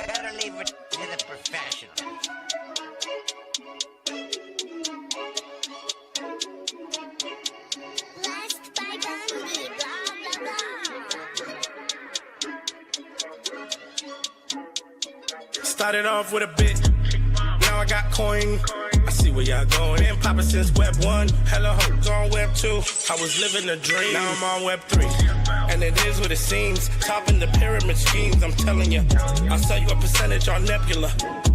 Better leave it to the professionals. Last by Bundy, blah, blah, blah. Started off with a bit, now I got coin. I see where y'all going. Been poppin' since Web 1, hella hoes on Web 2. I was living a dream, now I'm on Web 3. And it is what it seems, topping the pyramid schemes, I'm telling you. I'll sell you a percentage on Nebula.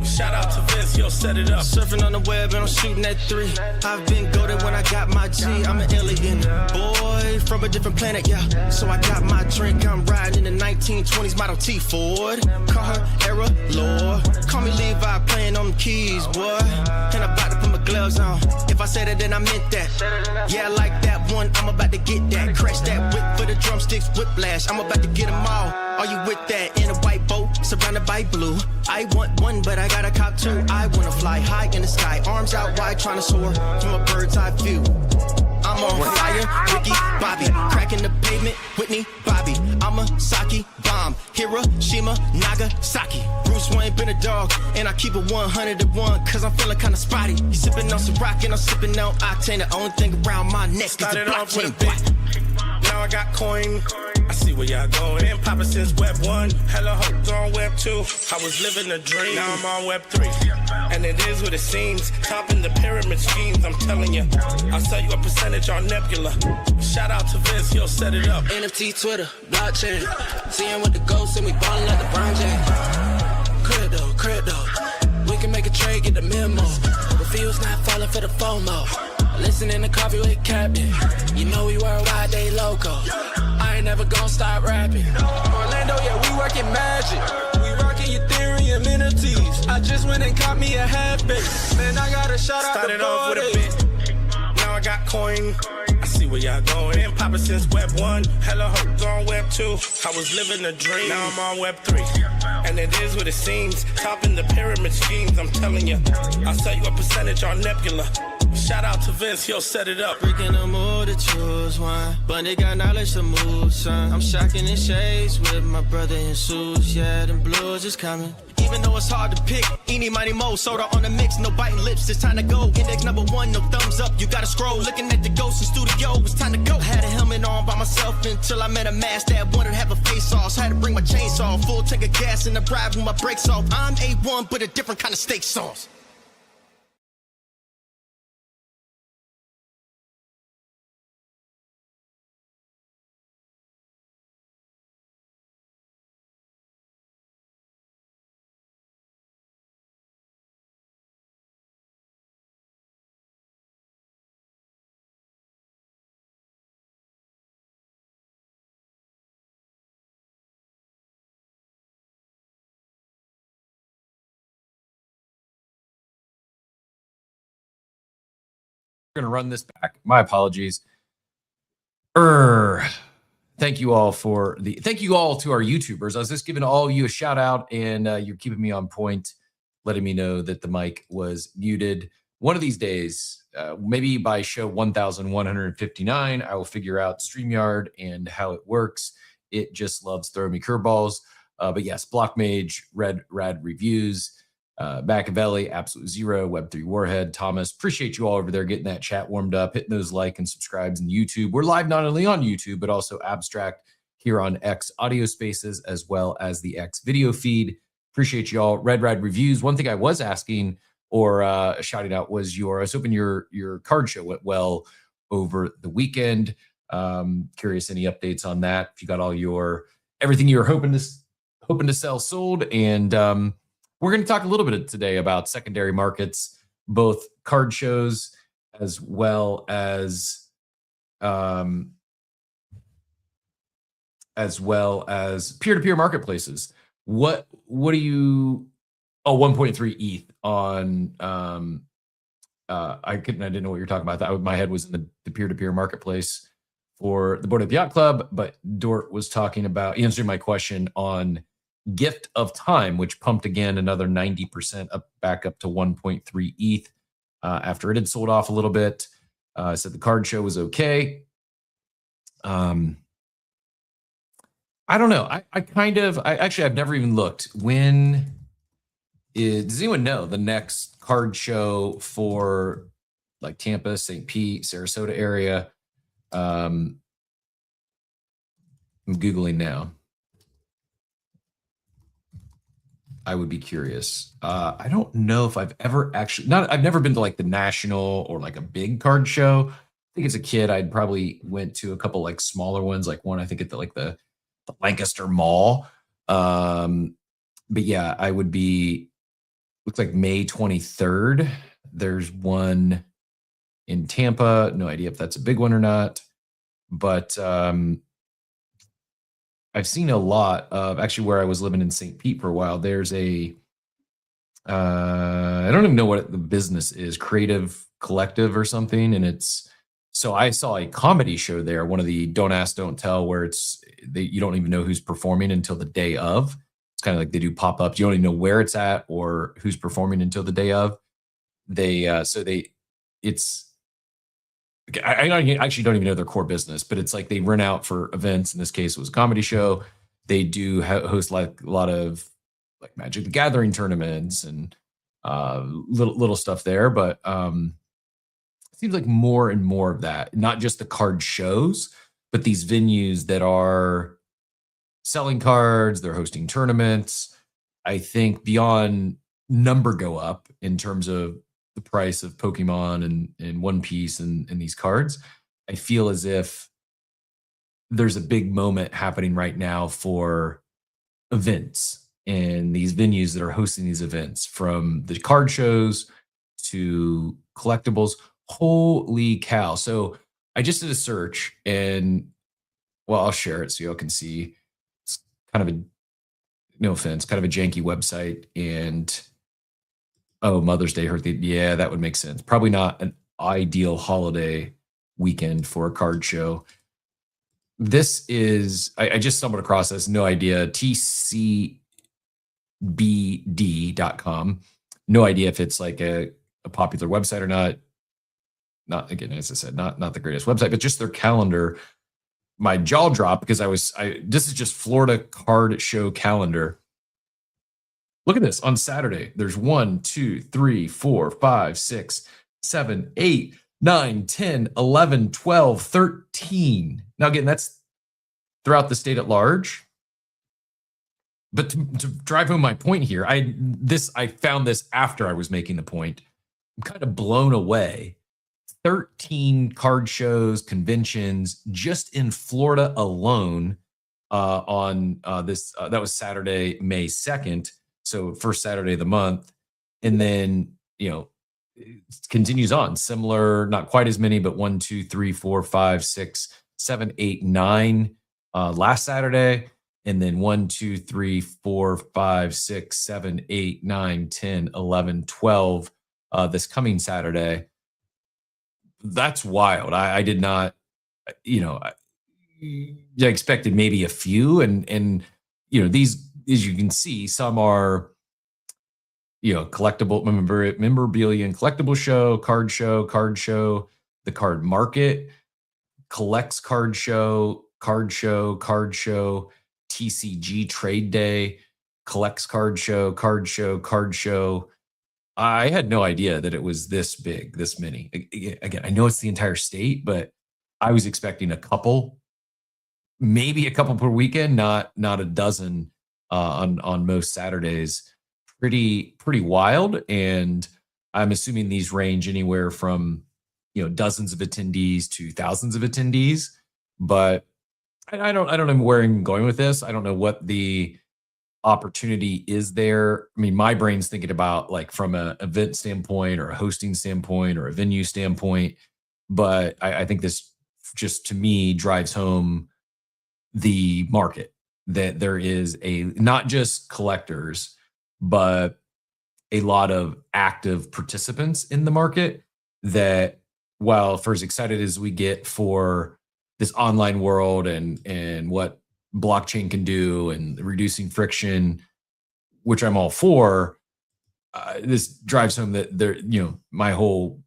Shout out to Vince, he'll set it up. Surfing on the web and I'm shooting at 3. I've been goated when I got my G. I'm an alien boy from a different planet, yeah. So I got my drink, I'm riding in the 1920s Model T Ford. Call her Era Lord. Call me Levi, playing on the keys, boy. And I'm about to put my gloves on. If I said it, then I meant that. Yeah, I like that one, I'm about to get that. Crash that whip for the drumsticks, whiplash. I'm about to get them all. Are you with that? In a white boat, surrounded by blue. I want one, but I got a cop too. I wanna fly high in the sky, arms out wide, trying to soar from a bird's eye view. I'm on fire, Ricky, Bobby, cracking the pavement, Whitney, Bobby. I'm a Saki bomb, Hiroshima, Nagasaki. Bruce Wayne been a dog, and I keep it 101, cause I'm feeling kinda spotty. You sipping on some rock, and I'm sipping on octane. The only thing around my neck is the Started off with a blockchain. bit, now I got coin. I see where y'all going. Been poppin' since Web 1, hella hoes on Web 2. I was living a dream, now I'm on Web 3. And it is what it seems, topping the pyramid schemes, I'm telling you. I'll sell you a percentage on Nebula. Shout out to Vince, he'll set it up. NFT, Twitter, blockchain. Seeing with the ghosts and we ballin' like LeBron James. Crypto. We can make a trade, get the memo. The field's not falling for the FOMO. Listening to coffee with Captain. You know we worldwide, they loco. I ain't never gonna stop rapping. Orlando, yeah, we working magic. We rocking Ethereum NFTs. I just went and caught me a half base. Man, I got a shout out Started to off with a Bode. bit, now I got coin. I see where y'all going. Been poppin' since Web 1, hella hoes on Web 2. I was living a dream, now I'm on Web 3. And it is what it seems, topping the pyramid schemes, I'm telling you. I'll sell you a percentage on Nebula. Shout out to Vince, he'll set it up. Breaking the mood to choose one, but they got knowledge to move, son. I'm shocking in shades with my brother in suits. Yeah, them blues is coming. Even though it's hard to pick, eeny, miny, mo, soda on the mix, no biting lips, it's time to go. Index number 1, no thumbs up, you gotta scroll. Looking at the ghost in studio, it's time to go. Had a helmet on by myself until I met a mask that wanted to have a face off. So had to bring my chainsaw, full tank of gas in the drive with my brakes off. I'm A1, but a different kind of steak sauce. Going to run this back. My apologies. Thank you all to our YouTubers. I was just giving all you a shout out, and you're keeping me on point, letting me know that the mic was muted. One of these days, maybe by show 1159, I will figure out StreamYard and how it works. It just loves throwing me curveballs. But yes, Block Mage, Red Rad Reviews, Machiavelli, Absolute Zero, Web3 Warhead, Thomas. Appreciate you all over there getting that chat warmed up, hitting those like and subscribes in YouTube. We're live not only on YouTube, but also Abstract here on X Audio Spaces, as well as the X video feed. Appreciate you all. Red Rad Reviews. One thing I was asking or shouting out was I was hoping your card show went well over the weekend. Curious any updates on that. If you got all everything you were hoping to sell sold. And we're going to talk a little bit today about secondary markets, both card shows as well as peer-to-peer marketplaces. What do you? 1.3 ETH on. I didn't know what you're talking about. My head was in the peer-to-peer marketplace for the Board Up Yacht Club, but Dort was talking about answering my question on Gift of Time, which pumped again another 90% back up to 1.3 ETH after it had sold off a little bit. Said the card show was okay. I don't know. I've never even looked. When does anyone know the next card show for like Tampa, St. Pete, Sarasota area? I'm Googling now. I would be curious. I don't know if I've ever actually I've never been to like the national or like a big card show. I think as a kid, I'd probably went to a couple like smaller ones, like one I think at the Lancaster Mall. But yeah, I would be. Looks like May 23rd. There's one in Tampa. No idea if that's a big one or not. But I've seen a lot of actually where I was living in St. Pete for a while. There's I don't even know what the business is, Creative Collective or something. And so I saw a comedy show there, one of the Don't Ask, Don't Tell, where you don't even know who's performing until the day of. It's kind of like they do pop-ups. You don't even know where it's at or who's performing until the day of. I actually don't even know their core business, but it's like they rent out for events. In this case, it was a comedy show. They do host like a lot of like Magic the Gathering tournaments and little stuff there. But it seems like more and more of that, not just the card shows, but these venues that are selling cards, they're hosting tournaments. I think beyond number go up in terms of the price of Pokemon and One Piece and these cards. I feel as if there's a big moment happening right now for events and these venues that are hosting these events, from the card shows to collectibles. Holy cow. So I just did a search and, well, I'll share it so y'all can see. It's kind of no offense, kind of a janky website. And Mother's Day hurt that would make sense. Probably not an ideal holiday weekend for a card show. This is, I just stumbled across this, no idea, tcbd.com. No idea if it's like a popular website or not. Not, again, as I said, not the greatest website, but just their calendar. My jaw dropped because this is just Florida card show calendar. Look at this. On Saturday, there's 1, 2, 3, 4, 5, 6, 7, 8, 9, 10, 11, 12, 13. Now, again, that's throughout the state at large. But to drive home my point here, I found this after I was making the point. I'm kind of blown away. 13 card shows, conventions, just in Florida alone on this. That was Saturday, May 2nd. So first Saturday of the month. And then, it continues on. Similar, not quite as many, but 1, 2, 3, 4, 5, 6, 7, 8, 9 last Saturday. And then 1, 2, 3, 4, 5, 6, 7, 8, 9, 10, 11, 12 this coming Saturday. That's wild. I did not, I expected maybe a few. And these, as you can see, some are, collectible memorabilia and collectible show, card show, the card market, collects card show, TCG trade day, collects card show. I had no idea that it was this big, this many. Again, I know it's the entire state, but I was expecting a couple, maybe a couple per weekend, not a dozen on most Saturdays. Pretty wild. And I'm assuming these range anywhere from, dozens of attendees to thousands of attendees. But I don't know where I'm going with this. I don't know what the opportunity is there. I mean, my brain's thinking about like from an event standpoint or a hosting standpoint or a venue standpoint. But I think this just, to me, drives home the market, that there is not just collectors, but a lot of active participants in the market that, while for as excited as we get for this online world and what blockchain can do and reducing friction, which I'm all for, this drives home that there, my whole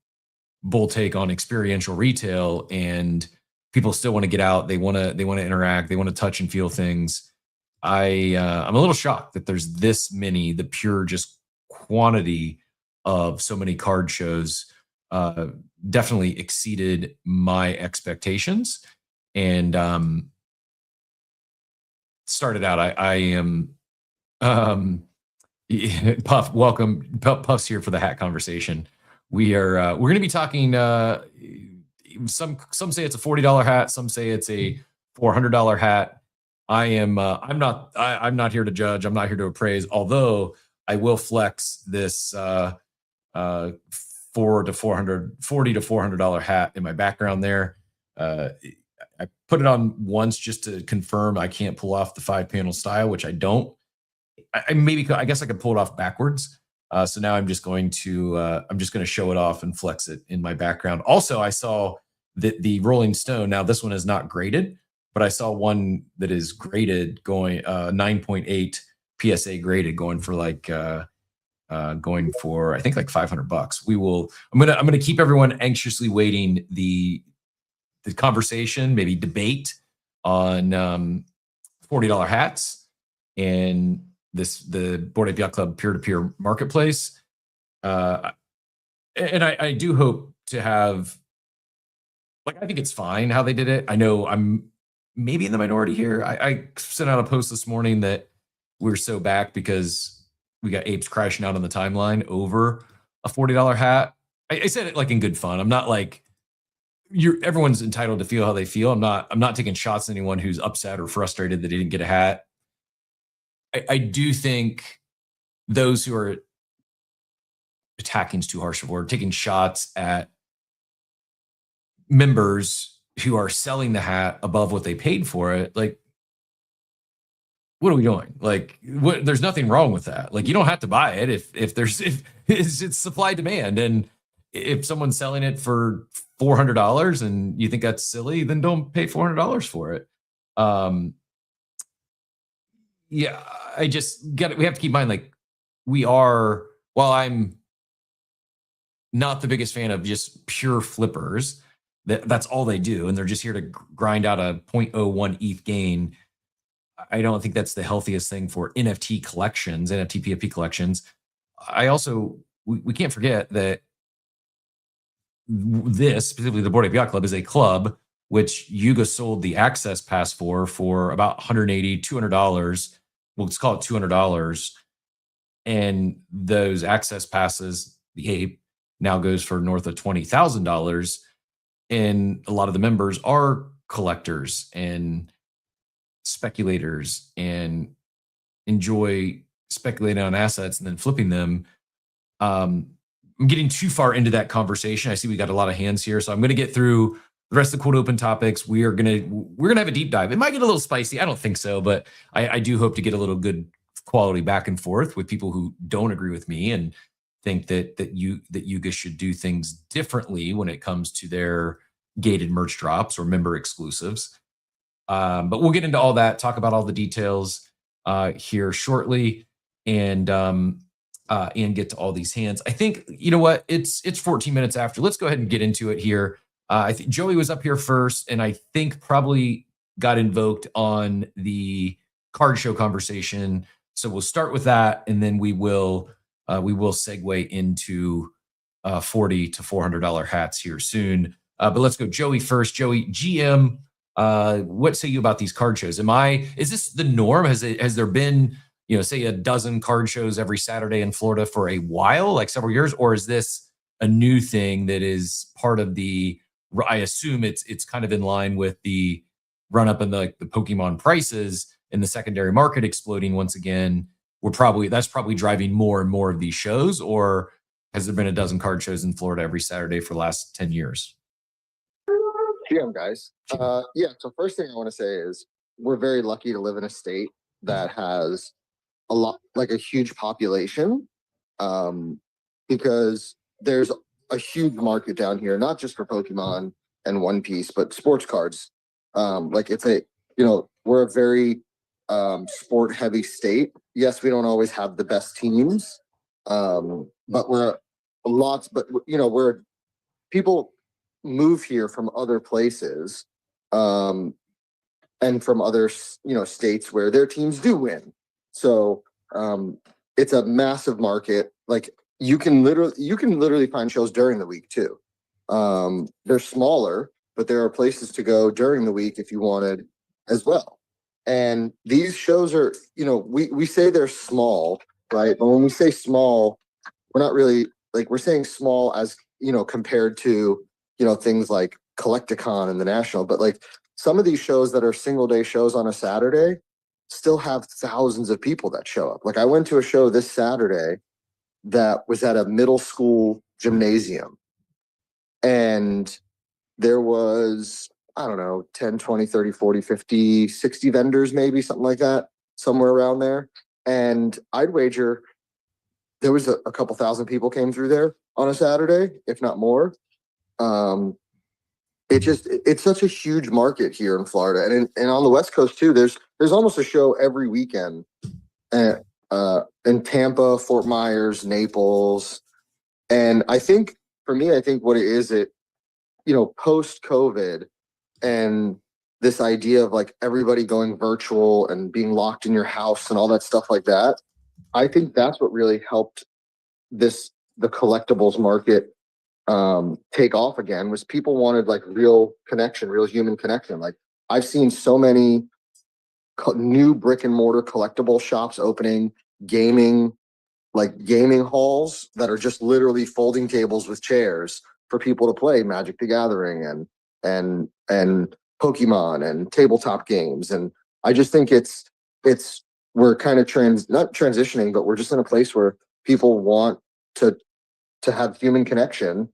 bull take on experiential retail, and people still want to get out. They want to interact. They want to touch and feel things. I'm a little shocked that there's this many, the pure just quantity of so many card shows definitely exceeded my expectations. And started out, I am Puff, welcome. Puff's here for the hat conversation. We're going to be talking. Some say it's a $40 hat. Some say it's a $400 hat. I'm not here to judge. I'm not here to appraise. Although I will flex this $40 to $400 hat in my background there. I put it on once just to confirm I can't pull off the 5-panel style, which I don't. I guess I could pull it off backwards. So now I'm just going to show it off and flex it in my background. Also, I saw that the Rolling Stone, now this one is not graded, but I saw one that is graded going 9.8 PSA graded going for I think like $500. I'm gonna keep everyone anxiously waiting the conversation, maybe debate on $40 hats and the Bored Ape Yacht Club peer-to-peer marketplace. And I do hope to have, I think it's fine how they did it. I know I'm maybe in the minority here. I sent out a post this morning that we're so back because we got apes crashing out on the timeline over a $40 hat. I said it like in good fun. I'm not like, everyone's entitled to feel how they feel. I'm not taking shots at anyone who's upset or frustrated that he didn't get a hat. I do think those who are attacking is too harsh a word, taking shots at members who are selling the hat above what they paid for it, like, what are we doing? There's nothing wrong with that. You don't have to buy it if it's supply demand. And if someone's selling it for $400 and you think that's silly, then don't pay $400 for it. Yeah, we have to keep in mind, while I'm not the biggest fan of just pure flippers, that's all they do, and they're just here to grind out a 0.01 ETH gain. I don't think that's the healthiest thing for NFT collections, NFT PFP collections. We can't forget that this, specifically the Bored Ape Yacht Club, is a club which Yuga sold the access pass for about $180, $200. Well, let's call it $200. And those access passes, the ape, now goes for north of $20,000. And a lot of the members are collectors and speculators and enjoy speculating on assets and then flipping them. I'm getting too far into that conversation. I see we got a lot of hands here, so I'm going to get through the rest of the cold open topics. We're gonna have a deep dive. It might get a little spicy. I don't think so, but I do hope to get a little good quality back and forth with people who don't agree with me and think that Yuga should do things differently when it comes to their gated merch drops or member exclusives. But we'll get into all that, talk about all the details here shortly, and get to all these hands. I think, you know what, it's 14 minutes after. Let's go ahead and get into it here. I think Joey was up here first, and I think probably got invoked on the card show conversation. So we'll start with that, and then we will segue into $40 to $400 hats here soon. But let's go Joey first. Joey, GM, what say you about these card shows? Is this the norm? Has there been, say a dozen card shows every Saturday in Florida for a while, like several years, or is this a new thing that is part of the, I assume it's kind of in line with the run up in the Pokemon prices and the secondary market exploding once again? That's probably driving more and more of these shows, or has there been a dozen card shows in Florida every Saturday for the last 10 years? GM guys. Yeah, so first thing I want to say is we're very lucky to live in a state that has a huge population, because there's a huge market down here, not just for Pokemon and One Piece, but sports cards. We're a very sport heavy state. Yes, we don't always have the best teams, but people move here from other places, and from other states where their teams do win. So it's a massive market. Like you can literally find shows during the week too. They're smaller, but there are places to go during the week if you wanted as well. And these shows are, we say they're small, right? But when we say small, we're not really like, we're saying small as, compared to, things like Collecticon and the National, but like some of these shows that are single day shows on a Saturday still have thousands of people that show up. Like I went to a show this Saturday that was at a middle school gymnasium, and there was, I don't know, 10, 20, 30, 40, 50, 60 vendors, maybe something like that, somewhere around there. And I'd wager there was a couple thousand people came through there on a Saturday, if not more. It's such a huge market here in Florida, and on the West Coast too. There's almost a show every weekend, in Tampa, Fort Myers, Naples, and I think for me, I think what it is, post COVID and this idea of like everybody going virtual and being locked in your house and all that stuff like that. I think that's what really helped the collectibles market take off again, was people wanted like real connection, real human connection. Like I've seen so many new brick and mortar collectible shops opening, gaming halls that are just literally folding tables with chairs for people to play Magic the Gathering and Pokemon and tabletop games. And I just think we're kind of not transitioning, but we're just in a place where people want to have human connection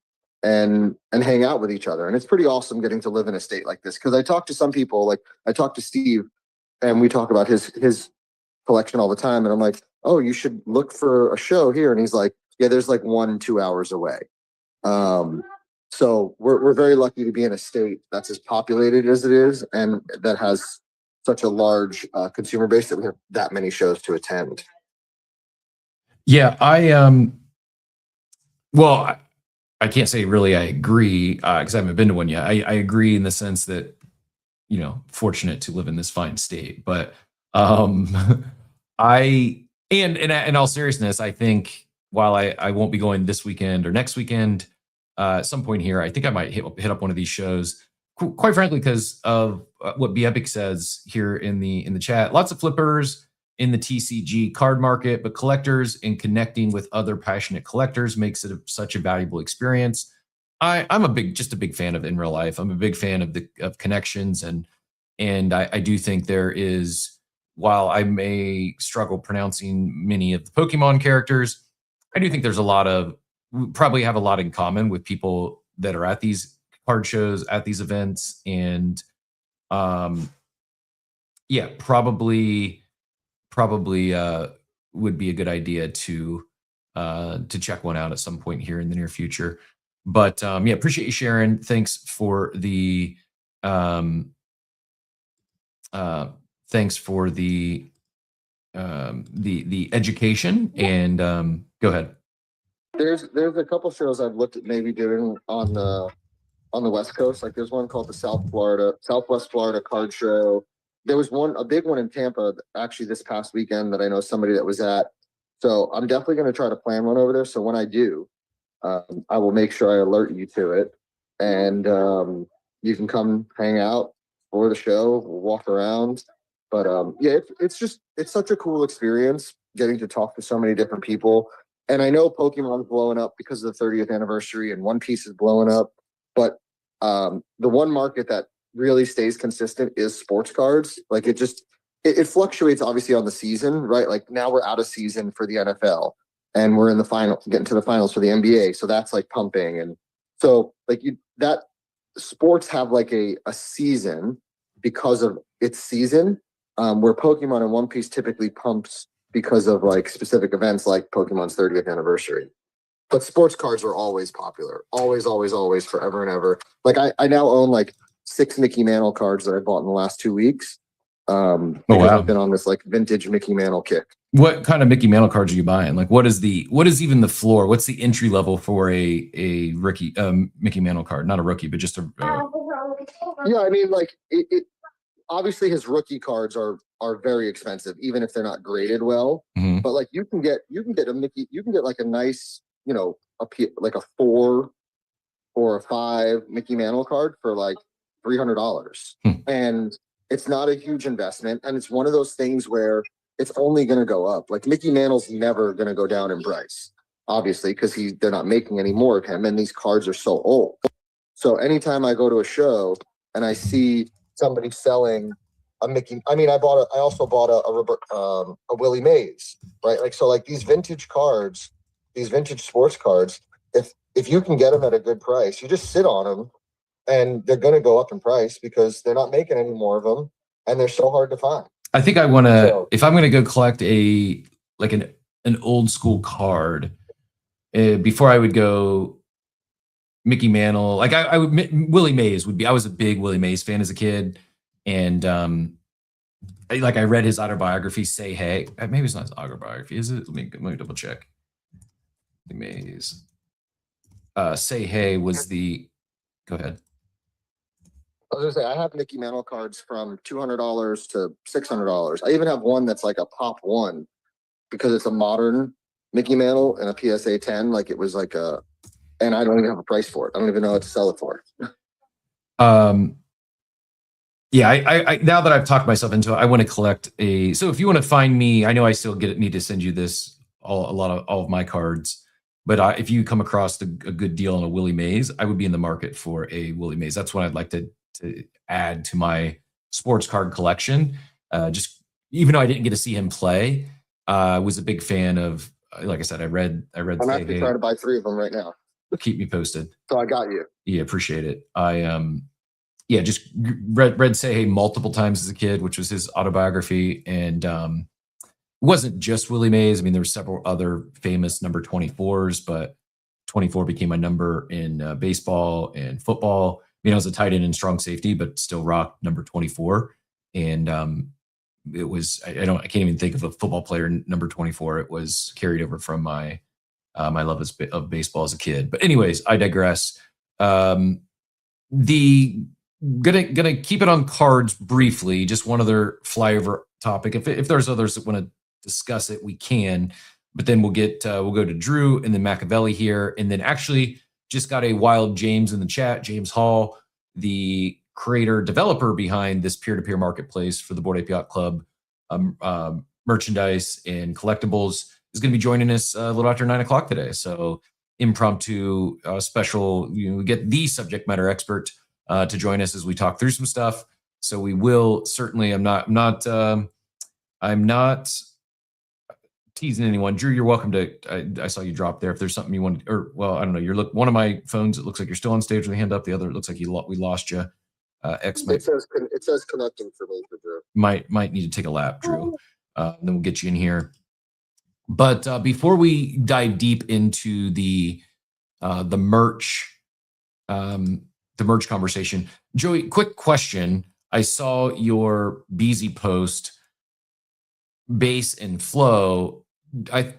and hang out with each other. And it's pretty awesome getting to live in a state like this. Cause I talk to some people, like I talk to Steve, and we talk about his collection all the time. And I'm like, oh, you should look for a show here. And he's like, yeah, there's like 1-2 hours away. So we're very lucky to be in a state that's as populated as it is, and that has such a large consumer base that we have that many shows to attend. Yeah, I can't say really I agree, because I haven't been to one yet. I agree in the sense that, fortunate to live in this fine state. But in all seriousness, I think while I won't be going this weekend or next weekend, at some point here, I think I might hit up one of these shows. Quite frankly, because of what BAYC says here in the chat. Lots of flippers in the TCG card market, but collectors and connecting with other passionate collectors makes it such a valuable experience. I'm just a big fan of it in real life. I'm a big fan of connections, and I do think there is, while I may struggle pronouncing many of the Pokemon characters, I do think there's we probably have a lot in common with people that are at these card shows, at these events, and yeah, probably would be a good idea to check one out at some point here in the near future. But yeah, appreciate you sharing. Thanks for the education, and go ahead. There's a couple shows I've looked at maybe doing on the West Coast. Like there's one called the Southwest Florida Card Show. There was a big one in Tampa actually this past weekend that I know somebody that was at. So I'm definitely going to try to plan one over there. So when I do, I will make sure I alert you to it, and you can come hang out for the show. We'll walk around. But yeah, it's such a cool experience getting to talk to so many different people. And I know Pokemon's blowing up because of the 30th anniversary, and One Piece is blowing up. But the one market that really stays consistent is sports cards. Like it fluctuates obviously on the season, right? Like now we're out of season for the NFL, and we're in the final, getting to the finals for the NBA. So that's like pumping. And so like that sports have like a season because of its season, where Pokemon and One Piece typically pumps because of like specific events like Pokemon's 30th anniversary. But sports cards are always popular. Always, always, always, forever and ever. Like I now own like 6 Mickey Mantle cards that I bought in the last 2 weeks. Because I've been on this like vintage Mickey Mantle kick. What kind of Mickey Mantle cards are you buying? Like what is even the floor? What's the entry level for a rookie Mickey Mantle card? Not a rookie, but just a yeah, I mean like it obviously his rookie cards are are very expensive, even if they're not graded well. Mhm. But like you can get a Mickey, you can get like a nice, like a 4 or a 5 Mickey Mantle card for like $300. Hmm. And it's not a huge investment. And it's one of those things where it's only going to go up. Like Mickey Mantle's never going to go down in price, obviously, because they're not making any more of him. And these cards are so old. So anytime I go to a show and I see somebody selling a Mickey, I also bought a Willie Mays, right? Like, so like these vintage cards, these vintage sports cards, if you can get them at a good price, you just sit on them and they're going to go up in price because they're not making any more of them and they're so hard to find. I think I want to, if I'm going to go collect an old school card, before I would go Mickey Mantle, like Willie Mays would be, I was a big Willie Mays fan as a kid. And I read his autobiography, Say Hey. Maybe it's not his autobiography, is it? Let me double check. Mays. Say Hey was the, go ahead. I was gonna say I have Mickey Mantle cards from $200 to $600. I even have one that's like a pop one because it's a modern Mickey Mantle and a PSA 10. Like it was like and I don't even have a price for it. I don't even know what to sell it for. Yeah, I now that I've talked myself into it, I want to collect so if you want to find me, I know I still need to send you this, all of my cards, but if you come across a good deal on a Willie Mays, I would be in the market for a Willie Mays. That's what I'd like to add to my sports card collection. Just even though I didn't get to see him play, I was a big fan of, like I said, I read. I'm actually trying to buy 3 of them right now. Keep me posted. So I got you. Yeah, appreciate it. Just read Say Hey multiple times as a kid, which was his autobiography. And it wasn't just Willie Mays. I mean, there were several other famous number 24s, but 24 became my number in baseball and football. I mean, I was a tight end and strong safety, but still rocked number 24. And it was, I can't even think of a football player number 24. It was carried over from my love of baseball as a kid. But anyways, I digress. Gonna keep it on cards briefly. Just one other flyover topic. If there's others that want to discuss it, we can. But then we'll go to Drew and then Machiavelli here, and then actually just got a wild James in the chat. James Hall, the creator developer behind this peer-to-peer marketplace for the Bored Ape Yacht Club merchandise and collectibles, is going to be joining us a little after 9 o'clock today. So impromptu special. We get the subject matter expert to join us as we talk through some stuff. So we will certainly. I'm not teasing anyone. Drew, you're welcome to. I saw you drop there. If there's something you want, I don't know. One of my phones, it looks like you're still on stage with a hand up. The other, it looks like we lost you. It says connecting for me for Drew. Might need to take a lap, Drew. Then we'll get you in here. But before we dive deep into the merch conversation, Joey, quick question. I saw your BZ post, bass and flow. I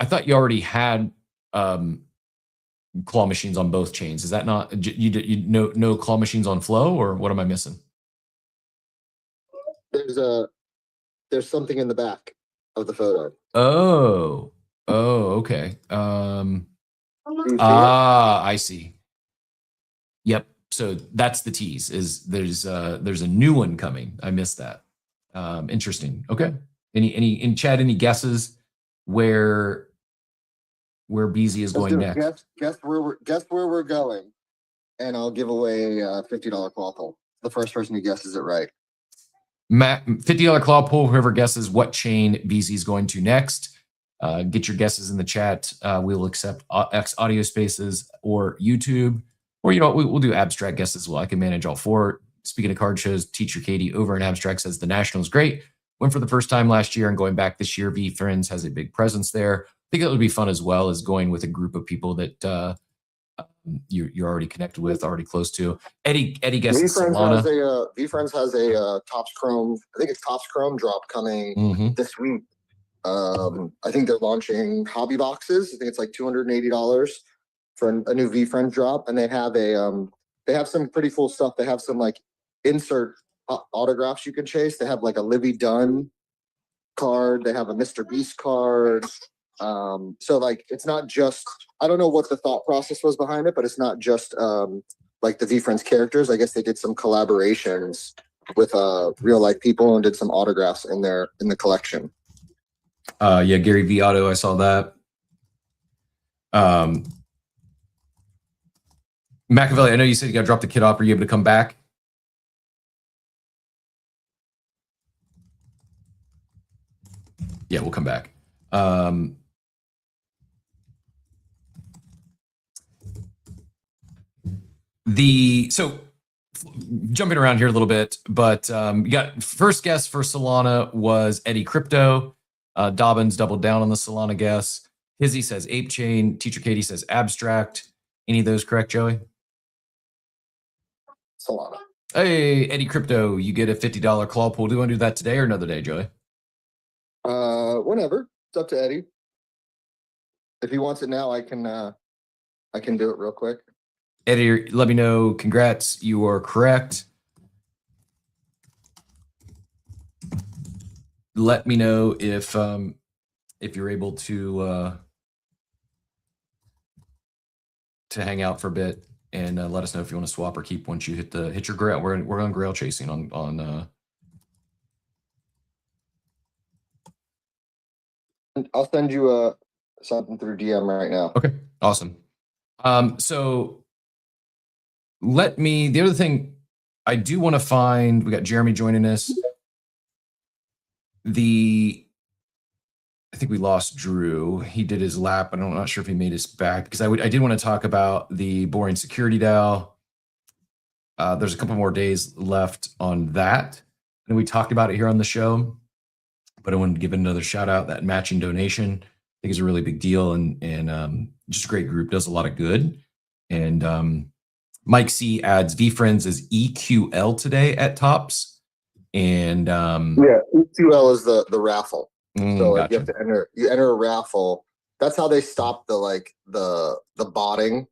thought you already had claw machines on both chains. Is that not you no claw machines on flow, or what am I missing? There's something in the back of the photo. Oh, okay. I see. Yep. So that's the tease. Is there's a new one coming. I missed that. Interesting. Okay. Any in chat? Any guesses where BZ is going next? Guess where we're going, and I'll give away a $50 claw pull. The first person who guesses it right. $50 claw pull. Whoever guesses what chain BZ is going to next, get your guesses in the chat. We'll accept X audio spaces or YouTube, or we'll do abstract guesses as well. I can manage all 4. Speaking of card shows, Teacher Katie over in Abstract says the National is great. Went for the first time last year and going back this year. VeeFriends has a big presence there. I think it would be fun as well as going with a group of people that you're already connected with, already close to. Eddie guesses Solana. VeeFriends has a Topps Chrome. I think it's Topps Chrome drop coming this week. I think they're launching hobby boxes. I think it's like $280 for a new VeeFriends drop, and they have some pretty cool stuff. They have some like insert autographs you can chase. They have like a Livy Dunn card. They have a Mr. Beast card. So like it's not just, I don't know what the thought process was behind it, but it's not just like the VeeFriends characters. I guess they did some collaborations with real life people and did some autographs in the collection. Yeah, Gary V Auto, I saw that. Machiavelli, I know you said you got to drop the kid off. Are you able to come back? Yeah, we'll come back. So jumping around here a little bit, but you got first guess for Solana was Eddie Crypto. Dobbins doubled down on the Solana guess. Hizzy says Ape Chain. Teacher Katie says Abstract. Any of those correct, Joey? Solana. Hey, Eddie Crypto, you get a $50 claw pool. Do you want to do that today or another day, Joey? Whenever. It's up to Eddie. If he wants it now, I can do it real quick. Eddie, let me know. Congrats, you are correct. Let me know if you're able to hang out for a bit and let us know if you want to swap or keep once you hit your grail. We're on grail chasing on. I'll send you something through DM right now. Okay, awesome. So the other thing I do want to find, we got Jeremy joining us. I think we lost Drew. He did his lap. I'm not sure if he made us back because I did want to talk about the boring security DAO. There's a couple more days left on that. And we talked about it here on the show, but I wanted to give another shout out. That matching donation, I think is a really big deal and just a great group, does a lot of good. And Mike C adds VeeFriends as EQL today at Tops. And yeah, EQL is the raffle. So gotcha. you enter a raffle. That's how they stop the botting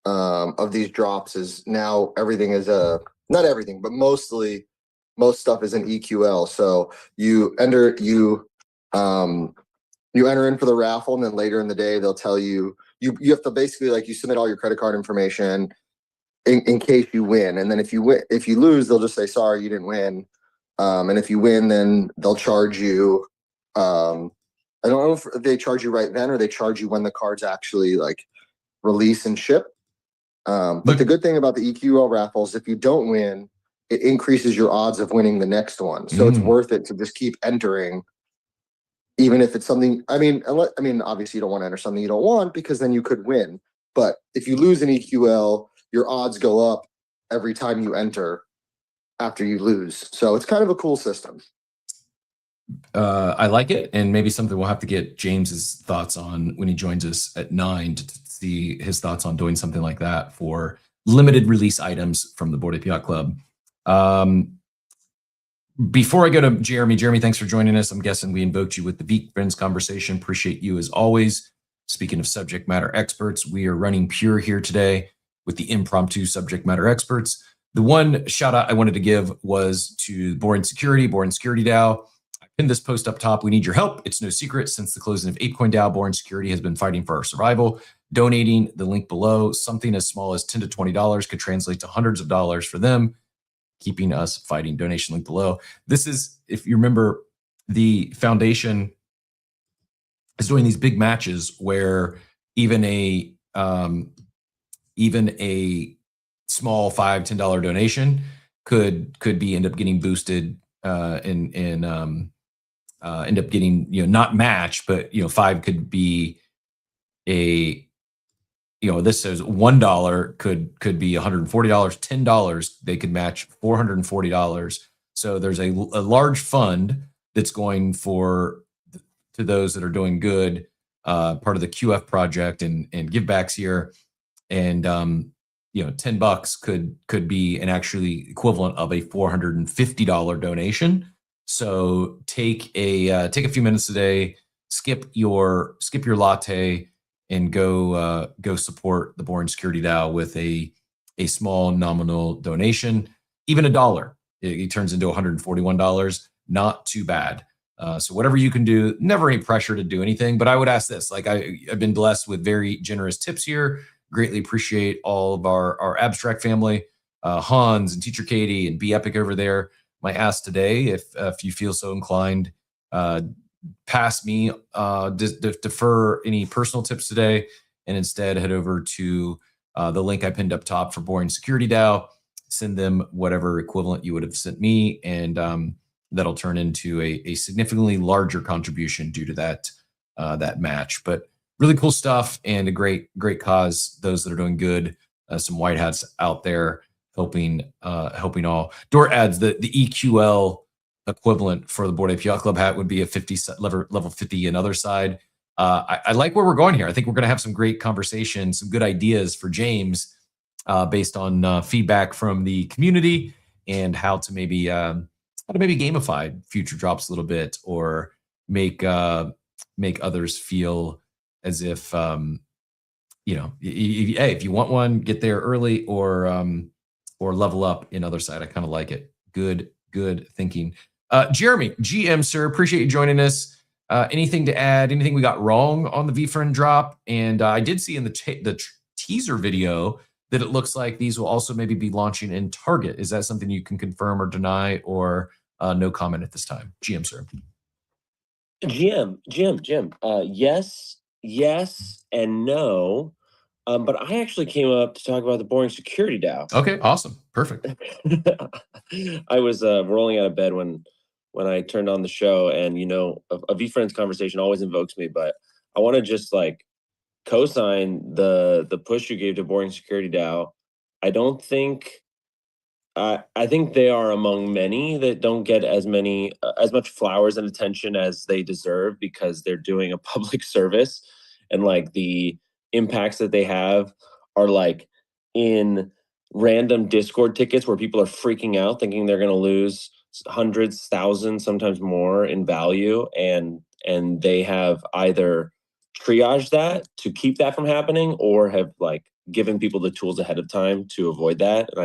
of these drops. Is now everything is not everything, but most stuff is an EQL. So you enter in for the raffle, and then later in the day they'll tell you have to basically you submit all your credit card information in case you win, and then if you lose, they'll just say sorry, you didn't win. And if you win, then they'll charge you. I don't know if they charge you right then or they charge you when the cards actually release and ship. But the good thing about the EQL raffles, if you don't win, it increases your odds of winning the next one. So it's worth it to just keep entering, even if it's something. Obviously you don't want to enter something you don't want because then you could win. But if you lose an EQL, your odds go up every time you enter after you lose. So it's kind of a cool system. I like it, and maybe something we'll have to get James's thoughts on when he joins us at 9 to see his thoughts on doing something like that for limited release items from the Bored Ape Yacht Club. Before I go to Jeremy, thanks for joining us. I'm guessing we invoked you with the VeeFriends conversation. Appreciate you as always. Speaking of subject matter experts, we are running pure here today with the impromptu subject matter experts. The one shout out I wanted to give was to Boring Security DAO. I pinned this post up top. We need your help. It's no secret. Since the closing of ApeCoin DAO, Boring Security has been fighting for our survival. Donating, the link below, something as small as $10 to $20 could translate to hundreds of dollars for them, keeping us fighting. Donation link below. This is, if you remember, the foundation is doing these big matches where even a small $5, $10 donation could end up getting boosted and end up getting, not match, but 5 could be this says $1 could be $140, $10 they could match $440. So there's a large fund that's going to those that are doing good, part of the QF project and givebacks here. And $10 could be an actually equivalent of a $450 donation. So take a few minutes today, skip your latte, and go support the Boring Security DAO with a small nominal donation, even $1. it turns into $141. Not too bad. So whatever you can do, never any pressure to do anything. But I would ask this: like I've been blessed with very generous tips here. Greatly appreciate all of our abstract family, Hans and Teacher Katie and Be Epic over there. My ask today, if you feel so inclined, pass me, defer any personal tips today, and instead head over to the link I pinned up top for Boring Security DAO. Send them whatever equivalent you would have sent me, and that'll turn into a significantly larger contribution due to that match. But really cool stuff and a great cause. Those that are doing good, some white hats out there helping all. Dort adds the EQL equivalent for the Bored Ape Yacht Club hat would be a 50 level 50 another side. I like where we're going here. I think we're going to have some great conversation, some good ideas for James based on feedback from the community and how to maybe gamify future drops a little bit, or make others feel as if if you want one, get there early, or level up in other side. I kind of like it. Good thinking. Jeremy, GM sir, appreciate you joining us. Anything to add? Anything we got wrong on the VeeFriend drop? And I did see in the teaser video that it looks like these will also maybe be launching in Target. Is that something you can confirm or deny, or no comment at this time? GM sir. Jim. Yes, and no. But I actually came up to talk about the Boring Security DAO. Okay, awesome, perfect. I was rolling out of bed when I turned on the show, and a VeeFriends conversation always invokes me. But I want to just like co-sign the push you gave to Boring Security DAO. I think they are among many that don't get as much flowers and attention as they deserve, because they're doing a public service, and like the impacts that they have are like in random Discord tickets where people are freaking out thinking they're going to lose hundreds, thousands, sometimes more in value, and they have either triaged that to keep that from happening, or have like given people the tools ahead of time to avoid that. And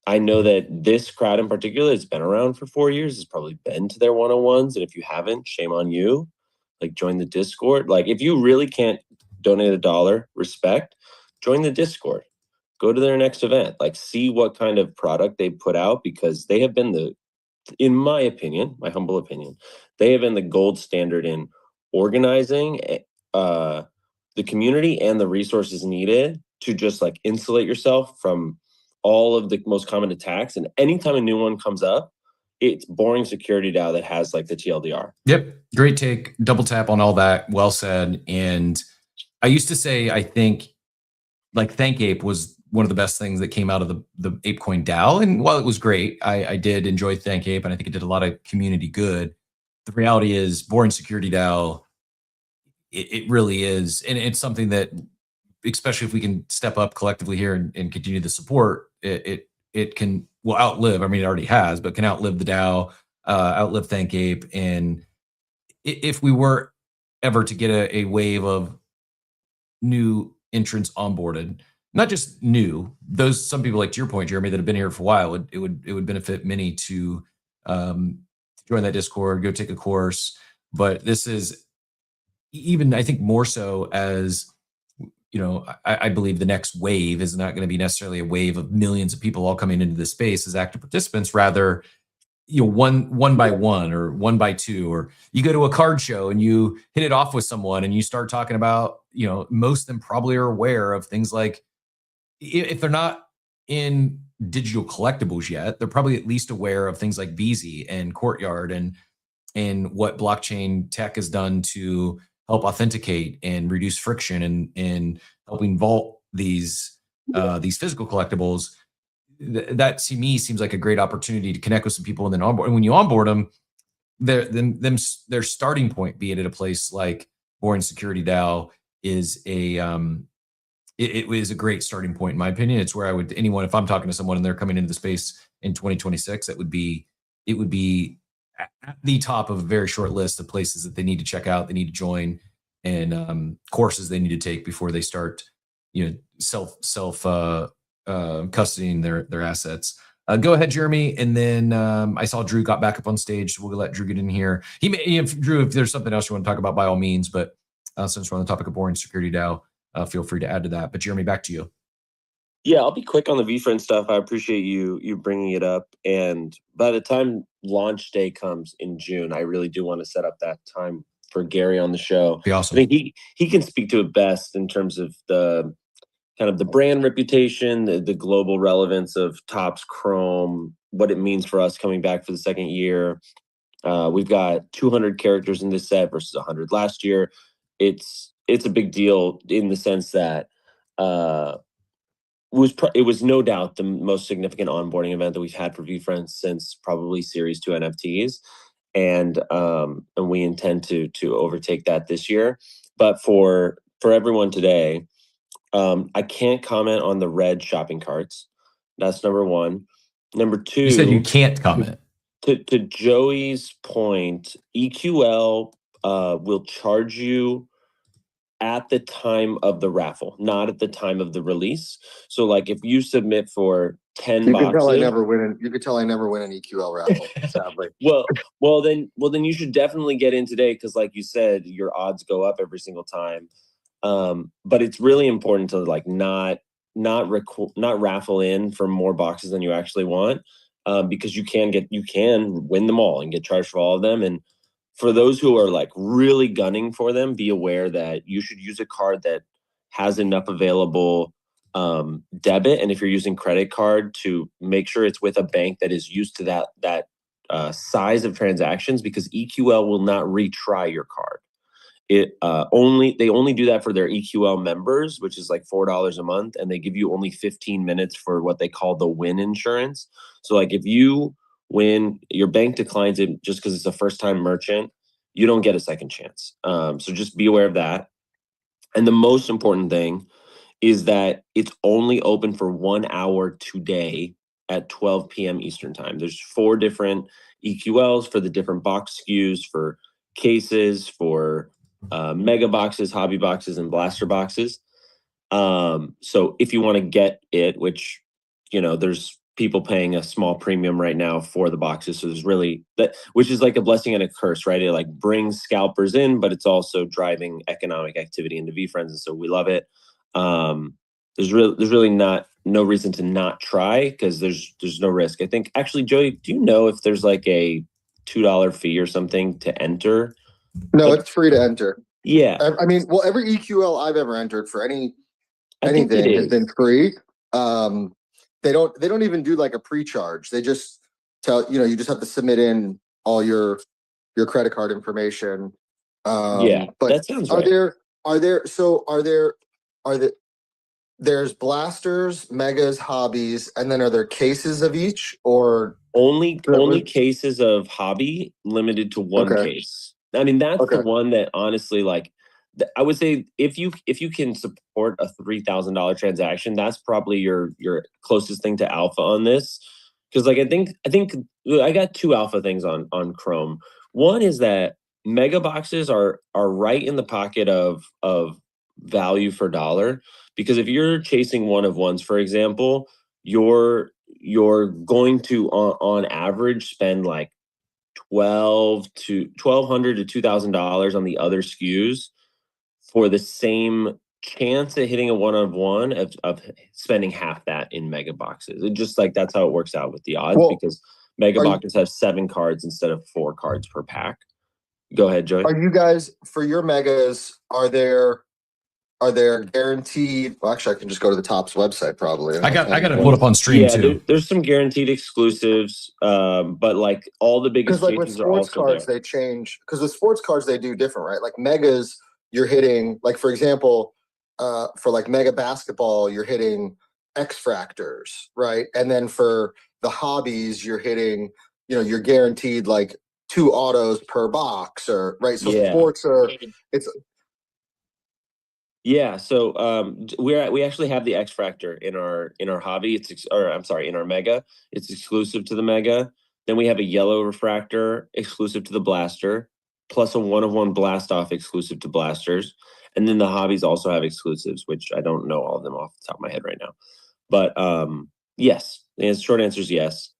I know that this crowd in particular has been around for 4 years, has probably been to their one-on-ones, and if you haven't, shame on you. Like, join the Discord. Like, if you really can't donate $1, respect, join the Discord. Go to their next event. Like, see what kind of product they put out, because they have been in my opinion, my humble opinion, they have been the gold standard in organizing the community and the resources needed to just like insulate yourself from all of the most common attacks. And anytime a new one comes up, it's Boring Security DAO that has like the TLDR. Yep. Great take. Double tap on all that. Well said. And I used to say, I think like ThankApe was one of the best things that came out of the ApeCoin DAO. And while it was great, I did enjoy ThankApe, and I think it did a lot of community good. The reality is Boring Security DAO, it really is. And it's something that, especially if we can step up collectively here and continue the support, it can outlive. I mean, it already has, but can outlive the DAO, outlive ThankApe. And if we were ever to get a wave of new entrants onboarded, not just new, some people, like to your point, Jeremy, that have been here for a while, it would benefit many to join that Discord, go take a course. But this is even, I think, more so as, I believe the next wave is not going to be necessarily a wave of millions of people all coming into this space as active participants. Rather, one by one, or one by two, or you go to a card show and you hit it off with someone and you start talking about, most of them probably are aware of things like, if they're not in digital collectibles yet, they're probably at least aware of things like BAYC and Courtyard and what blockchain tech has done to help authenticate and reduce friction and helping vault these physical collectibles. That to me seems like a great opportunity to connect with some people and then onboard. And when you onboard them, their starting point, be it at a place like Boring Security DAO, is it was a great starting point in my opinion. It's where anyone, if I'm talking to someone and they're coming into the space in 2026, it would be at the top of a very short list of places that they need to check out, they need to join, and courses they need to take before they start, self custodying their assets. Go ahead, Jeremy, and then I saw Drew got back up on stage, so we'll let Drew get in here. Drew, if there's something else you want to talk about, by all means, but since we're on the topic of boring security DAO, feel free to add to that. But Jeremy, back to you. Yeah, I'll be quick on the VeeFriends stuff. I appreciate you bringing it up. And by the time launch day comes in June, I really do want to set up that time for Gary on the show. Be awesome. I think he can speak to it best in terms of the kind of the brand reputation, the global relevance of Topps Chrome, what it means for us coming back for the second year. We've got 200 characters in this set versus 100 last year. It's a big deal in the sense that it was no doubt the most significant onboarding event that we've had for VeeFriends since probably Series 2 NFTs, and we intend to overtake that this year. But for everyone today, I can't comment on the red shopping carts. That's number one. Number two, you said you can't comment. To Joey's point, EQL will charge you at the time of the raffle, not at the time of the release. So like if you submit for 10 you boxes. Can tell I never win you could tell I never win an EQL raffle, sadly. well then you should definitely get in today, because like you said, your odds go up every single time. But it's really important to like not raffle in for more boxes than you actually want, because you can win them all and get charged for all of them. And for those who are like really gunning for them, be aware that you should use a card that has enough available debit, and if you're using credit card, to make sure it's with a bank that is used to that size of transactions, because EQL will not retry your card. They only do that for their EQL members, which is like $4 a month, and they give you only 15 minutes for what they call the win insurance. So like if you win, your bank declines it just because it's a first-time merchant, you don't get a second chance. So just be aware of that. And the most important thing is that it's only open for 1 hour today at 12 p.m. Eastern time. There's 4 different EQLs for the different box SKUs, for cases, for mega boxes, hobby boxes, and blaster boxes. So if you want to get it, which, there's people paying a small premium right now for the boxes. So there's really that, which is like a blessing and a curse, right? It like brings scalpers in, but it's also driving economic activity into VeeFriends. And so we love it. There's really no reason to not try, because there's no risk. I think actually, Joey, do you know if there's like a $2 fee or something to enter? No, it's free to enter. Yeah. I mean, well, every EQL I've ever entered for anything has been free. They don't even do like a pre-charge. They just tell, you just have to submit in all your credit card information. Yeah, but that sounds right. There's blasters, megas, hobbies, and then are there cases of each, or only cases of hobby, limited to one case? I mean, that's the one that honestly, like, I would say if you can support a $3,000 transaction, that's probably your closest thing to alpha on this. Because like I think I got 2 alpha things on Chrome. One is that mega boxes are right in the pocket of value for dollar, because if you're chasing one of ones, for example, you're going to on average spend like $1,200 to $2,000 on the other SKUs for the same chance at hitting a one-on-one of spending half that in mega boxes. It just like that's how it works out with the odds, because mega boxes have 7 cards instead of 4 cards per pack. Go ahead, Joey. Are you guys, for your megas, are there guaranteed? Well, actually, I can just go to the Topps website probably. I got to pull it up on stream too. There's some guaranteed exclusives, but like all the biggest like with sports cards, they change, because with sports cards they do different, right? Like megas, you're hitting, like for example, for like mega basketball, you're hitting X fractors, right? And then for the hobbies, you're hitting, you're guaranteed like 2 autos per box, or right. So sports are So we actually have the X Fractor in our hobby. In our mega. It's exclusive to the mega. Then we have a yellow refractor exclusive to the blaster, plus a 1-of-1 blast off exclusive to blasters. And then the hobbies also have exclusives, which I don't know all of them off the top of my head right now. But yes, The short answer is yes.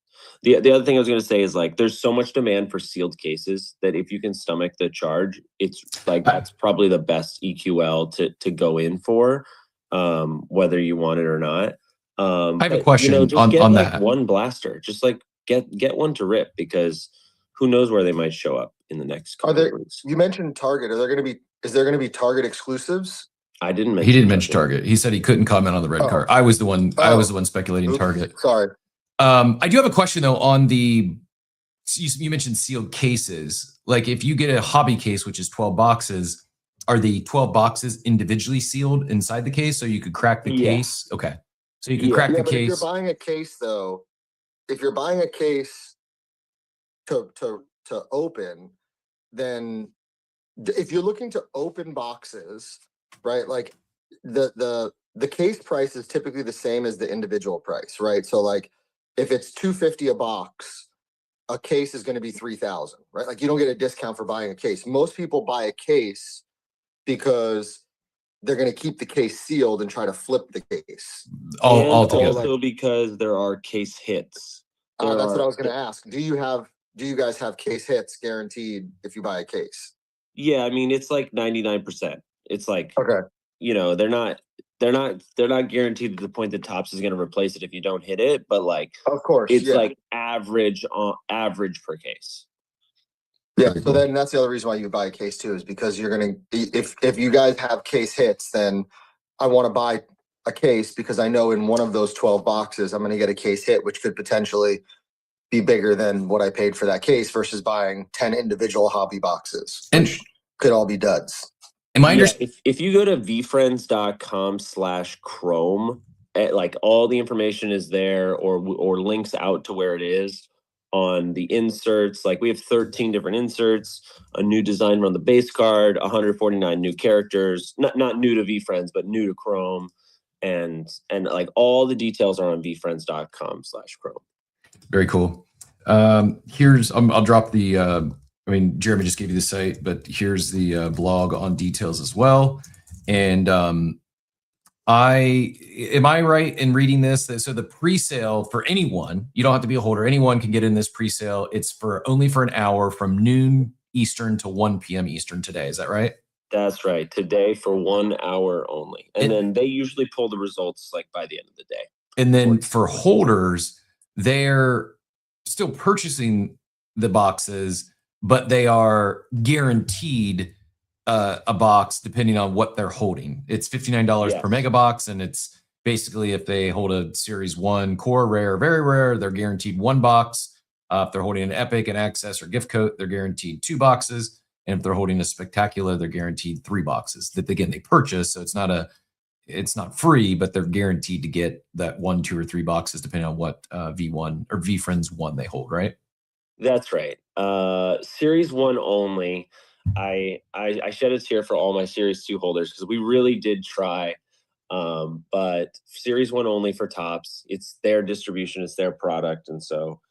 The other thing I was going to say is like there's so much demand for sealed cases that if you can stomach the charge, it's like that's probably the best EQL to go in for, whether you want it or not. I have a question just on get like that. one blaster, just like get one to rip, because who knows where they might show up in the next couple of weeks. You mentioned Target. Is there going to be Target exclusives? I didn't mention. He didn't mention Target. He said he couldn't comment on the red card. I was the one. I was the one speculating Target. Sorry. I do have a question though on the. You mentioned sealed cases. Like if you get a hobby case, which is 12 boxes, are the 12 boxes individually sealed inside the case so you could crack the case? Okay, so you can crack the case. If you're buying a case though, if you're buying a case to open, then if you're looking to open boxes, right? Like the case price is typically the same as the individual price, right? So like if it's $250 a box, a case is going to be $3,000, right? Like you don't get a discount for buying a case. Most people buy a case because they're going to keep the case sealed and try to flip the case. All together. Also because there are case hits. That's what I was going to ask. Do you guys have case hits guaranteed if you buy a case? Yeah, I mean it's like 99%. It's like okay. They're not guaranteed to the point that Topps is going to replace it if you don't hit it, but like of course it's like average per case. Yeah, so then that's the other reason why you buy a case too, is because you're gonna if you guys have case hits, then I want to buy a case because I know in one of those 12 boxes I'm gonna get a case hit, which could potentially be bigger than what I paid for that case versus buying 10 individual hobby boxes, which could all be duds. If you go to VeeFriends.com/Chrome, like all the information is there, or links out to where it is on the inserts. Like we have 13 different inserts, a new design on the base card, 149 new characters, not new to VeeFriends, but new to Chrome, and like all the details are on VeeFriends.com/Chrome. Very cool. I'll drop the. I mean, Jeremy just gave you the site, but here's the blog on details as well. And am I right in reading this? So the pre-sale for anyone, you don't have to be a holder. Anyone can get in this pre-sale. It's only for an hour from noon Eastern to 1 p.m. Eastern today. Is that right? That's right. Today for 1 hour only. And then they usually pull the results like by the end of the day. And then for holders, they're still purchasing the boxes, but they are guaranteed a box depending on what they're holding. It's $59 per mega box, and it's basically if they hold a Series 1 core rare, very rare, they're guaranteed one box. If they're holding an Epic, an Access, or Gift Coat, they're guaranteed 2 boxes. And if they're holding a Spectacular, they're guaranteed 3 boxes that, again, they purchase. So it's not free, but they're guaranteed to get that 1, 2, or 3 boxes depending on what V1 or VeeFriends 1 they hold, right? That's right. Series 1 only. I shed a tear for all my Series 2 holders because we really did try. But Series 1 only for Topps. It's their distribution, it's their product, and so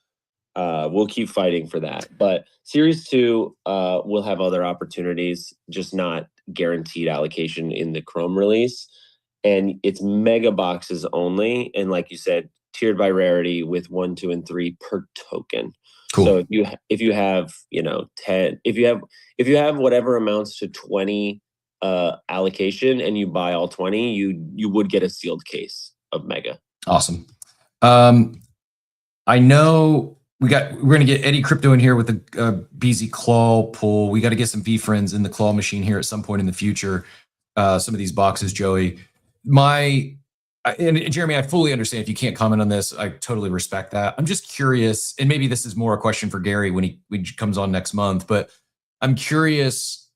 we'll keep fighting for that. But Series 2 will have other opportunities, just not guaranteed allocation in the Chrome release. And it's mega boxes only, and like you said, tiered by rarity with 1, 2, and 3 per token. Cool. So if you have 10, if you have whatever amounts to 20 allocation and you buy all 20, you would get a sealed case of mega. Awesome. I know we're gonna get Eddie Crypto in here with the BZ claw pull. We got to get some VeeFriends in the claw machine here at some point in the future. Some of these boxes, Joey. And Jeremy, I fully understand if you can't comment on this. I totally respect that. I'm just curious, and maybe this is more a question for Gary when he comes on next month, but I'm curious,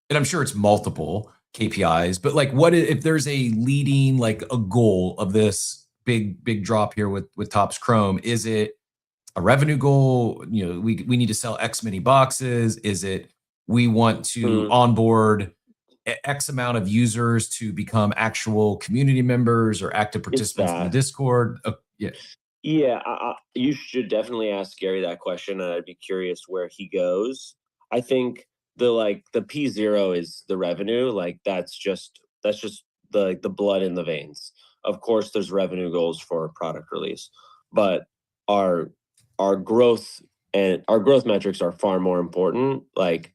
and I'm sure it's multiple KPIs, but like what if there's a leading, like a goal of this big drop here with Topps Chrome? Is it a revenue goal? We need to sell X many boxes. Is it we want to onboard X amount of users to become actual community members or active participants in the Discord? You should definitely ask Gary that question, and I'd be curious where he goes. I think the P0 is the revenue. Like that's just the blood in the veins. Of course, there's revenue goals for a product release, but our growth metrics are far more important. Like,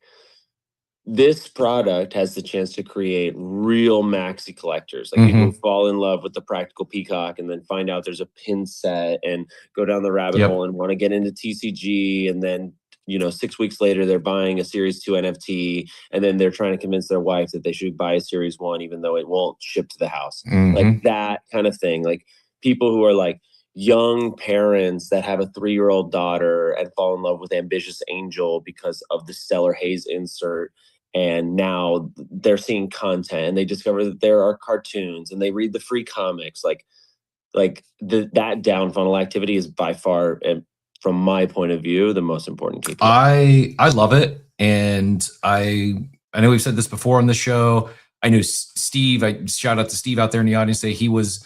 this product has the chance to create real maxi collectors, like people who fall in love with the practical peacock and then find out there's a pin set and go down the rabbit hole and want to get into TCG, and then 6 weeks later they're buying a Series 2 NFT, and then they're trying to convince their wife that they should buy a Series 1 even though it won't ship to the house. Like that kind of thing. Like people who are like young parents that have a 3-year-old daughter and fall in love with Ambitious Angel because of the Stellar Hayes insert, and now they're seeing content and they discover that there are cartoons and they read the free comics. Like that down funnel activity is by far, and from my point of view, the most important KPI. I love it, and I know we've said this before on the show. I know Steve. I shout out to Steve out there in the audience. Say he's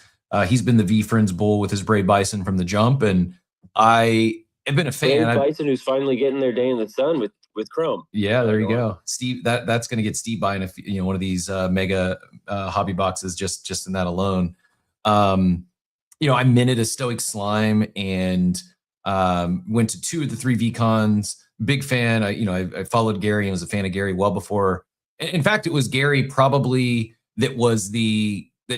been the VeeFriends bull with his Brave Bison from the jump, and I have been a fan. Brave Bison who's finally getting their day in the sun with Chrome. Yeah, there you go, Steve. That's going to get Steve buying one of these mega hobby boxes just in that alone. I minted a Stoic Slime and went to 2 of the 3 VCons. Big fan. I followed Gary and was a fan of Gary well before. In fact, it was Gary probably that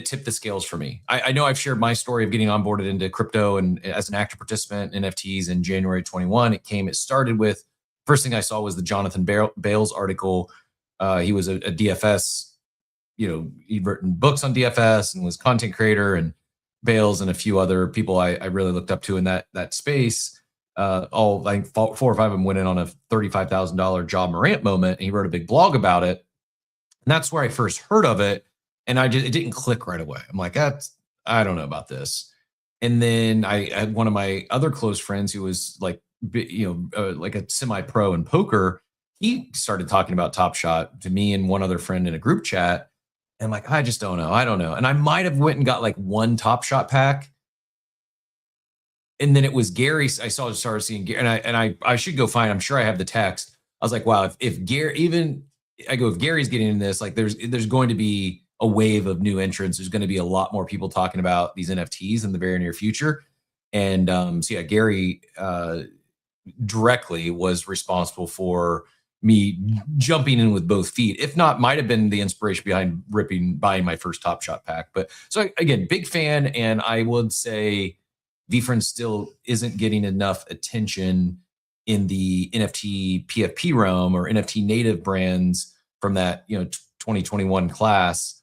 tipped the scales for me. I know I've shared my story of getting onboarded into crypto and as an active participant in NFTs in January 21. It started with, first thing I saw was the Jonathan Bales article. He was a DFS, he'd written books on DFS and was content creator, and Bales and a few other people I really looked up to in that space. All like 4 or 5 of them went in on a $35,000 Ja Morant moment, and he wrote a big blog about it. And that's where I first heard of it. And it didn't click right away. I'm like, I don't know about this. And then I had one of my other close friends who was like, like a semi-pro in poker. He started talking about Top Shot to me and one other friend in a group chat. And I'm like, I just don't know. I don't know. And I might have went and got like 1 Top Shot pack. And then it was Gary. I started seeing Gary, and I should go find. I'm sure I have the text. I was like, wow, if Gary, if Gary's getting in this, like there's going to be a wave of new entrants. There's going to be a lot more people talking about these NFTs in the very near future. And so yeah, Gary directly was responsible for me jumping in with both feet. If not, might have been the inspiration behind buying my first Top Shot pack. But so again, big fan, and I would say VeeFriends still isn't getting enough attention in the NFT PFP realm or NFT native brands from that 2021 class.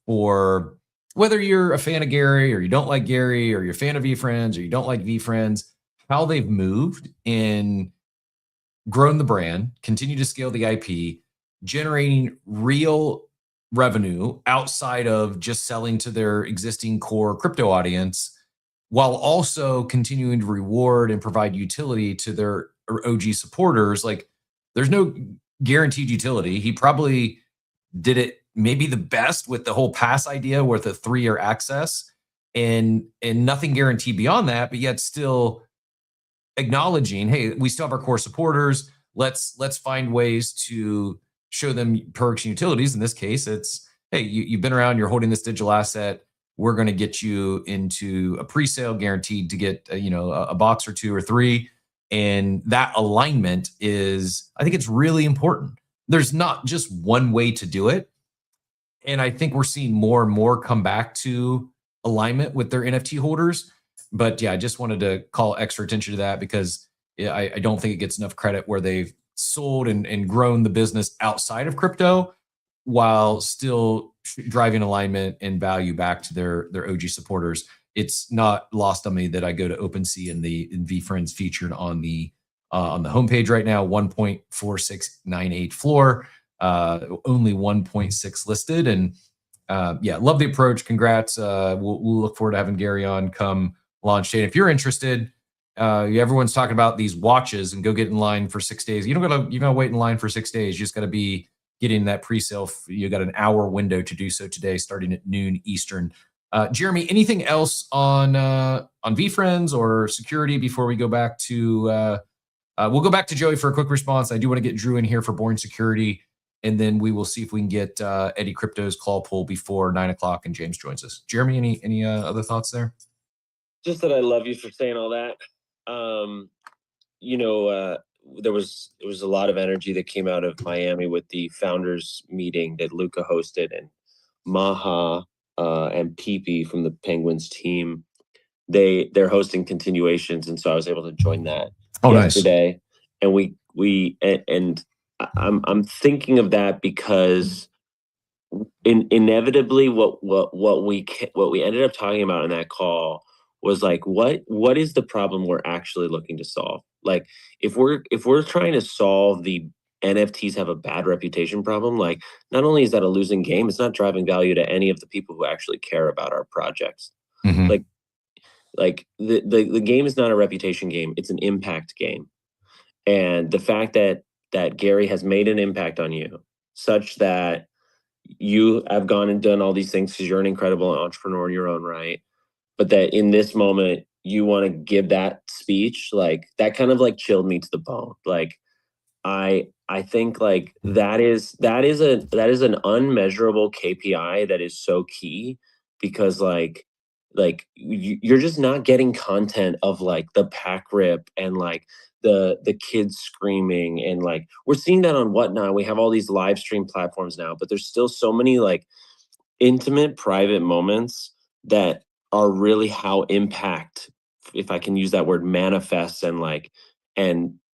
Or whether you're a fan of Gary or you don't like Gary, or you're a fan of VeeFriends or you don't like VeeFriends, how they've moved and grown the brand, continue to scale the IP, generating real revenue outside of just selling to their existing core crypto audience, while also continuing to reward and provide utility to their OG supporters. Like, there's no guaranteed utility. He probably did it maybe the best with the whole pass idea with a 3-year access, and nothing guaranteed beyond that, but yet still acknowledging, hey, we still have our core supporters. Let's find ways to show them perks and utilities. In this case, it's, hey, you've been around, you're holding this digital asset. We're going to get you into a pre-sale, guaranteed to get a box or 2 or 3. And that alignment is, I think it's really important. There's not just one way to do it. And I think we're seeing more and more come back to alignment with their NFT holders. But yeah, I just wanted to call extra attention to that, because I don't think it gets enough credit where they've sold and grown the business outside of crypto while still driving alignment and value back to their OG supporters. It's not lost on me that I go to OpenSea and the VeeFriends featured on the homepage right now, 1.4698 floor. Only 1.6 listed, and yeah, love the approach. Congrats. We'll look forward to having Gary on come launch date. If you're interested, everyone's talking about these watches, and go get in line for 6 days. You gotta wait in line for 6 days. You just gotta be getting that pre-sale. You got an hour window to do so today, starting at noon Eastern. Jeremy, anything else on VeeFriends or security before we go back to? We'll go back to Joey for a quick response. I do want to get Drew in here for Boring Security, and then we will see if we can get Eddie Crypto's claw pull before 9 o'clock and James joins us. Jeremy, any other thoughts there? Just that I love you for saying all that. You know, there was a lot of energy that came out of Miami with the founders meeting that Luca hosted, and Maha and Pepe from the Penguins team. They're hosting continuations, and so I was able to join that yesterday. Nice. And I'm thinking of that because inevitably what we ended up talking about in that call was like what is the problem we're actually looking to solve. Like if we're trying to solve the NFTs have a bad reputation problem, like not only is that a losing game, it's not driving value to any of the people who actually care about our projects. Mm-hmm. Like the game is not a reputation game, it's an impact game. And the fact that Gary has made an impact on you such that you have gone and done all these things because you're an incredible entrepreneur in your own right, but that in this moment you want to give that speech, like that kind of like chilled me to the bone. Like I think like that is an unmeasurable KPI that is so key, because like you're just not getting content of like the pack rip and like the kids screaming, and like we're seeing that on Whatnot. We have all these live stream platforms now, but there's still so many like intimate private moments that are really how impact, if I can use that word, manifests and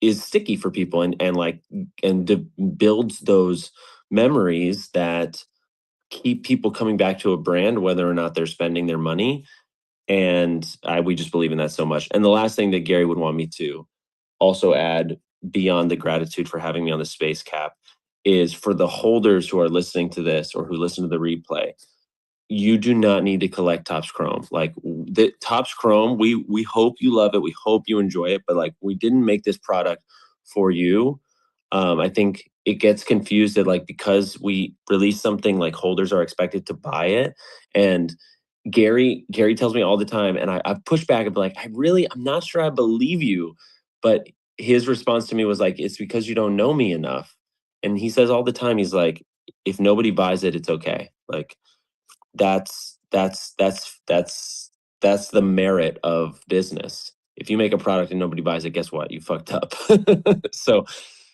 is sticky for people, and builds those memories that keep people coming back to a brand whether or not they're spending their money. And we just believe in that so much. And the last thing that Gary would want me to also add, beyond the gratitude for having me on the Space Cap, is for the holders who are listening to this or who listen to the replay, you do not need to collect Topps Chrome. Like the Topps Chrome, we hope you love it. We hope you enjoy it, but like we didn't make this product for you. I think it gets confused that like because we release something, like holders are expected to buy it. And Gary tells me all the time, and I push back and be like, I'm not sure I believe you. But his response to me was like, it's because you don't know me enough. And he says all the time, he's like, if nobody buys it, it's okay. Like that's the merit of business. If you make a product and nobody buys it, guess what? You fucked up.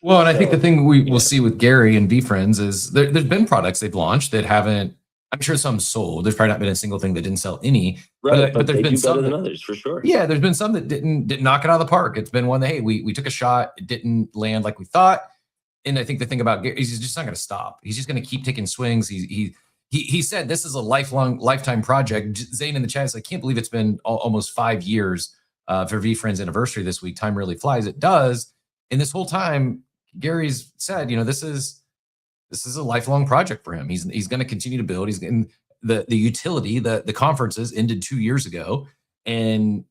Well, and I think the thing we'll see with Gary and VeeFriends is there's been products they've launched that haven't, I'm sure some sold. There's probably not been a single thing that didn't sell any. Right, but there's been some better than others for sure. Yeah, there's been some that didn't knock it out of the park. It's been one that, hey, we took a shot, it didn't land like we thought. And I think the thing about Gary is he's just not going to stop. He's just going to keep taking swings. He said this is a lifetime project. Zane in the chat is like, I can't believe it's been almost 5 years for VeeFriends anniversary this week. Time really flies. It does. And this whole time, Gary's said, this is a lifelong project for him. He's going to continue to build. He's getting the utility. The conferences ended 2 years ago, and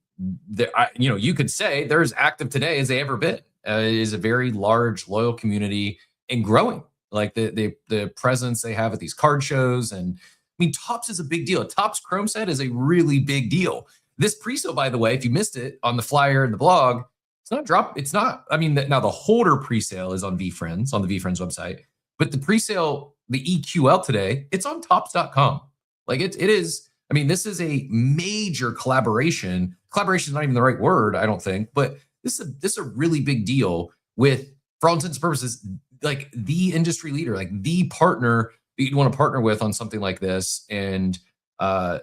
you could say they're as active today as they ever been. It is a very large, loyal community and growing. Like the presence they have at these card shows, and I mean, Topps is a big deal. Topps Chrome set is a really big deal. This pre-sale, by the way, if you missed it on the flyer and the blog, it's not drop. It's not. I mean, now the holder pre-sale is on VeeFriends, on the VeeFriends website, but the pre-sale, the EQL today, it's on Topps.com. Like it is. I mean, this is a major collaboration. Collaboration is not even the right word, I don't think, but this is a really big deal with, for all intents and purposes, like the industry leader, like the partner that you'd want to partner with on something like this. And I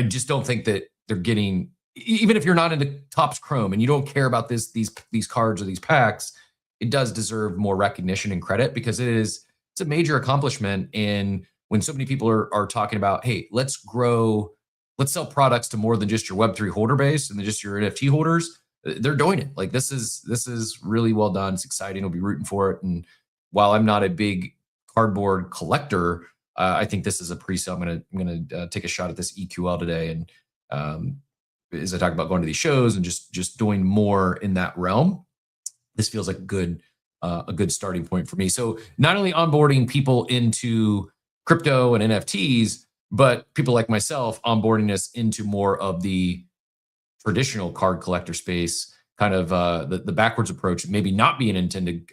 just don't think that they're getting, even if you're not into Topps Chrome and you don't care about these cards or these packs, it does deserve more recognition and credit, because it's a major accomplishment. And when so many people are talking about, hey, let's sell products to more than just your Web3 holder base and just your NFT holders, they're doing it. Like this is really well done. It's exciting. We'll be rooting for it. And while I'm not a big cardboard collector, I think this is a pre-sale. I'm gonna take a shot at this EQL today. And as I talk about going to these shows and just doing more in that realm, this feels like a good starting point for me. So not only onboarding people into crypto and NFTs, but people like myself onboarding us into more of the traditional card collector space, kind of the backwards approach, maybe not be an intended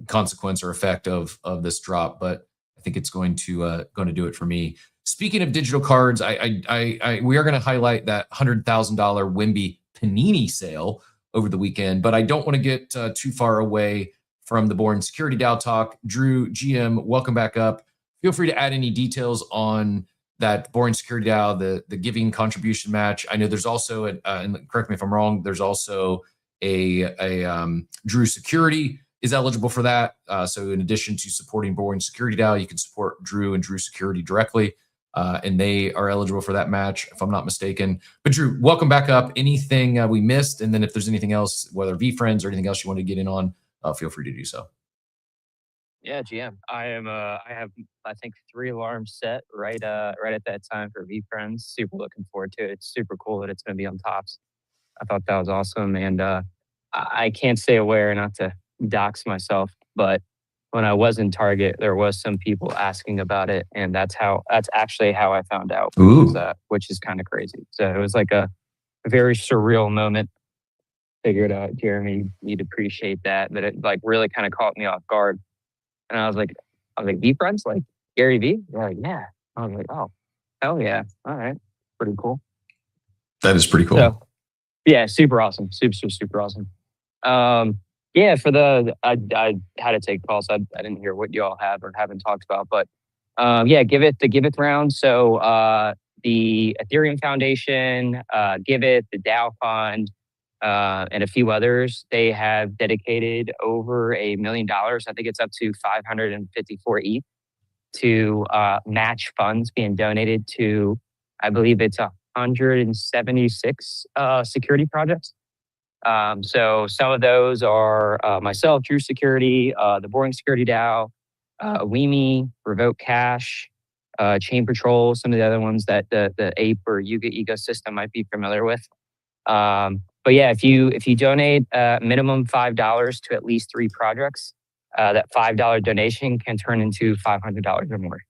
consequence or effect of this drop, but I think it's going to do it for me. Speaking of digital cards, we are going to highlight that $100,000 Wemby Panini sale over the weekend, but I don't want to get too far away from the Boring Security DAO talk. Drew, GM, welcome back up. Feel free to add any details on that Boring Security DAO, the giving contribution match. I know there's also, and correct me if I'm wrong, there's also a Drew Security is eligible for that. So in addition to supporting Boring Security DAO, you can support Drew and Drew Security directly. And they are eligible for that match, if I'm not mistaken. But Drew, welcome back up. Anything we missed? And then if there's anything else, whether VeeFriends or anything else you want to get in on, feel free to do so. Yeah, GM. I have I think 3 alarms set right at that time for VeeFriends. Super looking forward to it. It's super cool that it's going to be on tops. I thought that was awesome, and I can't stay aware not to dox myself, but when I was in Target, there was some people asking about it, and that's actually how I found out, which is kind of crazy. So it was like a very surreal moment. Figured out, Jeremy, you'd appreciate that, but it like really kind of caught me off guard. And I was like, VeeFriends, like Gary V? They're like, yeah. I was like, oh, hell yeah. All right. Pretty cool. That is pretty cool. So, yeah, super awesome. Super awesome. Yeah, for I had to take calls. I didn't hear what you all have or haven't talked about, but yeah, Give It round. So the Ethereum Foundation, Give It, the DAO Fund, and a few others, they have dedicated over $1 million. I think it's up to 554 ETH to match funds being donated to, I believe it's 176 security projects. So some of those are myself, Drew Security, the Boring Security DAO, Weemy, Revoke Cash, Chain Patrol, some of the other ones that the Ape or Yuga ecosystem might be familiar with. But yeah, if you donate minimum $5 to at least 3 projects, that $5 donation can turn into $500 or more.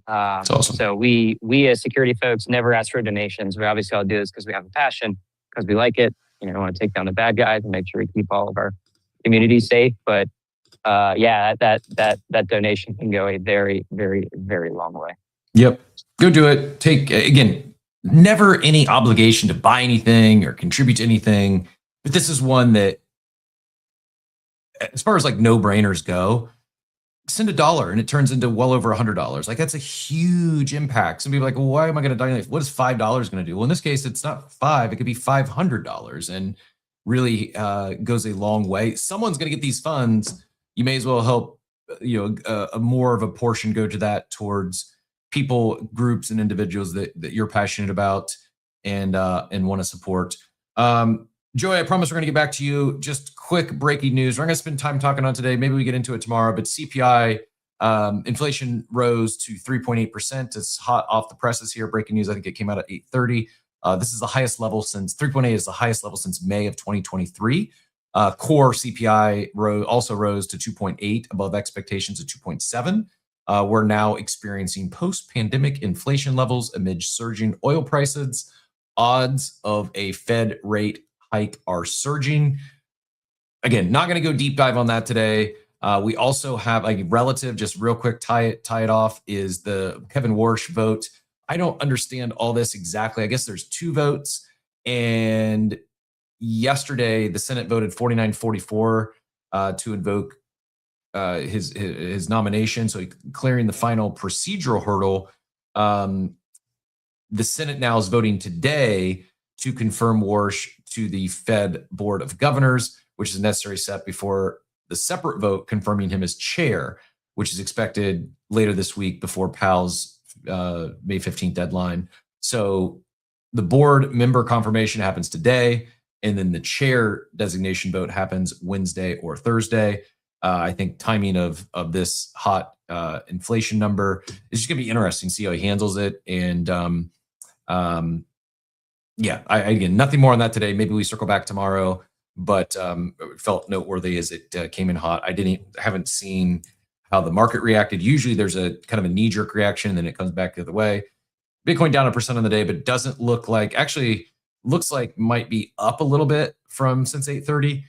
That's awesome. So we as security folks never ask for donations. We obviously all do this because we have a passion, because we like it. You know, want to take down the bad guys and make sure we keep all of our communities safe. But yeah, that donation can go a very, very, very long way. Yep. Go do it. Again, never any obligation to buy anything or contribute to anything. But this is one that, as far as like no-brainers go, send $1 and it turns into well over $100. Like, that's a huge impact. Some people are like, well, why am I going to donate? What is $5 going to do? Well, in this case, it's not 5, it could be $500, and really goes a long way. Someone's going to get these funds. You may as well help, a more of a portion go to that towards people, groups, and individuals that you're passionate about and want to support. Joey, I promise we're going to get back to you. Just quick breaking news. We're going to spend time talking on today. Maybe we get into it tomorrow, but CPI inflation rose to 3.8%. It's hot off the presses here. Breaking news. I think it came out at 8:30. This is the highest level since 3.8 is the highest level since May of 2023. Core CPI also rose to 2.8, above expectations of 2.7. We're now experiencing post-pandemic inflation levels amid surging oil prices. Odds of a Fed rate hike are surging. Again, not going to go deep dive on that today. We also have a relative, just real quick, tie it off, is the Kevin Warsh vote. I don't understand all this exactly. I guess there's 2 votes, and yesterday the Senate voted 49-44 to invoke his nomination, so clearing the final procedural hurdle. The Senate now is voting today to confirm Warsh to the Fed Board of Governors, which is a necessary step before the separate vote confirming him as chair, which is expected later this week before Powell's May 15th deadline. So the board member confirmation happens today, and then the chair designation vote happens Wednesday or Thursday. I think timing of this hot inflation number is just going to be interesting to see how he handles it. And yeah, again, nothing more on that today. Maybe we circle back tomorrow, but it felt noteworthy as it came in hot. Haven't seen how the market reacted. Usually there's a kind of a knee-jerk reaction, and then it comes back the other way. Bitcoin down 1% on the day, but doesn't look like, actually looks like might be up a little bit from since 8:30,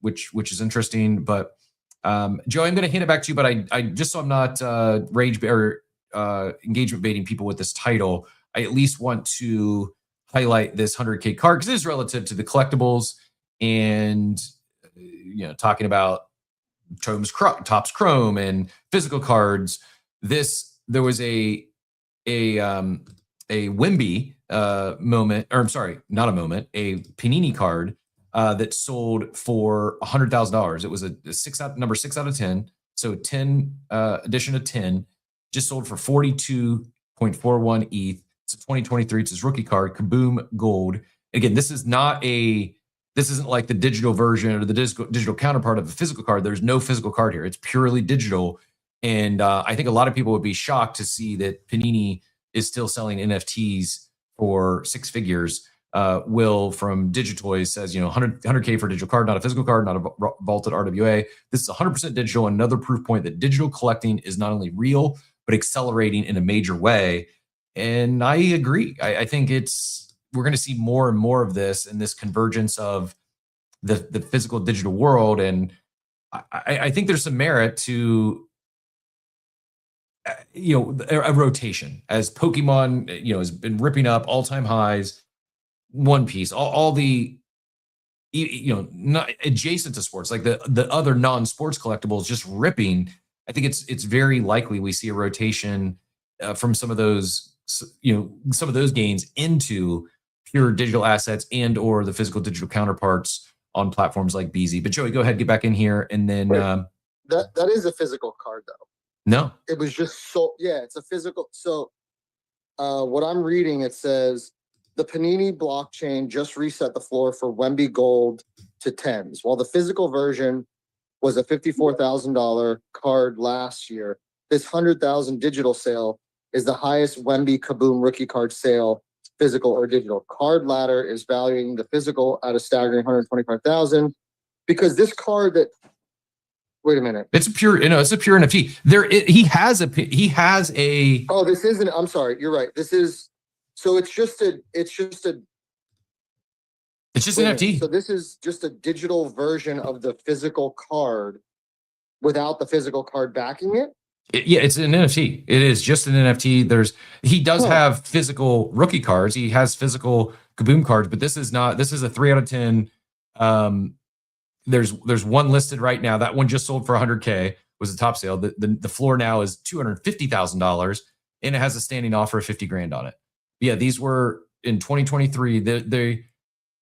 which is interesting. But Joe, I'm going to hand it back to you, but I just so I'm not rage or engagement baiting people with this title, I at least want to highlight this 100K card because it is relative to the collectibles and talking about Topps Chrome and physical cards. There was a Wemby moment, or I'm sorry, not a moment, a Panini card that sold for $100,000. It was a number 6 out of 10. So 10 edition of 10 just sold for 42.41 ETH. It's a 2023. It's his rookie card, Kaboom Gold. Again, this isn't like the digital version or the digital counterpart of the physical card. There's no physical card here. It's purely digital. And I think a lot of people would be shocked to see that Panini is still selling NFTs for 6 figures. Will from Digitoys says, 100K for a digital card, not a physical card, not a vaulted RWA. This is 100% digital. Another proof point that digital collecting is not only real, but accelerating in a major way. And I agree. I think we're going to see more and more of this and this convergence of the physical digital world. And I think there's some merit to a rotation as Pokemon has been ripping up all-time highs. One Piece, all the not adjacent to sports, like the other non-sports collectibles just ripping. I think it's very likely we see a rotation from some of those gains into pure digital assets and or the physical digital counterparts on platforms like BZ. But Joey, go ahead, get back in here, and then that is a physical card though. No, it was just it's a physical. So what I'm reading, it says the Panini blockchain just reset the floor for Wemby Gold to 10s, while the physical version was a $54,000 card last year. This 100,000 digital sale is the highest Wemby Kaboom rookie card sale, physical or digital. Card Ladder is valuing the physical at a staggering 125,000 because this card that. Wait a minute. It's a pure NFT. He has a. Oh, this isn't. I'm sorry. You're right. This is. So it's just an NFT. So this is just a digital version of the physical card without the physical card backing it. It's an NFT. It is just an NFT. He does have physical rookie cards. He has physical Kaboom cards, but this is not. This is a 3 out of 10. There's one listed right now. That one just sold for 100K. Was the top sale. The floor now is $250,000, and it has a standing offer of 50 grand on it. Yeah, these were in 2023. They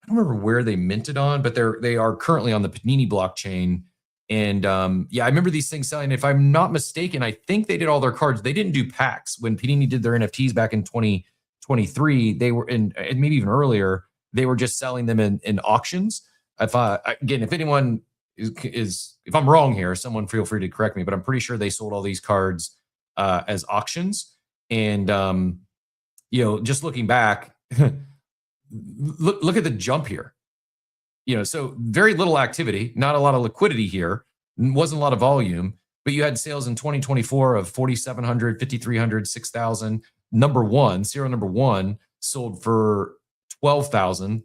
I don't remember where they minted on, but they are currently on the Panini blockchain. And I remember these things selling. If I'm not mistaken, I think they did all their cards. They didn't do packs when Panini did their NFTs back in 2023. They were and maybe even earlier. They were just selling them in auctions. If anyone is if I'm wrong here, someone feel free to correct me. But I'm pretty sure they sold all these cards as auctions. And just looking back, look at the jump here. So very little activity, not a lot of liquidity here, wasn't a lot of volume, but you had sales in 2024 of 4,700, 5,300, 6,000. Serial number one sold for 12,000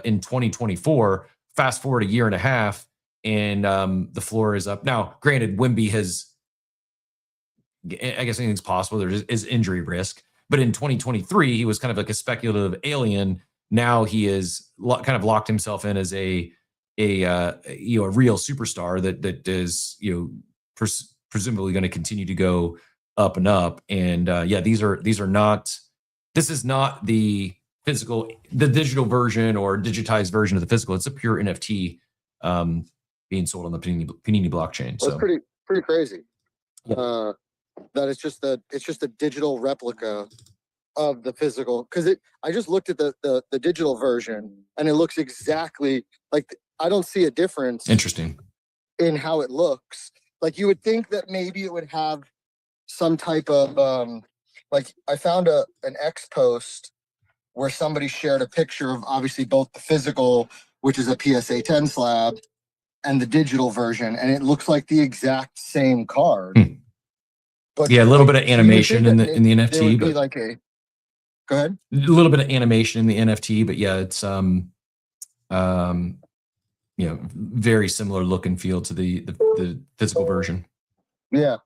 in 2024. Fast forward a year and a half, and the floor is up. Now, granted, Wemby has, I guess anything's possible. There is injury risk. But in 2023, he was kind of like a speculative alien. Now he is kind of locked himself in as a real superstar that is presumably going to continue to go up and up. And this is not the digital version or digitized version of the physical. It's a pure NFT being sold on the Panini blockchain. Well, so it's pretty crazy. Yeah. That it's just a digital replica of the physical, because I just looked at the digital version and it looks exactly like. I don't see a difference. Interesting. In how it looks. Like you would think that maybe it would have some type of like I found an X post where somebody shared a picture of obviously both the physical, which is a PSA 10 slab, and the digital version, and it looks like the exact same card. But a little bit of animation in the NFT, but like go ahead. A little bit of animation in the NFT, but yeah, it's very similar look and feel to the physical version. Yeah,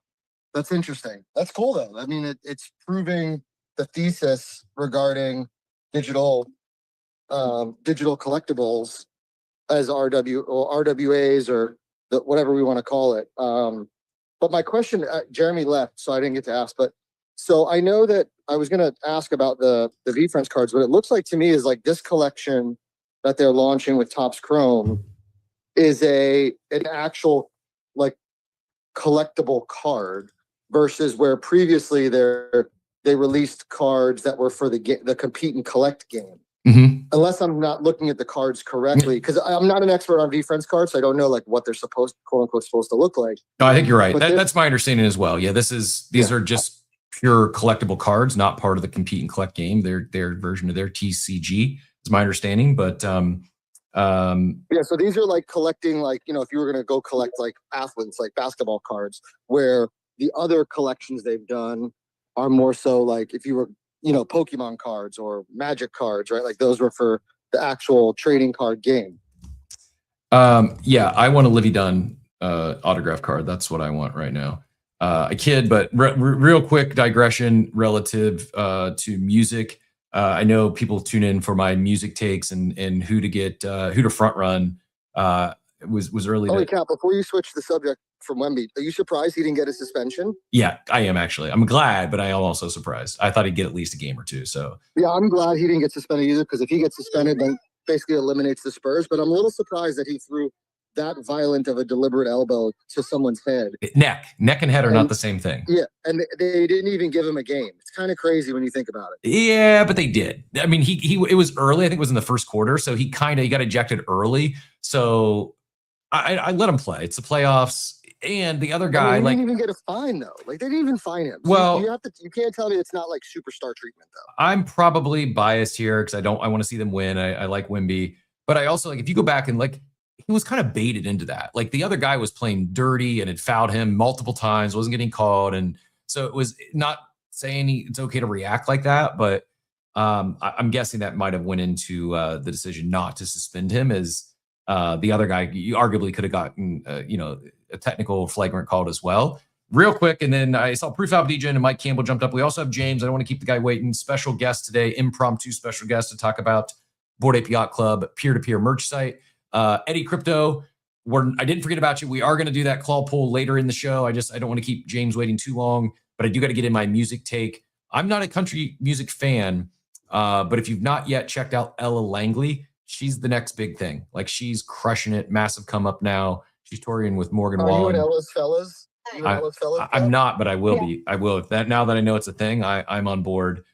That's interesting. That's cool though. I mean, it's proving the thesis regarding digital collectibles as RWAs or whatever we want to call it. But my question, Jeremy left, so I didn't get to ask. But so I know that I was going to ask about the VeeFriends cards. What it looks like to me is like this collection that they're launching with Topps Chrome is an actual like collectible card versus where previously they released cards that were for the compete and collect game. Mm-hmm. Unless I'm not looking at the cards correctly, because I'm not an expert on VeeFriends cards, so I don't know like what they're quote unquote supposed to look like. No, I think you're right. But That's my understanding as well. Yeah, these are just pure collectible cards, not part of the compete and collect game. Their version of their TCG is my understanding. But yeah, so these are like collecting, like, you know, if you were going to go collect like athletes, like basketball cards, where the other collections they've done are more so like if you were, you know, Pokemon cards or Magic cards, right? Like those were for the actual trading card game. Yeah, I want a Livy Dunn autograph card. That's what I want right now. I kid, but real quick digression relative to music. I know people tune in for my music takes and who to front run. Was early. Holy cow! Before you switch the subject from Wemby, are you surprised he didn't get a suspension? Yeah, I am actually. I'm glad, but I am also surprised. I thought he'd get at least a game or two. So yeah, I'm glad he didn't get suspended either, because if he gets suspended, then basically eliminates the Spurs. But I'm a little surprised that he threw that violent of a deliberate elbow to someone's head. Neck and head are not the same thing. Yeah, and they didn't even give him a game. It's kind of crazy when you think about it. Yeah, but they did. I mean, it was early. I think it was in the first quarter, so he got ejected early. So I let him play. It's the playoffs, and the other guy didn't even get a fine though. Like they didn't even fine him. Well, you can't tell me it's not like superstar treatment though. I'm probably biased here because I want to see them win. I like Wemby, but I also like if you go back and like he was kind of baited into that. Like the other guy was playing dirty and had fouled him multiple times, wasn't getting called, and so it was not saying it's okay to react like that. But I'm guessing that might have went into the decision not to suspend him as. The other guy, you arguably could have gotten, a technical flagrant called as well. Real quick, and then I saw Proof Alpha DJ and Mike Campbell jumped up. We also have James. I don't want to keep the guy waiting. Special guest today, impromptu special guest to talk about Bored Ape Yacht Club peer-to-peer merch site. Eddie Crypto, I didn't forget about you. We are going to do that claw pull later in the show. I don't want to keep James waiting too long, but I do got to get in my music take. I'm not a country music fan, but if you've not yet checked out Ella Langley, she's the next big thing. Like she's crushing it. Massive come up now. She's touring with Morgan Wallen. Are you and Ella's fellas? I'm not, but I will be. I will. Now that I know it's a thing, I'm on board.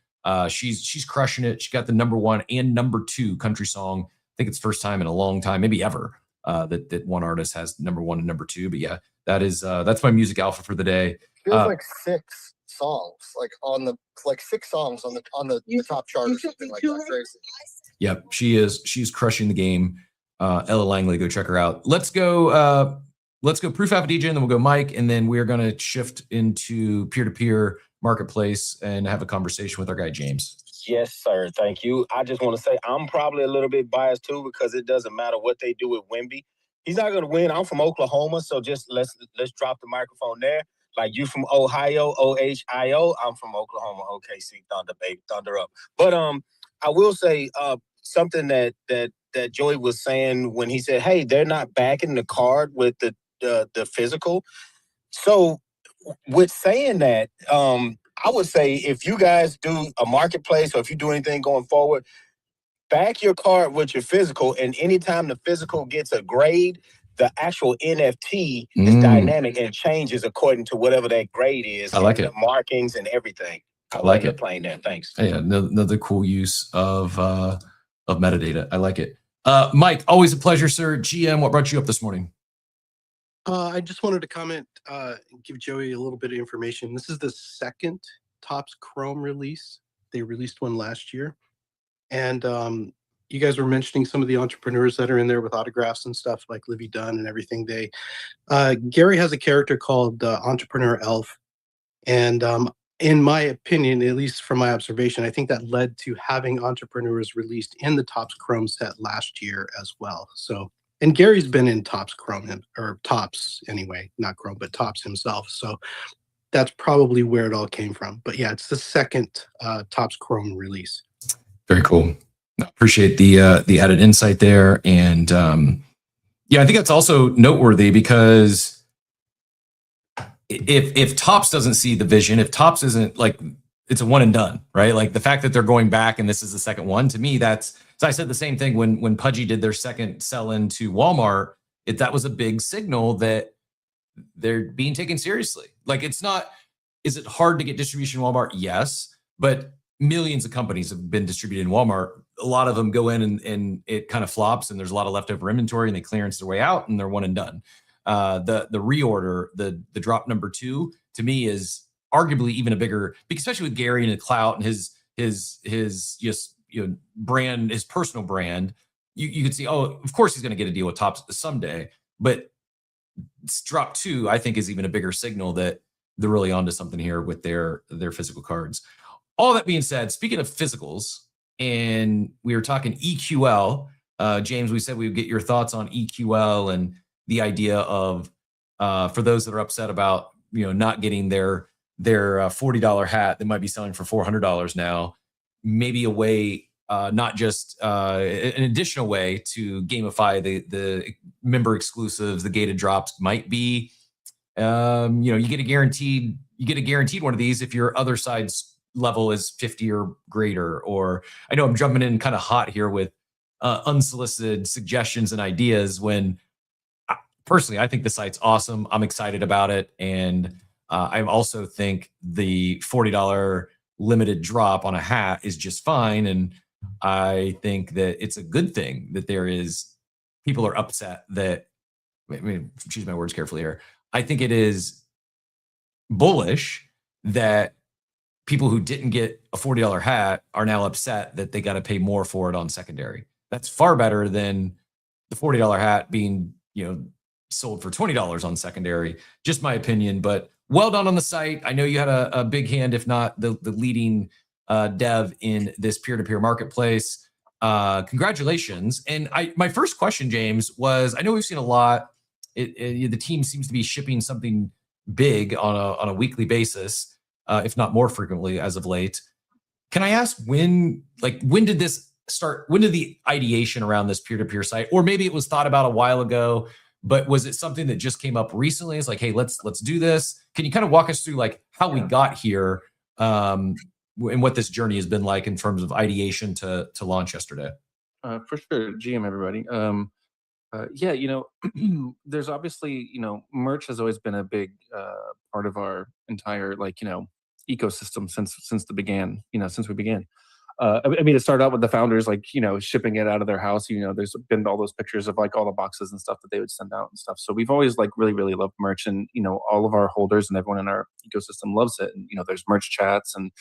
She's crushing it. She got the #1 and #2 country song. I think it's first time in a long time, maybe ever, that one artist has #1 and #2. But yeah, that's my music alpha for the day. She has like 6 songs, like 6 songs on the top chart or something like that. Crazy. Yep, she's crushing the game. Ella Langley, go check her out. Let's go Proof Alpha DJ, and then we'll go Mike, and then we're gonna shift into peer-to-peer marketplace and have a conversation with our guy James. Yes, sir. Thank you. I just want to say I'm probably a little bit biased too, because it doesn't matter what they do with Wemby. He's not gonna win. I'm from Oklahoma, so just let's drop the microphone there. Like you from Ohio, OHIO. I'm from Oklahoma, OKC Thunder, baby, Thunder up. But I will say something that Joey was saying when he said, "Hey, they're not backing the card with the physical." So, with saying that, I would say if you guys do a marketplace or if you do anything going forward, back your card with your physical, and anytime the physical gets a grade, the actual NFT is dynamic and changes according to whatever that grade is. I like it. The markings and everything. I like it. Playing there. Thanks. Yeah, another cool use of metadata. I like it. Mike, always a pleasure, sir. GM, what brought you up this morning? I just wanted to comment, and give Joey a little bit of information. This is the second Topps Chrome release. They released one last year. And you guys were mentioning some of the entrepreneurs that are in there with autographs and stuff like Livy Dunn and everything. Gary has a character called Entrepreneur Elf. And in my opinion, at least from my observation, I think that led to having entrepreneurs released in the Topps Chrome set last year as well. So, and Gary's been in Topps Chrome, or Topps anyway, not Chrome, but Topps himself. So that's probably where it all came from. But yeah, it's the second Topps Chrome release. Very cool. Appreciate the added insight there. And yeah, I think that's also noteworthy because if Topps doesn't see the vision, if Topps isn't like, it's a one and done, right? Like the fact that they're going back and this is the second one, to me, that's, so I said the same thing when Pudgy did their second sell into Walmart. That was a big signal that they're being taken seriously. Like it's not, is it hard to get distribution in Walmart? Yes, but millions of companies have been distributed in Walmart. A lot of them go in and it kind of flops and there's a lot of leftover inventory and they clearance their way out and they're one and done. The reorder, the drop number 2 to me is arguably even a bigger, especially with Gary and the clout and his just, you know, brand, his personal brand. You could see, oh, of course he's going to get a deal with Topps someday, but drop 2, I think, is even a bigger signal that they're really onto something here with their physical cards. All that being said, speaking of physicals, and we were talking EQL, James, we said we would get your thoughts on EQL and the idea of, for those that are upset about, you know, not getting their $40 hat that might be selling for $400 now, maybe a way, not just an additional way to gamify the member exclusives, the gated drops might be, you know, you get a guaranteed one of these if your other side's level is 50 or greater. Or I know I'm jumping in kind of hot here with unsolicited suggestions and ideas when personally I think the site's awesome. I'm excited about it. And I also think the $40 limited drop on a hat is just fine. And I think that it's a good thing that people are upset that, I mean, choose my words carefully here. I think it is bullish that people who didn't get a $40 hat are now upset that they got to pay more for it on secondary. That's far better than the $40 hat being, you know, sold for $20 on secondary. Just my opinion, but well done on the site. I know you had a big hand, if not the leading dev in this peer-to-peer marketplace. Congratulations. And my first question, James, was, I know we've seen a lot. The team seems to be shipping something big on a weekly basis, if not more frequently as of late. Can I ask when did this start? When did the ideation around this peer-to-peer site, or maybe it was thought about a while ago, but was it something that just came up recently? It's like, hey, let's do this. Can you kind of walk us through like how we got here, and what this journey has been like in terms of ideation to launch yesterday? For sure, GM everybody. Yeah, you know, there's obviously, you know, merch has always been a big part of our entire, like, you know, ecosystem since we began. I mean, it started out with the founders, like, you know, shipping it out of their house. You know, there's been all those pictures of like all the boxes and stuff that they would send out and stuff. So we've always like really, really loved merch, and you know, all of our holders and everyone in our ecosystem loves it. And you know, there's merch chats and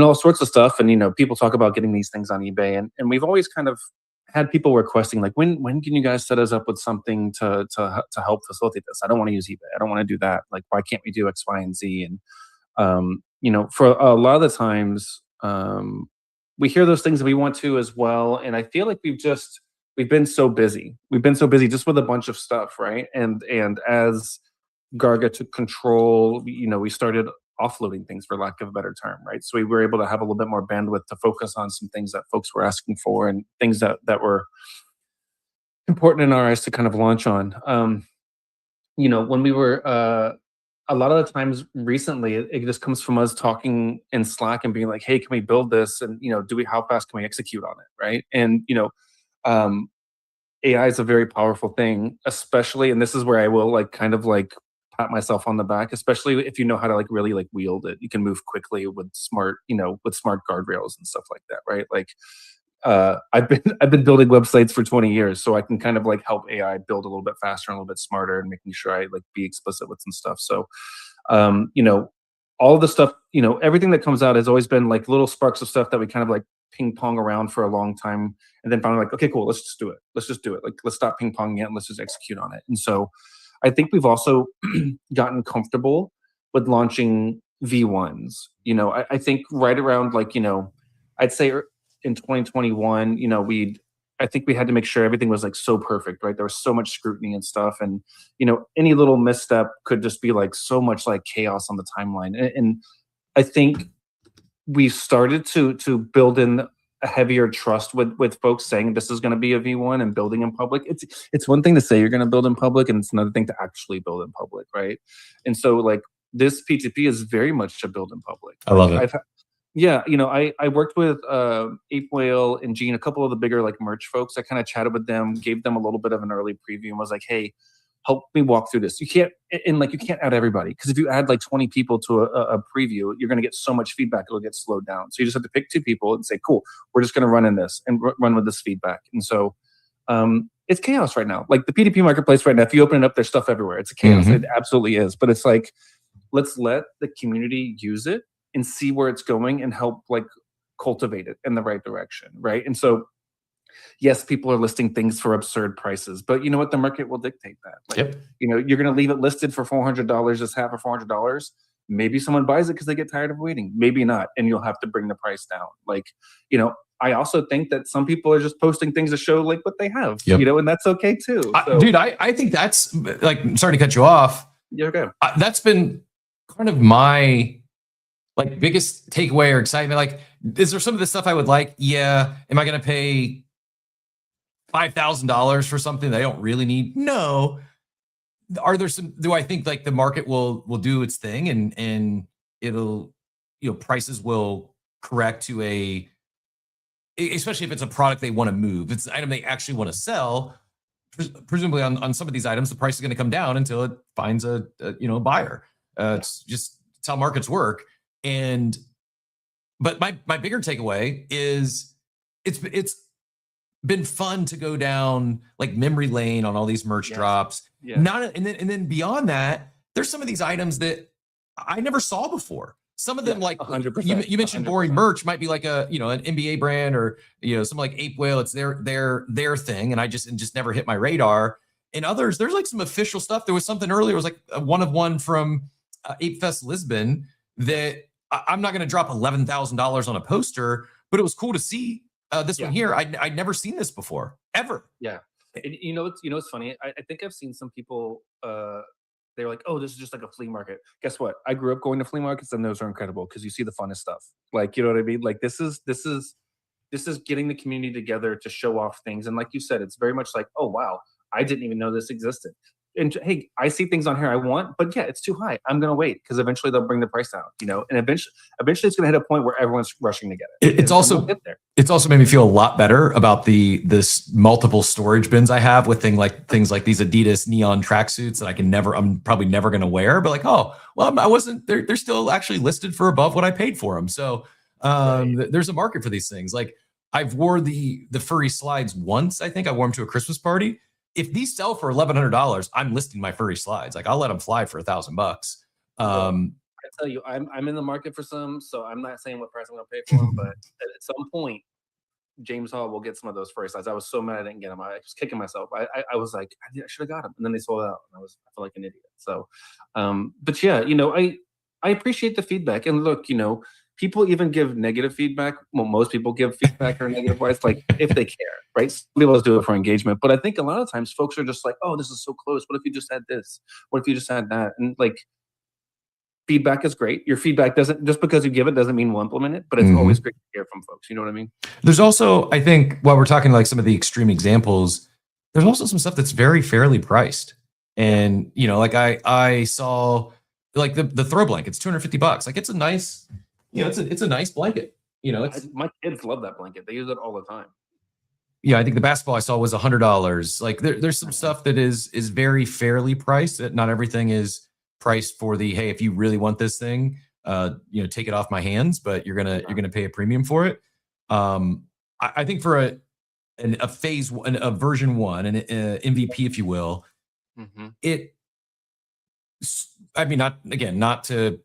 all sorts of stuff. And you know, people talk about getting these things on eBay, and we've always kind of had people requesting like, when can you guys set us up with something to help facilitate this? I don't want to use eBay. I don't want to do that. Like, why can't we do X, Y, and Z? And you know, for a lot of the times, we hear those things and we want to as well. And I feel like we've been so busy. We've been so busy just with a bunch of stuff, right? And as Garga took control, you know, we started offloading things, for lack of a better term, right? So we were able to have a little bit more bandwidth to focus on some things that folks were asking for and things that were important in our eyes to kind of launch on. You know, when we were a lot of the times recently, it just comes from us talking in Slack and being like, hey, can we build this? And, you know, how fast can we execute on it, right? And, you know, AI is a very powerful thing, especially, and this is where I will like kind of like pat myself on the back, especially if you know how to like really like wield it. You can move quickly with smart guardrails and stuff like that, right? Like I've been building websites for 20 years, so I can kind of like help AI build a little bit faster and a little bit smarter, and making sure I like be explicit with some stuff. So you know, all the stuff, you know, everything that comes out has always been like little sparks of stuff that we kind of like ping pong around for a long time, and then finally like, okay, cool, let's just do it. Like, let's stop ping ponging it and let's just execute on it. And so I think we've also gotten comfortable with launching V1s. You know, I think right around like, you know, I'd say in 2021, you know, I think we had to make sure everything was like so perfect, right? There was so much scrutiny and stuff, and any little misstep could just be like so much like chaos on the timeline. And I think we started to build in a heavier trust with folks saying this is going to be a V1 and building in public. It's one thing to say you're going to build in public, and it's another thing to actually build in public, right? And so like this P2P is very much a build in public. I love it. I worked with Ape Whale and Gene, a couple of the bigger like merch folks. I kind of chatted with them, gave them a little bit of an early preview, and was like, hey, help me walk through this. You can't add everybody, because if you add like 20 people to a preview, you're going to get so much feedback, it'll get slowed down. So you just have to pick 2 people and say, cool, we're just going to run in this and run with this feedback. And so it's chaos right now. Like the P2P marketplace right now, if you open it up, there's stuff everywhere. It's a chaos. It absolutely is. But it's like, let's let the community use it and see where it's going and help like cultivate it in the right direction, right? And so yes, people are listing things for absurd prices, but you know what? The market will dictate that. Like, you're going to leave it listed for $400 as half or $400. Maybe someone buys it because they get tired of waiting. Maybe not, and you'll have to bring the price down. Like, I also think that some people are just posting things to show like what they have, and that's okay too. So, Dude, I think that's like, sorry to cut you off. Yeah, okay. That's been kind of my like biggest takeaway or excitement. Like, is there some of the stuff I would like? Yeah. Am I going to pay $5,000 for something that I don't really need? No. Are there some, do I think like the market will do its thing and it'll, prices will correct to especially if it's a product they want to move, it's an item they actually want to sell. Presumably on some of these items, the price is going to come down until it finds a buyer. It's just it's how markets work. But my bigger takeaway is it's been fun to go down like memory lane on all these merch drops. Yeah. And then beyond that, there's some of these items that I never saw before. Some of them, like 100%, you mentioned, 100%. boring merch might be like an NBA brand or something like Ape Whale. It's their thing, and I just never hit my radar. And others, there's like some official stuff. There was something earlier. It was like a one of one from Ape Fest Lisbon that I'm not going to drop $11,000 on a poster, but it was cool to see this one here. I'd never seen this before ever. Yeah, and it's funny. I think I've seen some people. They're like, oh, this is just like a flea market. Guess what? I grew up going to flea markets, and those are incredible because you see the funnest stuff. Like, you know what I mean? Like this is getting the community together to show off things. And like you said, it's very much like, oh wow, I didn't even know this existed. And hey, I see things on here I want, but yeah, it's too high. I'm gonna wait because eventually they'll bring the price down. And eventually it's gonna hit a point where everyone's rushing to get it. It's also made me feel a lot better about this multiple storage bins I have with things like these Adidas neon tracksuits that I'm probably never gonna wear. But like, oh well, I wasn't. They're still actually listed for above what I paid for them. So there's a market for these things. Like I've wore the furry slides once. I think I wore them to a Christmas party. If these sell for $1,100, I'm listing my furry slides. Like I'll let them fly for $1,000. I tell you, I'm in the market for some, so I'm not saying what price I'm gonna pay for them, but at some point, James Hall will get some of those furry slides. I was so mad I didn't get them. I was kicking myself. I was like, I should have got them, and then they sold out, and I felt like an idiot. So, but yeah, I appreciate the feedback, and look, people even give negative feedback. Well, most people give feedback or negative wise, like if they care, right? Some people do it for engagement, but I think a lot of times folks are just like, oh, this is so close. What if you just had this? What if you just had that? And like, feedback is great. Your feedback doesn't, just because you give it doesn't mean we'll implement it, but it's always great to hear from folks. You know what I mean? There's also, I think, while we're talking like some of the extreme examples, there's also some stuff that's very fairly priced. And, like I saw like the throw blanket, it's $250. Like it's a nice, it's a nice blanket. My kids love that blanket. They use it all the time. Yeah, I think the basketball I saw was $100. Like there's some stuff that is very fairly priced. That not everything is priced for the, hey, if you really want this thing, take it off my hands, but you're gonna pay a premium for it. I think for a phase one, a version one, an MVP, if you will, not to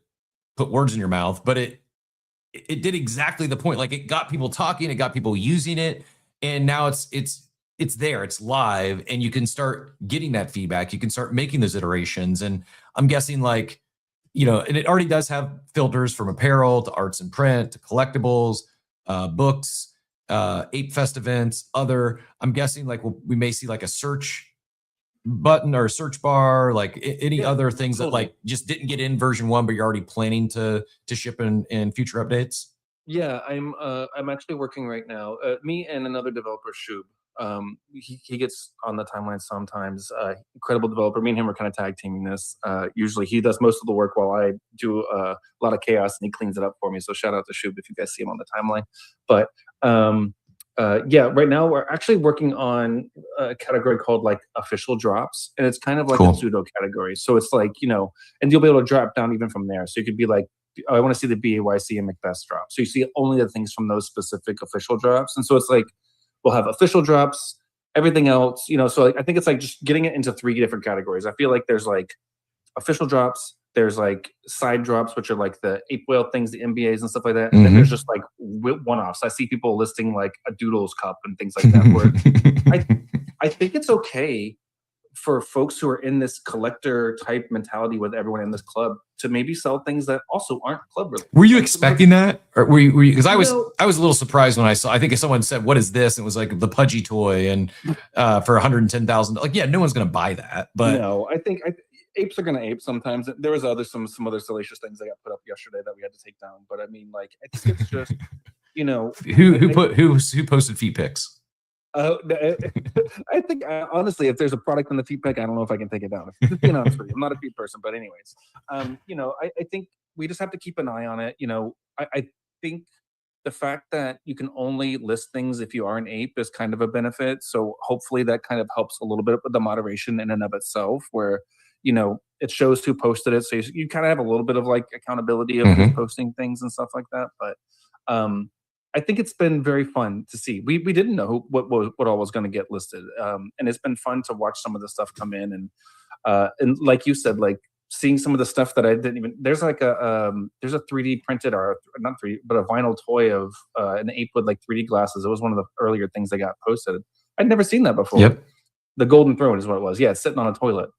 put words in your mouth, but it did exactly the point. Like it got people talking, it got people using it, and now it's there, it's live, and you can start getting that feedback. You can start making those iterations, and I'm guessing like, and it already does have filters from apparel to arts and print to collectibles, books. Ape Fest events, I'm guessing like we may see like a search button or a search bar, like any other things that like just didn't get in version 1, but you're already planning to ship in future updates? Yeah, I'm actually working right now. Me and another developer, Shub. He gets on the timeline sometimes. Incredible developer. Me and him are kind of tag teaming this. Usually he does most of the work while I do a lot of chaos and he cleans it up for me. So shout out to Shub if you guys see him on the timeline. But yeah, right now we're actually working on a category called like official drops, and it's kind of like a pseudo category. So it's like, you know, and you'll be able to drop down even from there. So you could be like, oh, I want to see the BAYC and Macbeth drop. So you see only the things from those specific official drops. And so it's like, we'll have official drops, everything else, you know, so like, I think it's like just getting it into 3 different categories. I feel like there's like official drops, there's like side drops, which are like the ape whale things, the MBAs and stuff like that. And then there's just like one-offs. I see people listing like a Doodles cup and things like that. Where I think it's okay for folks who are in this collector type mentality with everyone in this club to maybe sell things that also aren't club related. Were you expecting that, or were you? Because I was a little surprised when I saw. I think if someone said, "What is this?" and it was like the Pudgy toy, and for $110,000. Like, yeah, no one's gonna buy that. But no, I think apes are gonna ape sometimes. There was some other salacious things that got put up yesterday that we had to take down. But I mean, like, I think it's just, you know, who posted feet pics? I think honestly, if there's a product in the feet pic, I don't know if I can take it down. Just being honest with you, I'm not a feet person, but anyways, you know, I think we just have to keep an eye on it. You know, I think the fact that you can only list things if you are an ape is kind of a benefit. So hopefully that kind of helps a little bit with the moderation in and of itself, where, you know, it shows who posted it, so you kind of have a little bit of like accountability of who's posting things and stuff like that. But I think it's been very fun to see. We didn't know what all was going to get listed, and it's been fun to watch some of the stuff come in, and like you said, like seeing some of the stuff that I didn't even. There's like there's a 3D printed, or not 3D, but a vinyl toy of an ape with like 3D glasses. It was one of the earlier things that got posted. I'd never seen that before. Yep. The Golden Throne is what it was. Yeah, it's sitting on a toilet.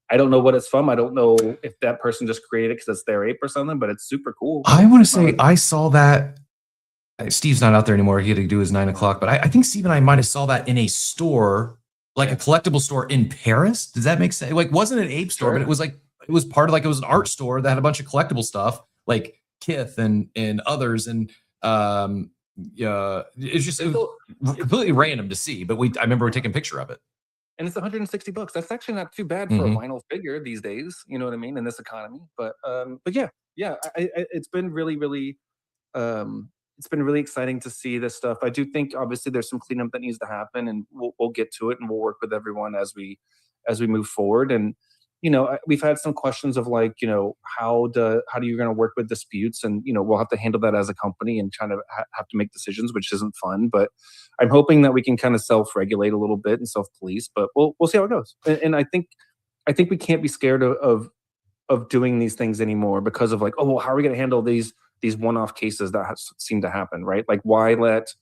I don't know what it's from. I don't know if that person just created it because it's their ape or something, but it's super cool. I want to say I saw that. Steve's not out there anymore. He had to do his 9 o'clock, but I think Steve and I might have saw that in a store, like a collectible store in Paris. Does that make sense? Like, wasn't an ape store, but it was like, it was part of like, it was an art store that had a bunch of collectible stuff like Kith and others. And yeah, it was completely random to see, but I remember taking a picture of it. And it's $160. That's actually not too bad for a vinyl figure these days. You know what I mean? In this economy. But yeah, it's been really, really, it's been really exciting to see this stuff. I do think obviously there's some cleanup that needs to happen, and we'll get to it, and we'll work with everyone as we move forward. And you know, we've had some questions of like, you know, how do you going to work with disputes, and you know, we'll have to handle that as a company and kind of have to make decisions, which isn't fun. But I'm hoping that we can kind of self-regulate a little bit and self-police. But we'll see how it goes. And I think we can't be scared of doing these things anymore because of like, oh well, how are we going to handle these one-off cases that seem to happen, right? Like, why let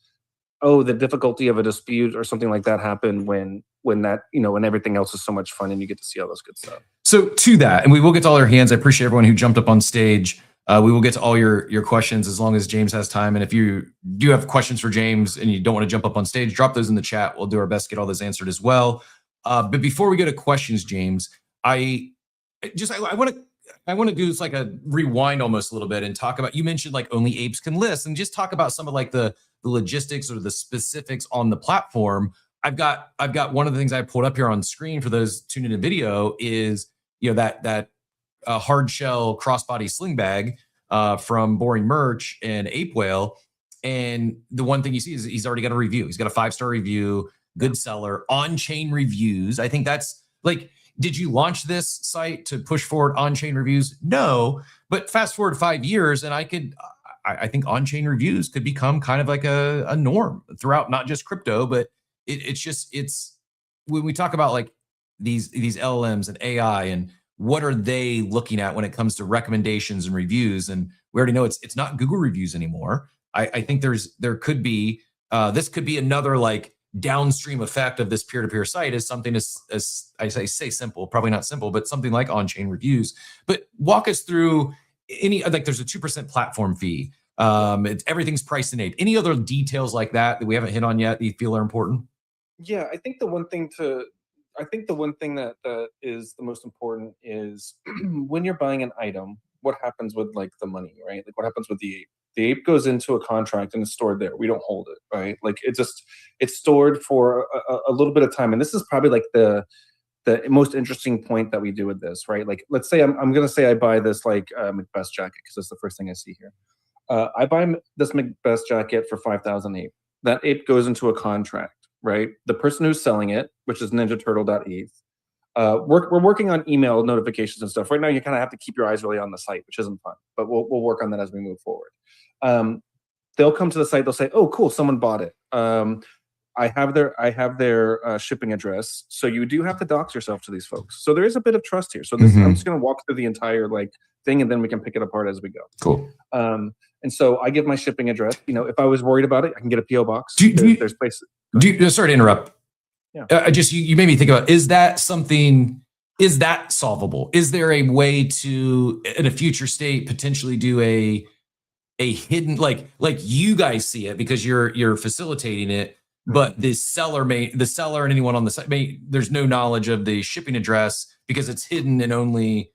the difficulty of a dispute or something like that happen when that, you know, when everything else is so much fun and you get to see all this good stuff. So to that, and we will get to all your hands. I appreciate everyone who jumped up on stage. We will get to all your questions as long as James has time. And if you do have questions for James and you don't want to jump up on stage, drop those in the chat. We'll do our best to get all those answered as well. But before we go to questions, James, I want to do this like a rewind almost a little bit and talk about, you mentioned like only apes can list, and just talk about some of like the logistics or the specifics on the platform. I've got one of the things I pulled up here on screen for those tuning in video is, you know, that hard shell crossbody sling bag from Boring Merch and Ape Whale. And the one thing you see is he's already got a review. He's got a 5-star review, good seller, on-chain reviews. I think that's like, did you launch this site to push forward on-chain reviews? No, but fast forward 5 years, and I think on-chain reviews could become kind of like a norm throughout not just crypto, but it's when we talk about like these LLMs and AI and what are they looking at when it comes to recommendations and reviews, and we already know it's not Google reviews anymore. I think there could be this could be another like downstream effect of this peer-to-peer site is something as I say simple, probably not simple, but something like on-chain reviews. But walk us through any, like there's a 2% platform fee. Everything's priced in ape. Any other details like that we haven't hit on yet that you feel are important? Yeah, I think the one thing that is the most important is when you're buying an item, what happens with like the money, right? Like what happens with the ape? The ape goes into a contract and is stored there. We don't hold it, right? Like it's stored for a little bit of time. And this is probably like the most interesting point that we do with this, right? Like, let's say I'm going to say I buy this like Macbeth jacket because that's the first thing I see here. I buy this Macbeth jacket for 5,000 ape. That ape goes into a contract, right? The person who's selling it, which is NinjaTurtle.eth, we're working on email notifications and stuff. Right now, you kind of have to keep your eyes really on the site, which isn't fun, but we'll work on that as we move forward. They'll come to the site. They'll say, "Oh, cool, someone bought it." I have their shipping address. So you do have to dox yourself to these folks. So there is a bit of trust here. So I'm just going to walk through the entire like thing, and then we can pick it apart as we go. Cool. And so I give my shipping address. You know, if I was worried about it, I can get a PO box. There's places. Sorry to interrupt. Yeah. You made me think about, is that solvable? Is there a way to, in a future state, potentially do a hidden, like you guys see it because you're facilitating it, but the seller and anyone on the site there's no knowledge of the shipping address because it's hidden and only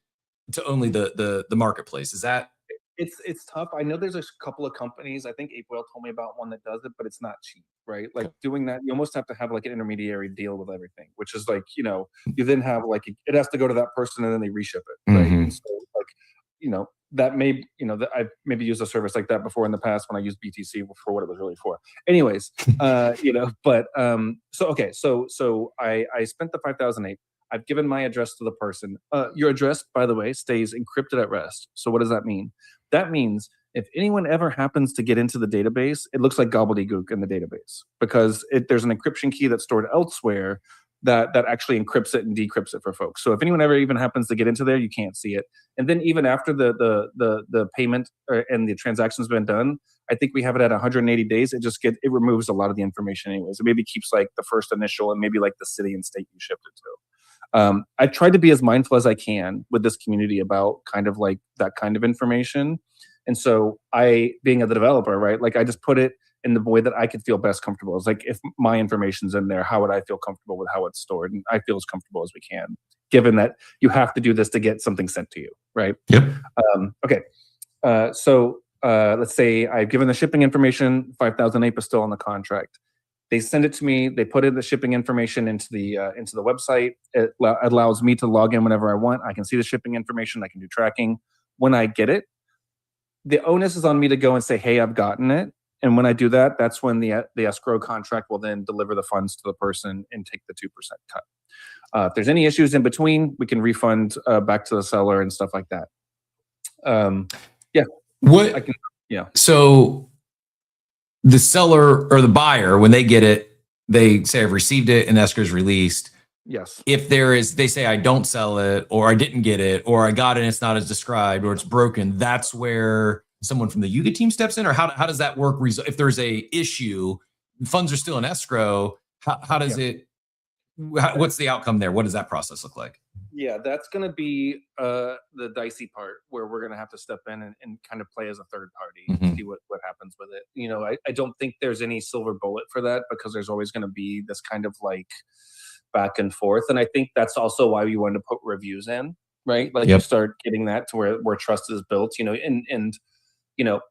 the marketplace. Is that? It's tough. I know there's a couple of companies. I think Ape Whale told me about one that does it, but it's not cheap, right? Like doing that, you almost have to have like an intermediary deal with everything, which is like, you know, you then have like it has to go to that person and then they reship it, right? And so like, you know, that may, you know, that I've maybe used a service like that before in the past when I used BTC for what it was really for. Anyways, you know, but so I spent the 5,000 Ape. I've given my address to the person. Your address, by the way, stays encrypted at rest. So what does that mean? That means if anyone ever happens to get into the database, it looks like gobbledygook in the database because there's an encryption key that's stored elsewhere that actually encrypts it and decrypts it for folks. So if anyone ever even happens to get into there, you can't see it. And then even after the payment and the transaction's been done, I think we have it at 180 days. It removes a lot of the information anyways. It maybe keeps like the first initial and maybe like the city and state you shipped it to. I tried to be as mindful as I can with this community about kind of like that kind of information. And so being a developer, right, like I just put it in the way that I could feel best comfortable. It's like if my information's in there, how would I feel comfortable with how it's stored? And I feel as comfortable as we can, given that you have to do this to get something sent to you, right? Yep. Okay. So let's say I've given the shipping information, 5,000 Ape is still on the contract. They send it to me. They put in the shipping information into the website. It allows me to log in whenever I want. I can see the shipping information. I can do tracking. When I get it, the onus is on me to go and say, "Hey, I've gotten it." And when I do that, that's when the escrow contract will then deliver the funds to the person and take the 2% cut. If there's any issues in between, we can refund back to the seller and stuff like that. Yeah. What? Yeah. So the seller or the buyer, when they get it, they say, "I've received it and escrow is released." Yes. If they say, "I don't sell it," or "I didn't get it," or "I got it and it's not as described," or "it's broken," that's where someone from the Yuga team steps in? Or how does that work? If there's a icue, funds are still in escrow. How does it? What's the outcome there? What does that process look like? Yeah, that's going to be the dicey part where we're going to have to step in and kind of play as a third party and see what happens with it. You know, I don't think there's any silver bullet for that because there's always going to be this kind of like back and forth. And I think that's also why we wanted to put reviews in, right? Like you start getting that to where trust is built, you know, and you know,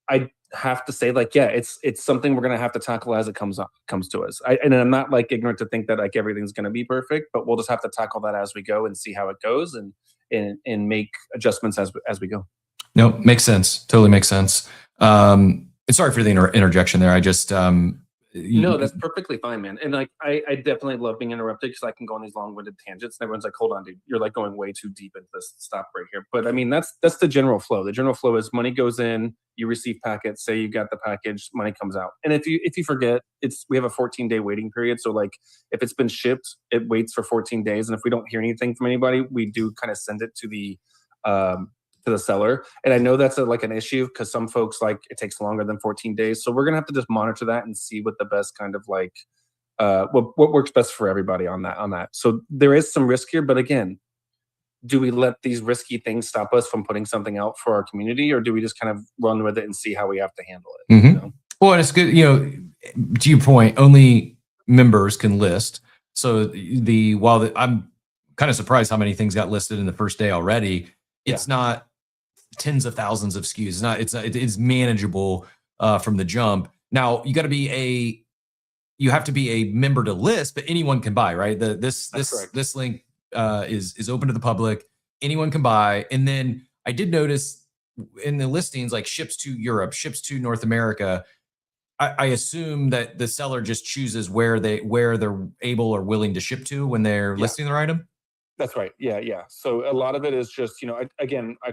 I have to say, like, yeah, it's something we're gonna have to tackle as it comes to us. And I'm not like ignorant to think that like everything's gonna be perfect, but we'll just have to tackle that as we go and see how it goes and make adjustments as we go. No, makes sense. Totally makes sense. And sorry for the interjection there. I just no, that's perfectly fine, man. And like, I definitely love being interrupted because I can go on these long-winded tangents, and everyone's like, "Hold on, dude, you're like going way too deep into this. Stop right here." But I mean, that's the general flow. The general flow is money goes in, you receive packets. Say you got the package, money comes out. And if you forget, we have a 14-day waiting period. So like, if it's been shipped, it waits for 14 days, and if we don't hear anything from anybody, we do kind of send it to the seller. And I know that's like an issue because some folks like it takes longer than 14 days. So we're going to have to just monitor that and see what the best kind of like, what works best for everybody on that. So there is some risk here, but again, do we let these risky things stop us from putting something out for our community, or do we just kind of run with it and see how we have to handle it? Mhm. You know? Well, and it's good, to your point, only members can list. So I'm kind of surprised how many things got listed in the first day already. It's not tens of thousands of SKUs. It's manageable from the jump. Now you have to be a member to list, but anyone can buy, right? This link is open to the public. Anyone can buy. And then I did notice in the listings, like ships to Europe, ships to North America. I assume that the seller just chooses where they're able or willing to ship to when they're listing their item. That's right. Yeah. So a lot of it is just, I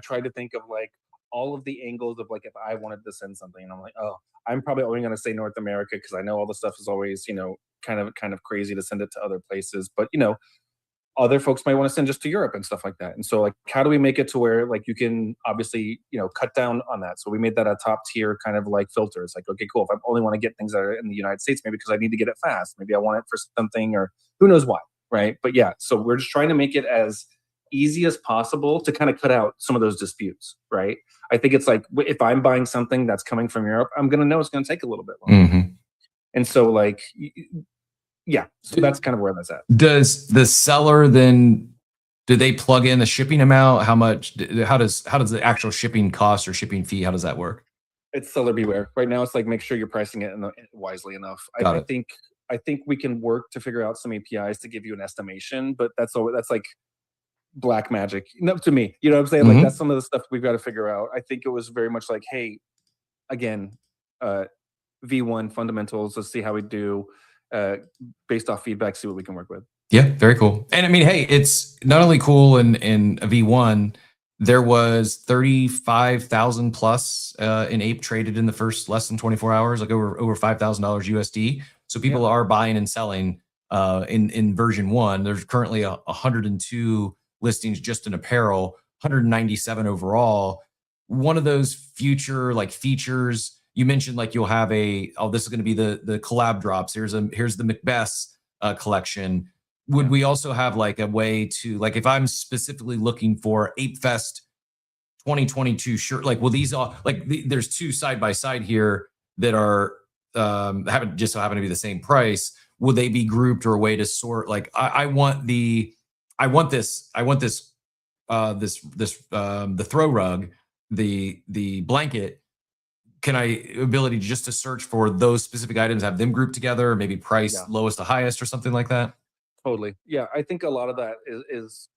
tried to think of like all of the angles of like if I wanted to send something, and I'm like, oh, I'm probably only going to say North America because I know all the stuff is always, kind of crazy to send it to other places. But other folks might want to send just to Europe and stuff like that. And so like, how do we make it to where like you can obviously, cut down on that? So we made that a top tier kind of like filter. It's like, okay, cool. If I only want to get things that are in the United States, maybe because I need to get it fast, maybe I want it for something or who knows why. Right. But yeah, so we're just trying to make it as easy as possible to kind of cut out some of those disputes. Right. I think it's like, if I'm buying something that's coming from Europe, I'm going to know it's going to take a little bit longer. Mm-hmm. And so like, yeah, so that's kind of where that's at. Does the seller then, do they plug in the shipping amount? How does the actual shipping cost or shipping fee, how does that work? It's seller beware. Right now, it's like make sure you're pricing it wisely enough. I think we can work to figure out some APIs to give you an estimation, but that's like black magic. No, to me, you know what I'm saying? Mm-hmm. Like that's some of the stuff we've got to figure out. I think it was very much like, hey, again, V1 fundamentals. Let's see how we do. Based off feedback, see what we can work with. Yeah, very cool. And I mean, hey, it's not only cool in a V1. There was 35,000 plus in ape traded in the first less than 24 hours, like over $5,000 USD. So people are buying and selling in version 1. There's currently 102 listings just in apparel, 197 overall. One of those future like features you mentioned, like you'll have this is going to be the collab drops. Here's the Macbeth's collection. Would we also have like a way to, like, if I'm specifically looking for Ape Fest 2022 shirt, like, will these all, like, there's two side by side here that are just so happen to be the same price. Would they be grouped or a way to sort? Like, I want the throw rug, the blanket. Can ability just to search for those specific items, have them grouped together, maybe price lowest to highest or something like that? Totally. Yeah, I think a lot of that is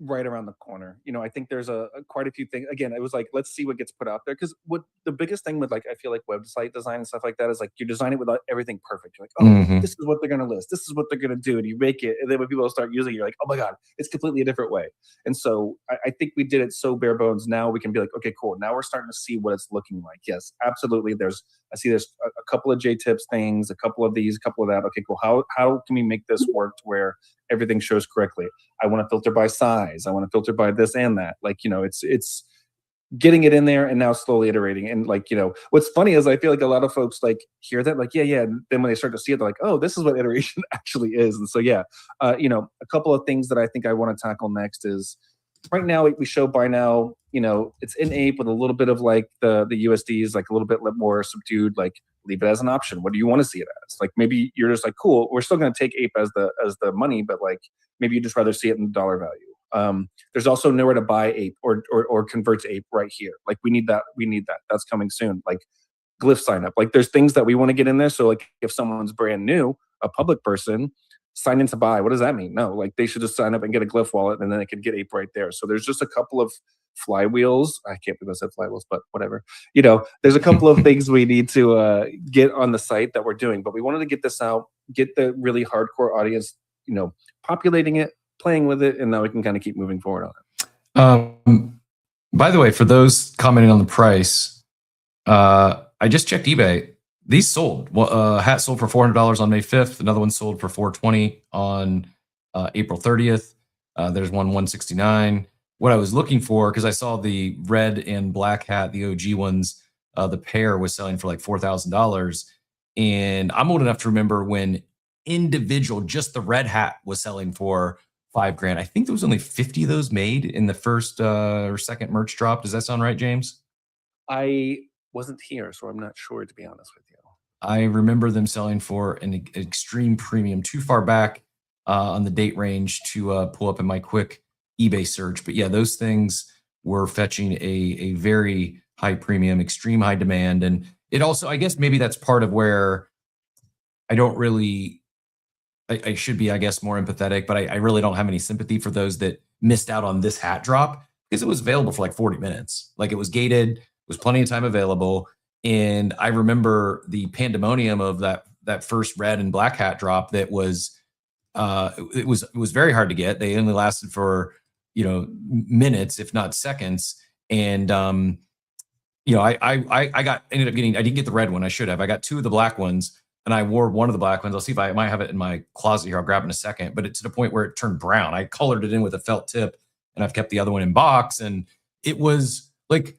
right around the corner. I think there's quite a few things. Again, it was like, let's see what gets put out there. Because what the biggest thing with, like, I feel like website design and stuff like that is like you design it with everything perfect. You're like, oh, this is what they're going to list. This is what they're going to do. And you make it. And then when people start using it, you're like, oh my God, it's completely a different way. And so I think we did it so bare bones. Now we can be like, okay, cool. Now we're starting to see what it's looking like. Yes, absolutely. I see there's a couple of J-tips things, a couple of these, a couple of that. Okay, cool. How can we make this work to where everything shows correctly? I want to filter by size. I want to filter by this and that. Like, it's getting it in there and now slowly iterating. And like, what's funny is I feel like a lot of folks like hear that, like, yeah. And then when they start to see it, they're like, oh, this is what iteration actually is. And so, a couple of things that I think I want to tackle next is right now we show buy now, it's in ape with a little bit of like the USDs, like a little bit more subdued, like leave it as an option. What do you want to see it as? Like, maybe you're just like, cool, we're still going to take ape as the money, but like maybe you just rather see it in dollar value. There's also nowhere to buy ape or convert to ape right here. Like we need that. That's coming soon. Like glyph sign up. Like there's things that we want to get in there. So like if someone's brand new, a public person, sign in to buy. What does that mean? No, like they should just sign up and get a glyph wallet and then they can get ape right there. So there's just a couple of flywheels. I can't believe I said flywheels, but whatever. There's a couple of things we need to get on the site that we're doing, but we wanted to get this out, get the really hardcore audience, populating it, playing with it, and now we can kind of keep moving forward on it. By the way, for those commenting on the price, I just checked eBay. These sold. A hat sold for $400 on May 5th. Another one sold for $420 on April 30th. There's one $169. What I was looking for, because I saw the red and black hat, the OG ones, the pair was selling for like $4,000. And I'm old enough to remember when individual, just the red hat was selling for $5,000. I think there was only 50 of those made in the first or second merch drop. Does that sound right, James? I wasn't here, so I'm not sure, to be honest with you. I remember them selling for an extreme premium, too far back on the date range to pull up in my quick eBay search. But yeah, those things were fetching a very high premium, extreme high demand. And it also, I guess maybe that's part of where I don't really, I should be, I guess, more empathetic, but I really don't have any sympathy for those that missed out on this hat drop because it was available for like 40 minutes. Like it was gated, was plenty of time available. And I remember the pandemonium of that first red and black hat drop that was it was very hard to get. They only lasted for, you know, minutes, if not seconds. And you know, I ended up getting, I didn't get the red one. I should have. I got 2 of the black ones and I wore one of the black ones. I'll see if I might have it in my closet here. I'll grab it in a second, but it's to the point where it turned brown. I colored it in with a felt tip and I've kept the other one in box. And it was like,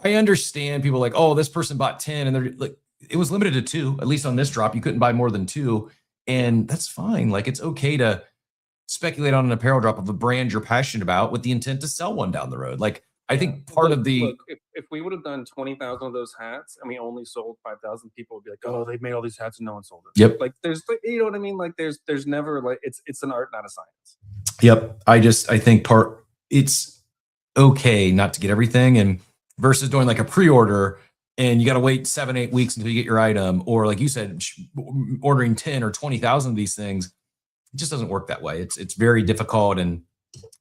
I understand people like, oh, this person bought 10 and they're like, it was limited to 2, at least on this drop. You couldn't buy more than 2. And that's fine. Like it's okay to speculate on an apparel drop of a brand you're passionate about with the intent to sell one down the road. Like I think part of the look, if we would have done 20,000 of those hats and we only sold 5,000, people would be like, "Oh, they've made all these hats and no one sold it." Yep. Like there's, you know what I mean? Like there's never like it's an art, not a science. Yep. I think it's okay not to get everything, and versus doing like a pre-order and you got to wait 7-8 weeks until you get your item, or like you said, ordering 10 or 20,000 of these things. It just doesn't work that way. It's very difficult, and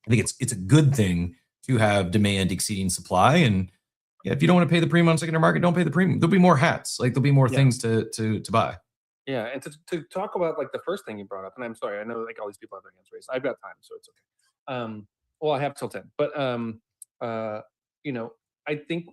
I think it's a good thing to have demand exceeding supply. And yeah, if you don't want to pay the premium on secondary market, don't pay the premium. There'll be more hats. Like there'll be more things to buy. Yeah, and to talk about like the first thing you brought up, and I'm sorry, I know like all these people have their hands raised. I've got time, so it's okay. Well, I have till 10, but you know, I think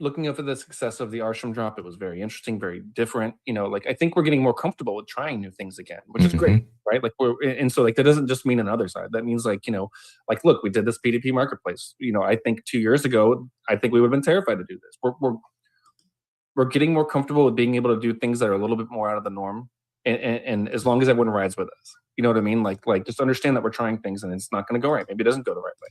looking up at the success of the Arsham drop, it was very interesting, very different. You know, like I think we're getting more comfortable with trying new things again, which is great, right? Like and so like that doesn't just mean another side. That means like, you know, like look, we did this P2P marketplace. You know, I think 2 years ago, I think we would have been terrified to do this. We're getting more comfortable with being able to do things that are a little bit more out of the norm, and as long as everyone rides with us, you know what I mean? Like just understand that we're trying things and it's not going to go right. Maybe it doesn't go the right way,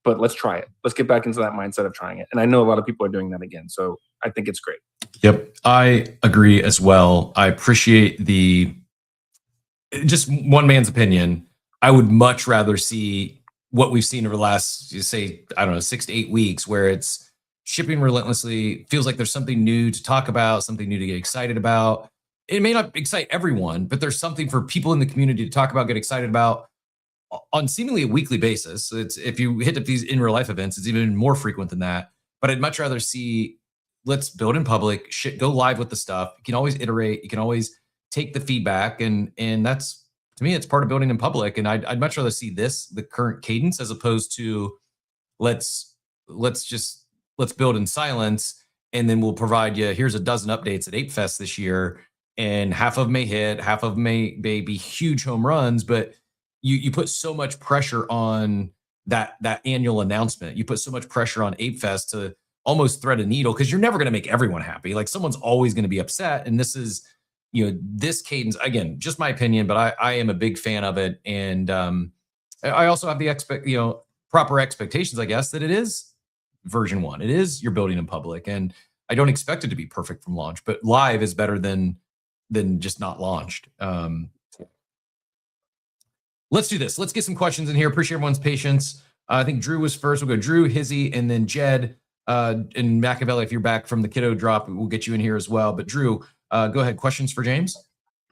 but let's try it. Let's get back into that mindset of trying it. And I know a lot of people are doing that again. So I think it's great. Yep. I agree as well. I appreciate just one man's opinion. I would much rather see what we've seen over the last, say, I don't know, 6 to 8 weeks, where it's shipping relentlessly. Feels like there's something new to talk about, something new to get excited about. It may not excite everyone, but there's something for people in the community to talk about, get excited about on seemingly a weekly basis. It's, if you hit up these in real life events, it's even more frequent than that. But I'd much rather see, let's build in public, go live with the stuff. You can always iterate. You can always take the feedback, and that's, to me, it's part of building in public. And I'd much rather see the current cadence, as opposed to let's build in silence, and then we'll provide you, here's a dozen updates at Ape Fest this year, and half of them may hit, half of them may be huge home runs, but you put so much pressure on that annual announcement. You put so much pressure on Ape Fest to almost thread a needle, because you're never going to make everyone happy. Like someone's always going to be upset, and this is, you know, this cadence, again, just my opinion, but I am a big fan of it. And I also have the proper expectations, I guess, that it is version 1. It is, you're building in public, and I don't expect it to be perfect from launch, but live is better than just not launched. Let's do this. Let's get some questions in here. Appreciate everyone's patience. I think Drew was first. We'll go Drew, Hizzy, and then Jed, and Machiavelli. If you're back from the kiddo drop, we'll get you in here as well. But Drew, go ahead. Questions for James?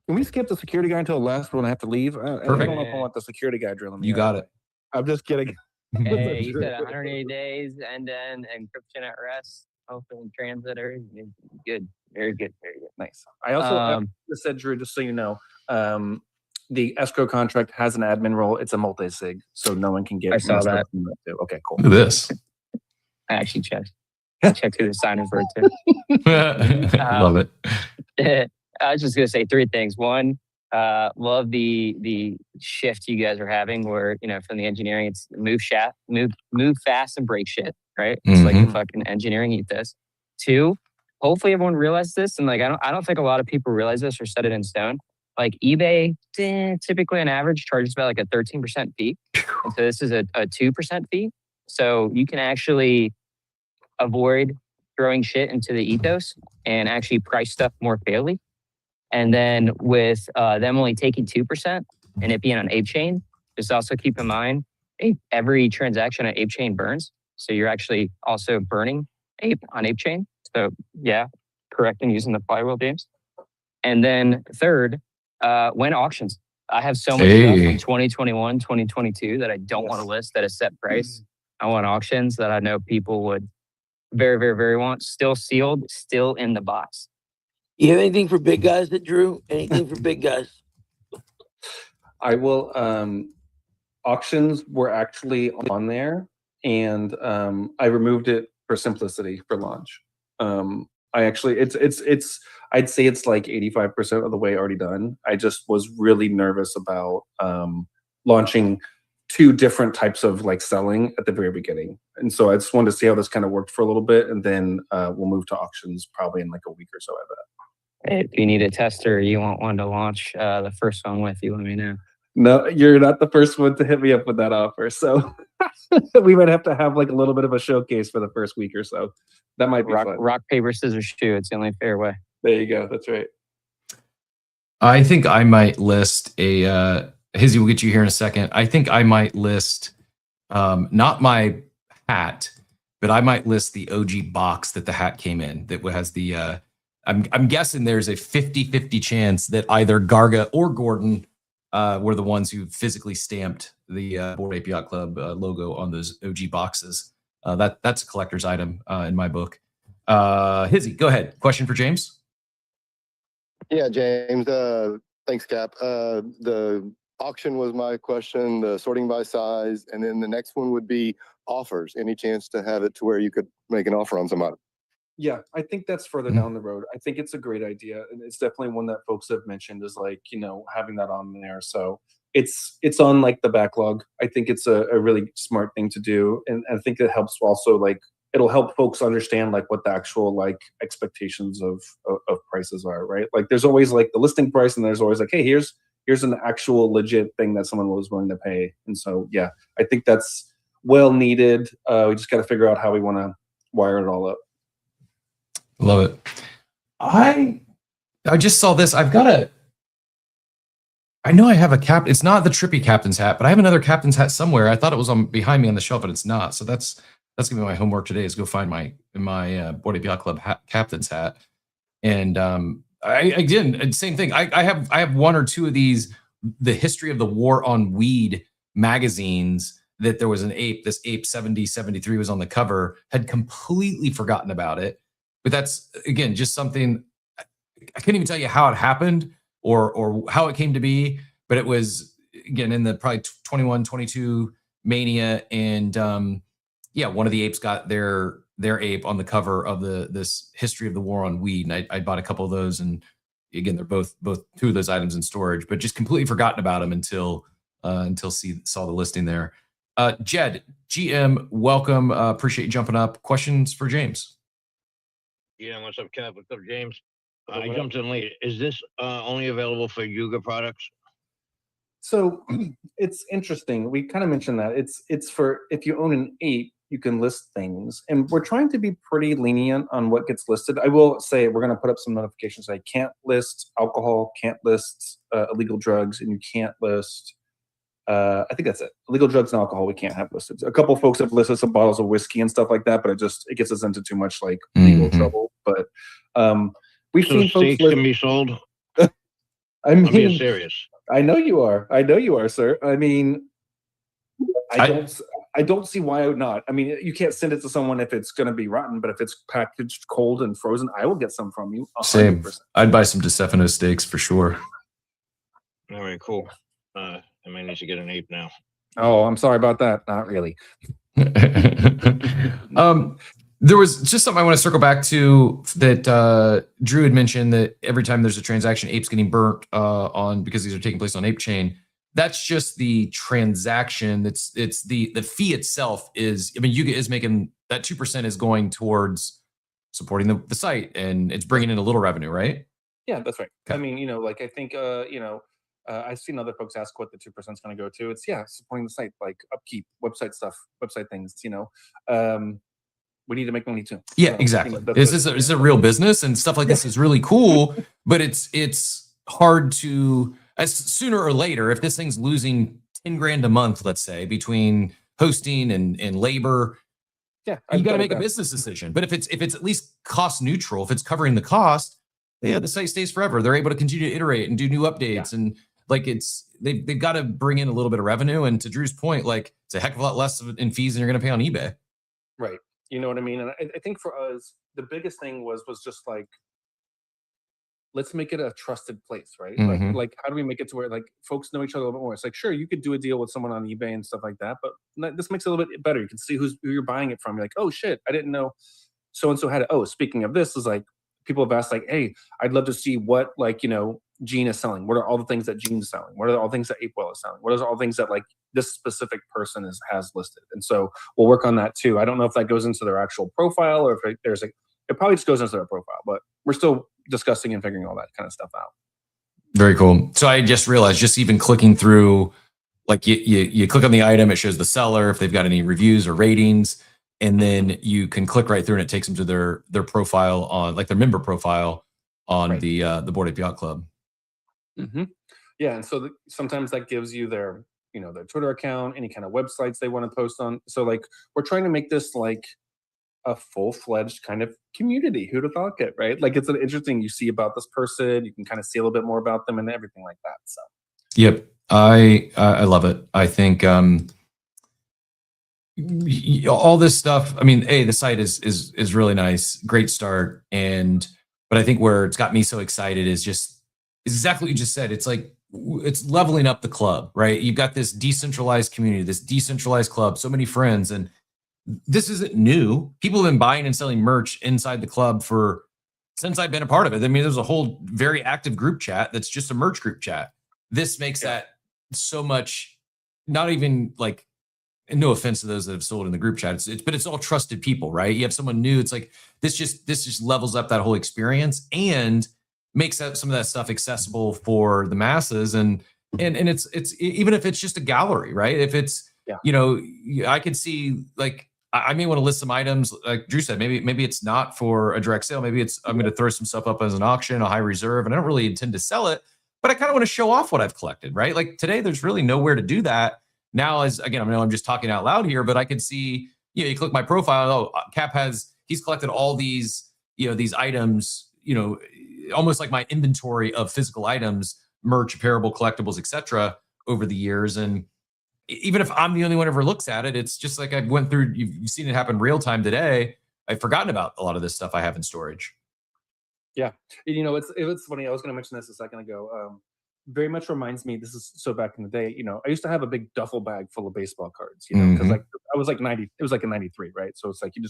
Can we skip the security guy until the last when I have to leave? Perfect. I don't know if I want the security guy drilling me. You got it. I'm just kidding. Hey, you said 180 days, end-to-end encryption at rest, open transitor. Good. Very good. Very good. Nice. I also just said, Drew, just so you know, the escrow contract has an admin role. It's a multi-sig, so no one can get. I saw that. Okay, cool. Look at this. I actually checked. Checked who the signer for it too. Love it. I was just gonna say 3 things. One, love the shift you guys are having, where, you know, from the engineering, it's move fast and break shit, right? It's like the fucking engineering ethos. 2, hopefully everyone realizes this, and like I don't think a lot of people realize this or set it in stone. like eBay typically on average charges about like a 13% fee. And so this is a 2% fee. So you can actually avoid throwing shit into the ethos and actually price stuff more fairly. And then with them only taking 2% and it being on Ape Chain, just also keep in mind every transaction on Ape Chain burns. So you're actually also burning Ape on Ape Chain. So yeah, correct in using the flywheel, James. And then third, when auctions. I have so much stuff from 2021, 2022 that I don't want to list at a set price. I want auctions that I know people would very, very, very want. Still sealed, still in the box. You have anything for big guys that Drew? Anything for big guys? I will. Auctions were actually on there, and I removed it for simplicity for launch. I actually, it's. I'd say it's like 85% of the way already done. I just was really nervous about launching 2 different types of like selling at the very beginning, and so I just wanted to see how this kind of worked for a little bit, and then we'll move to auctions probably in like a week or so. I bet. If you need a tester, you want one to launch the first one with, you let me know. No, you're not the first one to hit me up with that offer. So we might have to have like a little bit of a showcase for the first week or so. That might be fun. Rock, paper, scissors, shoot. It's the only fair way. There you go. That's right. I think I might list a Hizzy will get you here in a second. I think I might list not my hat, but I might list the OG box that the hat came in that has the I'm guessing there's a 50-50 chance that either Garga or Gordon were the ones who physically stamped the Bored Ape Yacht Club logo on those OG boxes. That's a collector's item in my book. Hizzy, go ahead. Question for James? Yeah, James. Thanks, Cap. The auction was my question, the sorting by size, and then the next one would be offers. Any chance to have it to where you could make an offer on somebody? Yeah, I think that's further down the road. I think it's a great idea, and it's definitely one that folks have mentioned is like, having that on there. So it's on like the backlog. I think it's a really smart thing to do, and I think it helps also like it'll help folks understand like what the actual like expectations of prices are, right? Like there's always like the listing price, and there's always like, hey, here's an actual legit thing that someone was willing to pay. And so yeah, I think that's well needed. We just got to figure out how we want to wire it all up. Love it. I just saw this. I know I have a cap. It's not the trippy captain's hat, but I have another captain's hat somewhere. I thought it was behind me on the shelf, but it's not. So that's gonna be my homework today, is go find my Bored Ape Yacht Club captain's hat. And again, same thing. I have 1 or 2 of these. The history of the war on weed magazines. That there was an ape. This ape 7073 was on the cover. Had completely forgotten about it. But that's, again, just something, I couldn't even tell you how it happened or how it came to be, but it was, again, in the probably 21, 22 mania. And yeah, one of the apes got their ape on the cover of this history of the war on weed. And I bought a couple of those. And again, they're both 2 of those items in storage, but just completely forgotten about them until saw the listing there. Jed, GM, welcome. Appreciate you jumping up. Questions for James? Yeah, what's up, Cap? What's up, James? I jumped in late. Is this only available for Yuga products? So it's interesting. We kind of mentioned that it's for if you own an ape, you can list things, and we're trying to be pretty lenient on what gets listed. I will say we're going to put up some notifications. I can't list alcohol, can't list illegal drugs, and you can't list. I think that's it. Illegal drugs and alcohol we can't have listed. A couple folks have listed some bottles of whiskey and stuff like that, but it gets us into too much like legal trouble. But we've seen folks steaks can be sold. I'm being serious. I know you are, sir. I mean, I don't see why not. I mean, you can't send it to someone if it's going to be rotten, but if it's packaged cold and frozen, I will get some from you. 100%. Same. I'd buy some DeStefano steaks for sure. All right, cool. I may need to get an ape now. Oh, I'm sorry about that. Not really. There was just something I want to circle back to that Drew had mentioned, that every time there's a transaction, apes getting burnt on because these are taking place on Ape Chain. That's just the transaction. It's the fee itself is. I mean, Yuga is making that 2% is going towards supporting the site, and it's bringing in a little revenue, right? Yeah, that's right. I Okay. mean, like I think, I've seen other folks ask what the 2% is going to go to. It's supporting the site, like upkeep, website stuff, website things. We need to make money too. Yeah, So, exactly. that's This what- is a real business, and stuff like this is really cool. But it's hard to, as sooner or later, if this thing's losing 10 grand a month, let's say, between hosting and labor, yeah, you I've got to done make a that. business decision. But if it's at least cost neutral, if it's covering the cost, yeah, the site stays forever. They're able to continue to iterate and do new updates, and like they've got to bring in a little bit of revenue. And to Drew's point, like it's a heck of a lot less in fees than you're going to pay on eBay. Right. You know what I mean? And I think for us, the biggest thing was just like, let's make it a trusted place, right? Mhm. Like how do we make it to where like folks know each other a little bit more? It's like, sure, you could do a deal with someone on eBay and stuff like that, but this makes it a little bit better. You can see who you're buying it from. You're like, oh shit, I didn't know so and so had it. Oh, speaking of this, is like people have asked like, hey, I'd love to see what Gene is selling. What are all the things that Gene's selling? What are all the things that Apewell is selling? What are all the things that like this specific person has listed? And so we'll work on that too. I don't know if that goes into their actual profile or if it probably just goes into their profile, but we're still discussing and figuring all that kind of stuff out. Very cool. So I just realized, just even clicking through, like you click on the item, it shows the seller, if they've got any reviews or ratings, and then you can click right through and it takes them to their profile on, like their member profile on Right. the Bored Ape Yacht Club. Mm-hmm. Yeah, and so sometimes that gives you their their Twitter account, any kind of websites they want to post on. So like we're trying to make this like a full-fledged kind of community. Who'd have thought it, right? Like it's an interesting, you see about this person, you can kind of see a little bit more about them and everything like that. So Yep, I love it. I think all this stuff. I mean, the site is really nice, great start, but I think where it's got me so excited is exactly what you just said. It's like it's leveling up the club, right? You've got this decentralized community, this decentralized club, so many friends, and this isn't new. People have been buying and selling merch inside the club since I've been a part of it. I mean, there's a whole very active group chat that's just a merch group chat. This makes that so much, not even like, no offense to those that have sold in the group chat, but it's all trusted people, right? You have someone new, it's like this just levels up that whole experience and makes some of that stuff accessible for the masses. And it's even if it's just a gallery, right? If it's I could see, like, I may want to list some items, like Drew said, maybe it's not for a direct sale. Maybe I'm going to throw some stuff up as an auction, a high reserve, and I don't really intend to sell it, but I kind of want to show off what I've collected, right? Like today, there's really nowhere to do that. Now, I know I'm just talking out loud here, but I can see, you click my profile. Oh, Cap he's collected all these, these items, almost like my inventory of physical items, merch, apparel, collectibles, etc. over the years. And even if I'm the only one who ever looks at it, it's just like I went through, you've seen it happen real time today. I've forgotten about a lot of this stuff I have in storage. Yeah. It's funny. I was going to mention this a second ago. Very much reminds me, this is so back in the day, I used to have a big duffel bag full of baseball cards, because like I was like 90, it was like a 93, right? So it's like and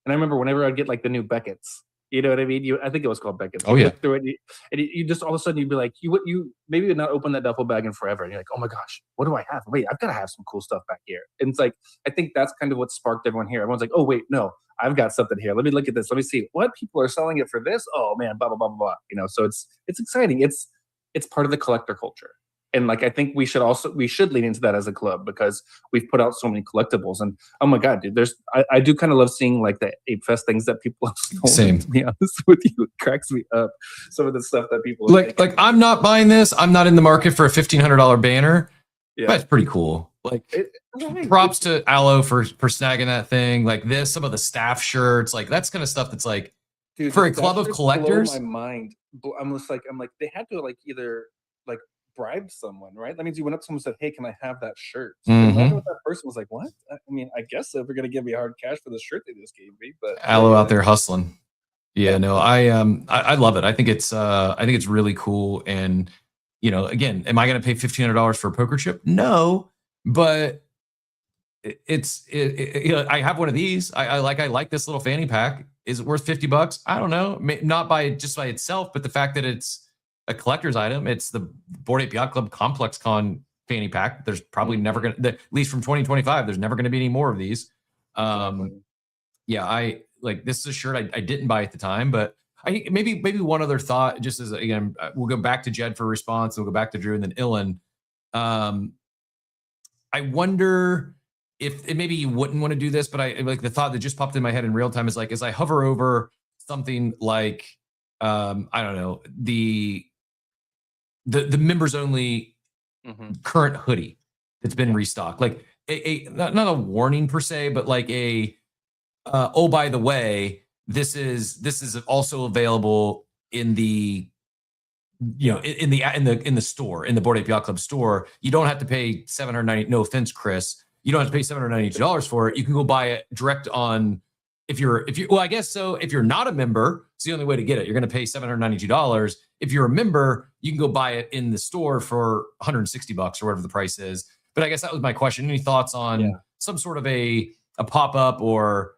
I remember whenever I'd get like the new Beckett's, you know what I mean? I think it was called Beckett's. Oh, yeah. And you just all of a sudden you'd be like, you maybe would not open that duffel bag in forever. And you're like, oh my gosh, what do I have? Wait, I've got to have some cool stuff back here. And it's like, I think that's kind of what sparked everyone here. Everyone's like, oh wait, no, I've got something here. Let me look at this. Let me see what people are selling it for this. Oh man, blah, blah, blah, blah, blah. So it's exciting. It's part of the collector culture. And like, I think we should lean into that as a club because we've put out so many collectibles. And oh my God, dude, I do kind of love seeing like the Ape Fest things that people have stolen. Same. To be honest with you, it cracks me up. Some of the stuff that people like I'm not buying this. I'm not in the market for a $1,500 banner. Yeah. That's pretty cool. Like props to Aloe for snagging that thing. Like some of the staff shirts, like that's kind of stuff that's like, dude, for a club of collectors. Blow my mind. I'm like, they had to like either like bribe someone, right? That means you went up to someone and said, hey, can I have that shirt? So imagine what that person was like, what? I mean, I guess so, if we're gonna give me hard cash for the shirt they just gave me, but Aloe out there hustling. Yeah, no, I love it. I think it's really cool. And again, am I gonna pay $1,500 for a poker chip? No, but I have one of these. I like this little fanny pack. Is it worth $50? I don't know. Not by itself, but the fact that it's a collector's item. It's the Bored Ape Yacht Club Complex Con fanny pack. There's probably never gonna, at least from 2025, there's never gonna be any more of these. Yeah, I like, this is a shirt I didn't buy at the time, but Maybe one other thought, just as again, we'll go back to Jed for a response. We'll go back to Drew and then Ilan. I wonder if and maybe you wouldn't want to do this, but I like the thought that just popped in my head in real time is like as I hover over something like I don't know, the members only current hoodie that's been restocked, like not a warning per se, but like oh, by the way, this is also available in the in the store, in the Bored Ape Yacht Club store. You don't have to pay $790. No offense, Chris, you don't have to pay $792 for it. You can go buy it direct on. If you're well, I guess so. If you're not a member, it's the only way to get it. You're going to pay $792. If you're a member, you can go buy it in the store for $160 or whatever the price is. But I guess that was my question. Any thoughts on some sort of a pop up or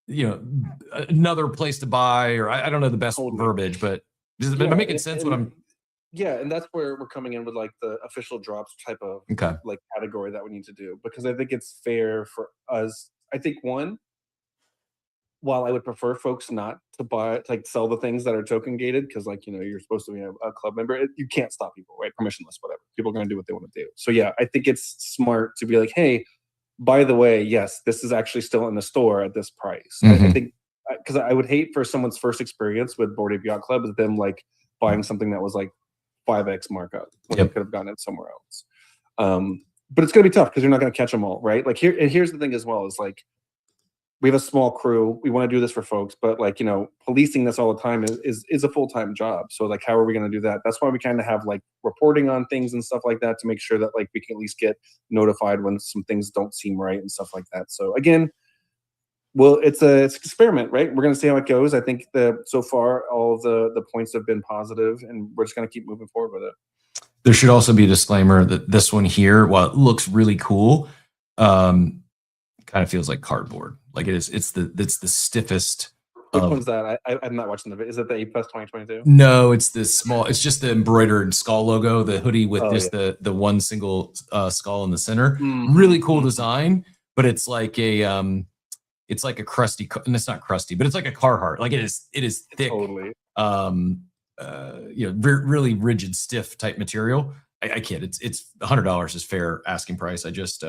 another place to buy, or I don't know the best verbiage, but am I making sense? What I'm and that's where we're coming in with like the official drops type of like category that we need to do, because I think it's fair for us. I think while I would prefer folks not to buy, like sell the things that are token gated, because like, you're supposed to be a club member, you can't stop people, right? Permissionless, whatever. People are going to do what they want to do. So yeah, I think it's smart to be like, hey, by the way, yes, this is actually still in the store at this price. I think, because I would hate for someone's first experience with Bored Ape Yacht Club is them like buying something that was like 5x markup when they could have gotten it somewhere else. But it's going to be tough because you're not going to catch them all, right? Like here's the thing as well, is like, we have a small crew. We want to do this for folks, but like, policing this all the time is a full-time job. So like, how are we going to do that? That's why we kind of have like reporting on things and stuff like that to make sure that like we can at least get notified when some things don't seem right and stuff like that. So again, well, it's an experiment, right? We're going to see how it goes. I think so far all of the points have been positive, and we're just going to keep moving forward with it. There should also be a disclaimer that this one here, while it looks really cool, kind of feels like cardboard. Like it's the stiffest. Which one's that? I'm not watching the video. Is it the Ape Fest 2022? No, it's the small. It's just the embroidered skull logo, the hoodie with the one single skull in the center. Really cool design, but it's like a crusty, and it's not crusty, but it's like a Carhartt. Like it is thick. Totally. Really rigid, stiff type material. I can't. It's $100 is fair asking price. I just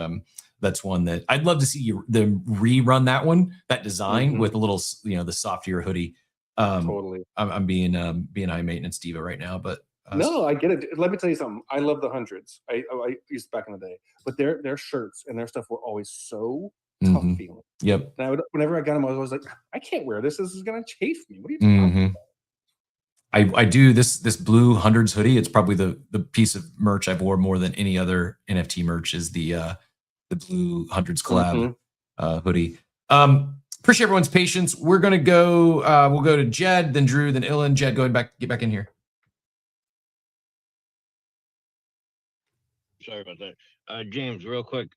that's one that I'd love to see them rerun that one, that design with a little, the softer hoodie. Totally. I'm being high maintenance diva right now, but no, I get it. Let me tell you something. I love the hundreds. I used back in the day, but their shirts and their stuff were always so tough feeling. Yep. And whenever I got them, I was always like, I can't wear this. This is gonna chafe me. What are you talking about? I do this blue hundreds hoodie. It's probably the piece of merch I've worn more than any other NFT merch is the blue hundreds collab hoodie. Appreciate everyone's patience. We're gonna go. We'll go to Jed, then Drew, then Ilan. Jed, get back in here. Sorry about that, James. Real quick.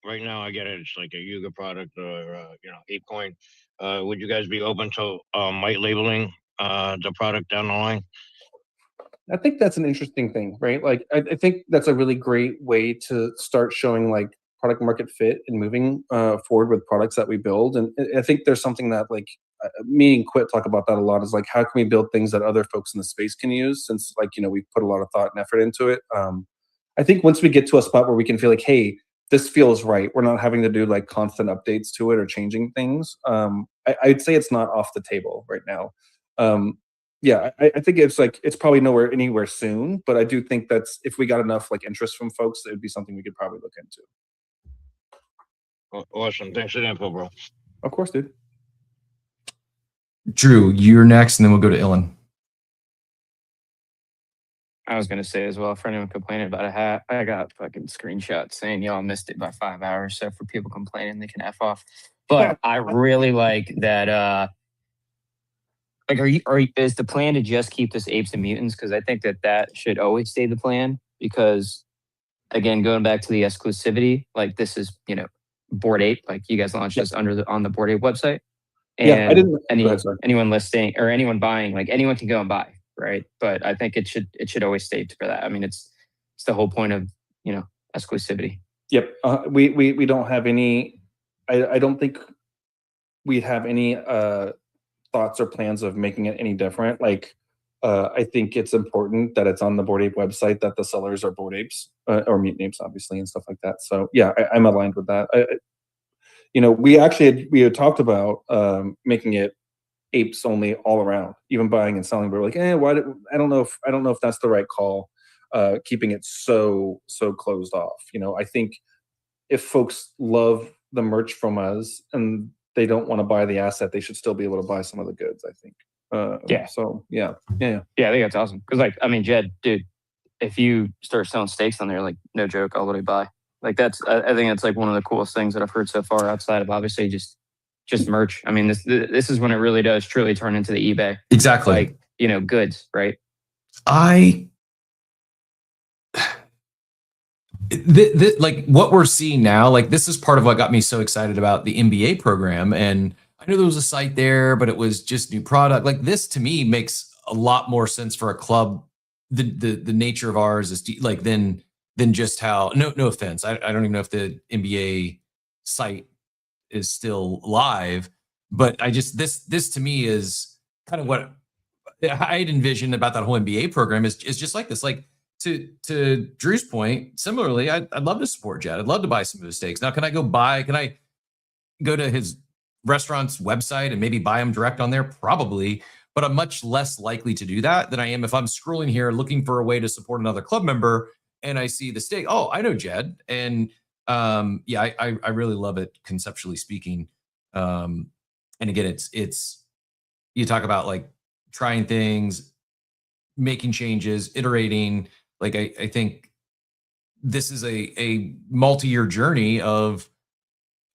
Right now, I get it. It's like a Yuga product or ApeCoin. Would you guys be open to white labeling the product down the line? I think that's an interesting thing, right? Like, I think that's a really great way to start showing like product market fit and moving forward with products that we build. And I think there's something that like me and Quit talk about that a lot, is like, how can we build things that other folks in the space can use, since like, we've put a lot of thought and effort into it. I think once we get to a spot where we can feel like, hey, this feels right, we're not having to do like constant updates to it or changing things. I'd say it's not off the table right now. I think it's probably anywhere soon, but I do think that's, if we got enough like interest from folks, it would be something we could probably look into. Awesome. Thanks for the info, bro. Of course, dude. Drew, you're next, and then we'll go to Ilan. I was going to say as well, for anyone complaining about a hat, I got fucking screenshots saying y'all missed it by 5 hours. So for people complaining, they can F off. But I really like that. Is the plan to just keep this Apes and Mutants? Because I think that should always stay the plan. Because again, going back to the exclusivity, like this is, Bored Ape, like you guys launched this on the Bored Ape website. And I didn't. Anyone listing or anyone buying, like anyone can go and buy. Right. But I think it should always stay for that. I mean, it's the whole point of, exclusivity. Yep. We don't have any, I don't think we have any thoughts or plans of making it any different. Like, I think it's important that it's on the Bored Ape website that the sellers are Bored Apes or Mutant Apes, obviously, and stuff like that. So yeah, I'm aligned with that. We had talked about making it apes only all around, even buying and selling. But we're like, I don't know if that's the right call. Keeping it so closed off. I think if folks love the merch from us and they don't want to buy the asset, they should still be able to buy some of the goods, I think. Yeah. So yeah. Yeah, I think that's awesome. Because Jed, dude, if you start selling steaks on there, like no joke, I'll literally buy. Like I think that's like one of the coolest things that I've heard so far outside of obviously just merch. I mean, this is when it really does truly turn into the eBay. Exactly. Like, goods, right? Like what we're seeing now, like this is part of what got me so excited about the MBA program. And I knew there was a site there, but it was just new product. Like this to me makes a lot more sense for a club. The nature of ours is than just how. No offense, I don't even know if the MBA site is still live, but I just this to me is kind of what I'd envisioned about that whole MBA program is just like this. Like to Drew's point, similarly, I'd love to support Jed. I'd love to buy some of his steaks. Now, can I go to his restaurant's website and maybe buy them direct on there? Probably, but I'm much less likely to do that than I am if I'm scrolling here looking for a way to support another club member and I see the steak. Oh, I know Jed. And yeah, I really love it conceptually speaking. And again, it's you talk about like trying things, making changes, iterating. Like I think this is a multi-year journey of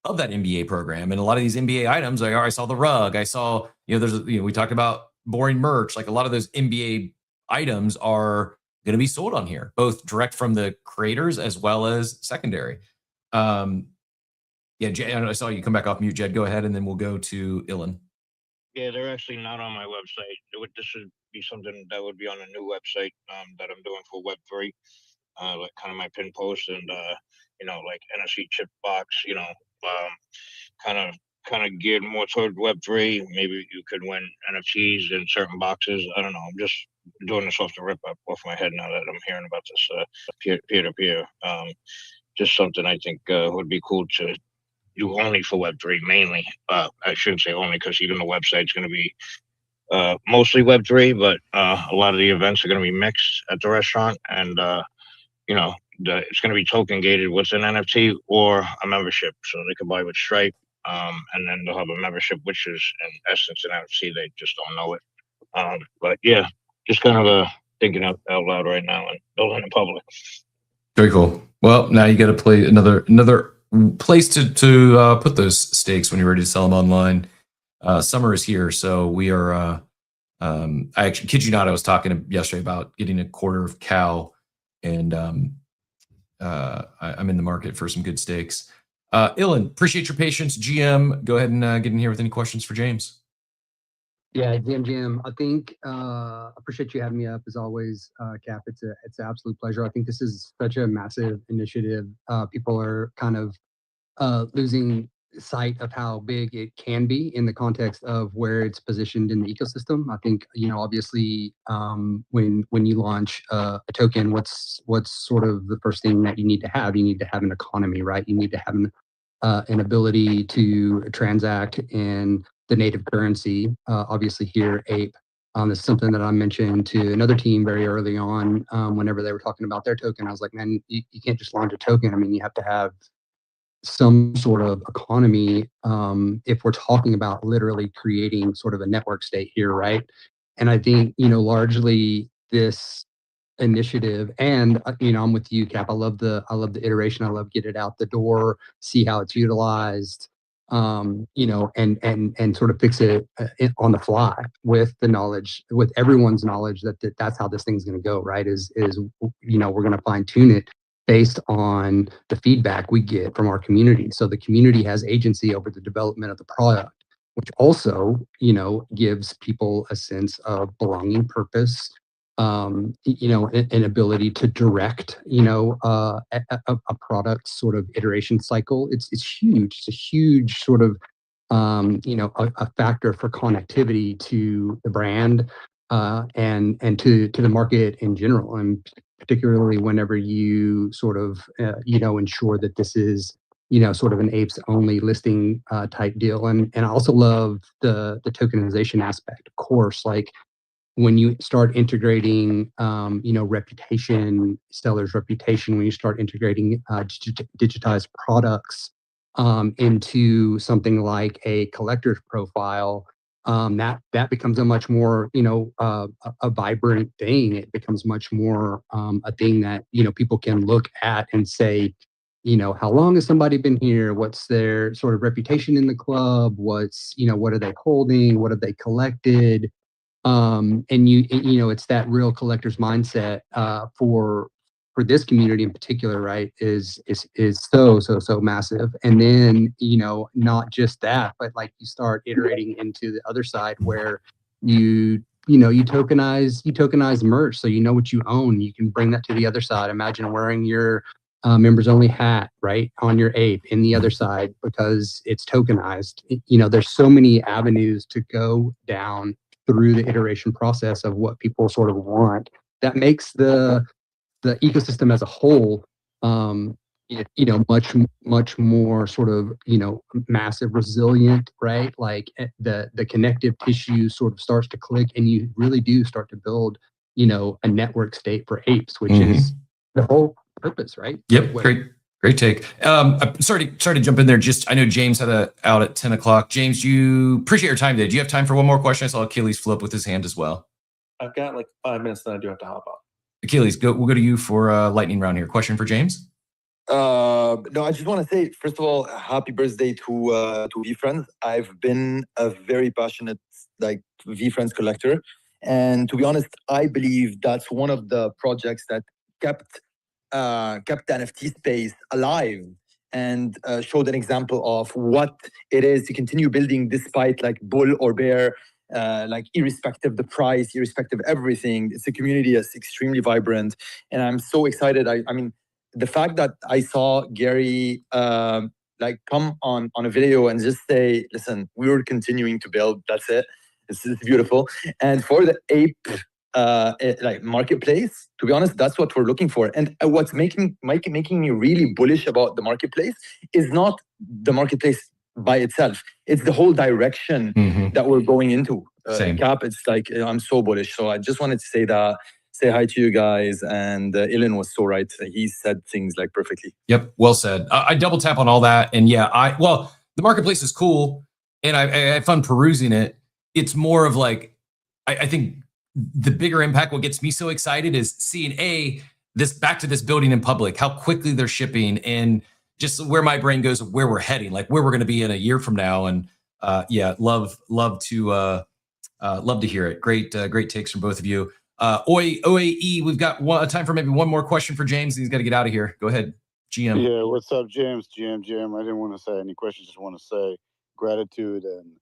that MBA program, and a lot of these MBA items. Like I saw the rug, I saw we talked about boring merch. Like a lot of those MBA items are going to be sold on here, both direct from the creators as well as secondary. Yeah, Jed, I saw you come back off mute, Jed. Go ahead, and then we'll go to Ilan. Yeah, they're actually not on my website. This would be something that would be on a new website that I'm doing for Web3, like kind of my pin post and like NFC chip box, kind of geared more toward Web3. Maybe you could win NFTs in certain boxes. I don't know. I'm just doing this off the rip up off my head now that I'm hearing about this peer to peer. Just something I think would be cool to do only for Web3 mainly. I shouldn't say only because even the website's going to be mostly Web3, but a lot of the events are going to be mixed at the restaurant, and it's going to be token gated with an NFT or a membership, so they can buy with Stripe, and then they'll have a membership, which is in essence an NFT. They just don't know it. But yeah, just kind of thinking out loud right now and building in public. Very cool. Well, now you got to play another place to put those steaks when you're ready to sell them online. Summer is here, so we are. I actually kid you not, I was talking yesterday about getting a quarter of cow, and I'm in the market for some good steaks. Ilan, appreciate your patience. GM, go ahead and get in here with any questions for James. Yeah, Jim, I think appreciate you having me up as always, Cap. It's an absolute pleasure. I think this is such a massive initiative. People are kind of losing sight of how big it can be in the context of where it's positioned in the ecosystem. I think obviously when you launch a token, what's sort of the first thing that you need to have? You need to have an economy, right? You need to have an ability to transact in the native currency. Obviously here, Ape. This is something that I mentioned to another team very early on whenever they were talking about their token. I was like, man, you can't just launch a token. I mean, you have to have some sort of economy if we're talking about literally creating sort of a network state here, right? And I think, largely this initiative, and I'm with you, Cap. I love the iteration. I love get it out the door, see how it's utilized, and sort of fix it on the fly with the knowledge, with everyone's knowledge that's how this thing's going to go, right? Is we're going to fine tune it based on the feedback we get from our community. So the community has agency over the development of the product, which also, gives people a sense of belonging, purpose, an ability to direct, a product sort of iteration cycle. It's huge. It's a huge sort of a factor for connectivity to the brand and to the market in general, and particularly whenever you sort of ensure that this is sort of an apes only listing type deal. And I also love the tokenization aspect, of course. Like when you start integrating reputation, seller's reputation, when you start integrating digitized products into something like a collector's profile, that becomes a much more a vibrant thing. It becomes much more a thing that people can look at and say, how long has somebody been here? What's their sort of reputation in the club? What are they holding? What have they collected? And it's that real collector's mindset for this community in particular, right? Is so massive. And then not just that, but like you start iterating into the other side where you tokenize merch, so what you own. You can bring that to the other side. Imagine wearing your members only hat right on your ape in the other side because it's tokenized. There's so many avenues to go down through the iteration process of what people sort of want. That makes the ecosystem as a whole, much more sort of massive, resilient, right? Like the connective tissue sort of starts to click, and you really do start to build a network state for apes, which is the whole purpose, right? Yep, great take. I'm sorry to jump in there. Just I know James had out at 10 o'clock. James, you appreciate your time today. Do you have time for one more question? I saw Achilles flip with his hand as well. I've got like 5 minutes, then I do have to hop off. Achilles, we'll go to you for a lightning round here. Question for James? No, I just want to say, first of all, happy birthday to VeeFriends. I've been a very passionate VeeFriends collector, and to be honest, I believe that's one of the projects that kept the NFT space alive and showed an example of what it is to continue building despite like bull or bear, irrespective the price, irrespective of everything. It's a community that's extremely vibrant, and I'm so excited. I mean, the fact that I saw Gary come on a video and just say, listen, we were continuing to build, that's it. This is beautiful. And for the ape marketplace, to be honest, that's what we're looking for. And what's making me really bullish about the marketplace is not the marketplace by itself. It's the whole direction that we're going into. Same. Cap, it's like, I'm so bullish. So I just wanted to say that, say hi to you guys. And Ilan was so right. He said things like perfectly. Yep, well said. I double tap on all that. And yeah, the marketplace is cool and I had fun perusing it. It's more of like, I think the bigger impact, what gets me so excited is seeing back to this building in public, how quickly they're shipping, and just where my brain goes, where we're heading, like where we're going to be in a year from now. And love to hear it. Great takes from both of you. OAE, we've got time for maybe one more question for James. He's got to get out of here. Go ahead, GM. Yeah, what's up, James? GM. I didn't want to say any questions. Just want to say gratitude and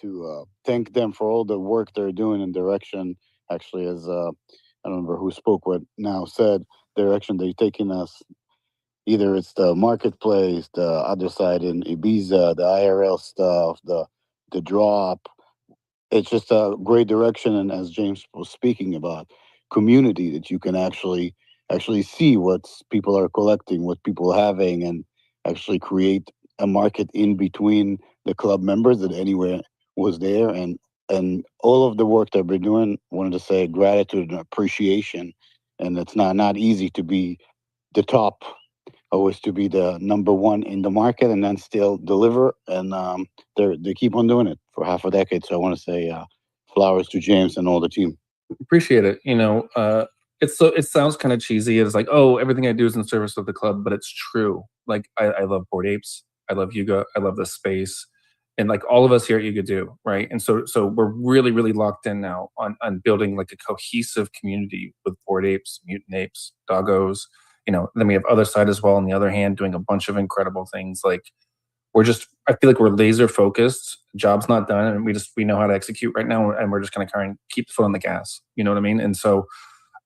to thank them for all the work they're doing in direction. Actually, as I don't remember who spoke what now said, direction they're taking us. Either it's the marketplace, the other side in Ibiza, the IRL stuff, the drop. It's just a great direction, and as James was speaking about, community that you can actually see what people are collecting, what people are having, and actually create a market in between the club members that anywhere was there, and all of the work that we're doing. Wanted to say gratitude and appreciation, and it's not easy to be the top, always to be the number one in the market and then still deliver, and they keep on doing it for half a decade. So I want to say flowers to James and all the team. Appreciate it. It sounds kind of cheesy. It's like, oh, everything I do is in service of the club, but it's true. Like I love Bored Apes, I love Yuga, I love the space, and like all of us here at Yuga do, right? And so we're really, really locked in now on building like a cohesive community with Bored Apes, Mutant Apes, Doggos. Then we have Other Side as well on the other hand, doing a bunch of incredible things. Like I feel like we're laser focused. Job's not done, and we know how to execute right now, and we're just gonna kind of keep the foot on the gas. You know what I mean? And so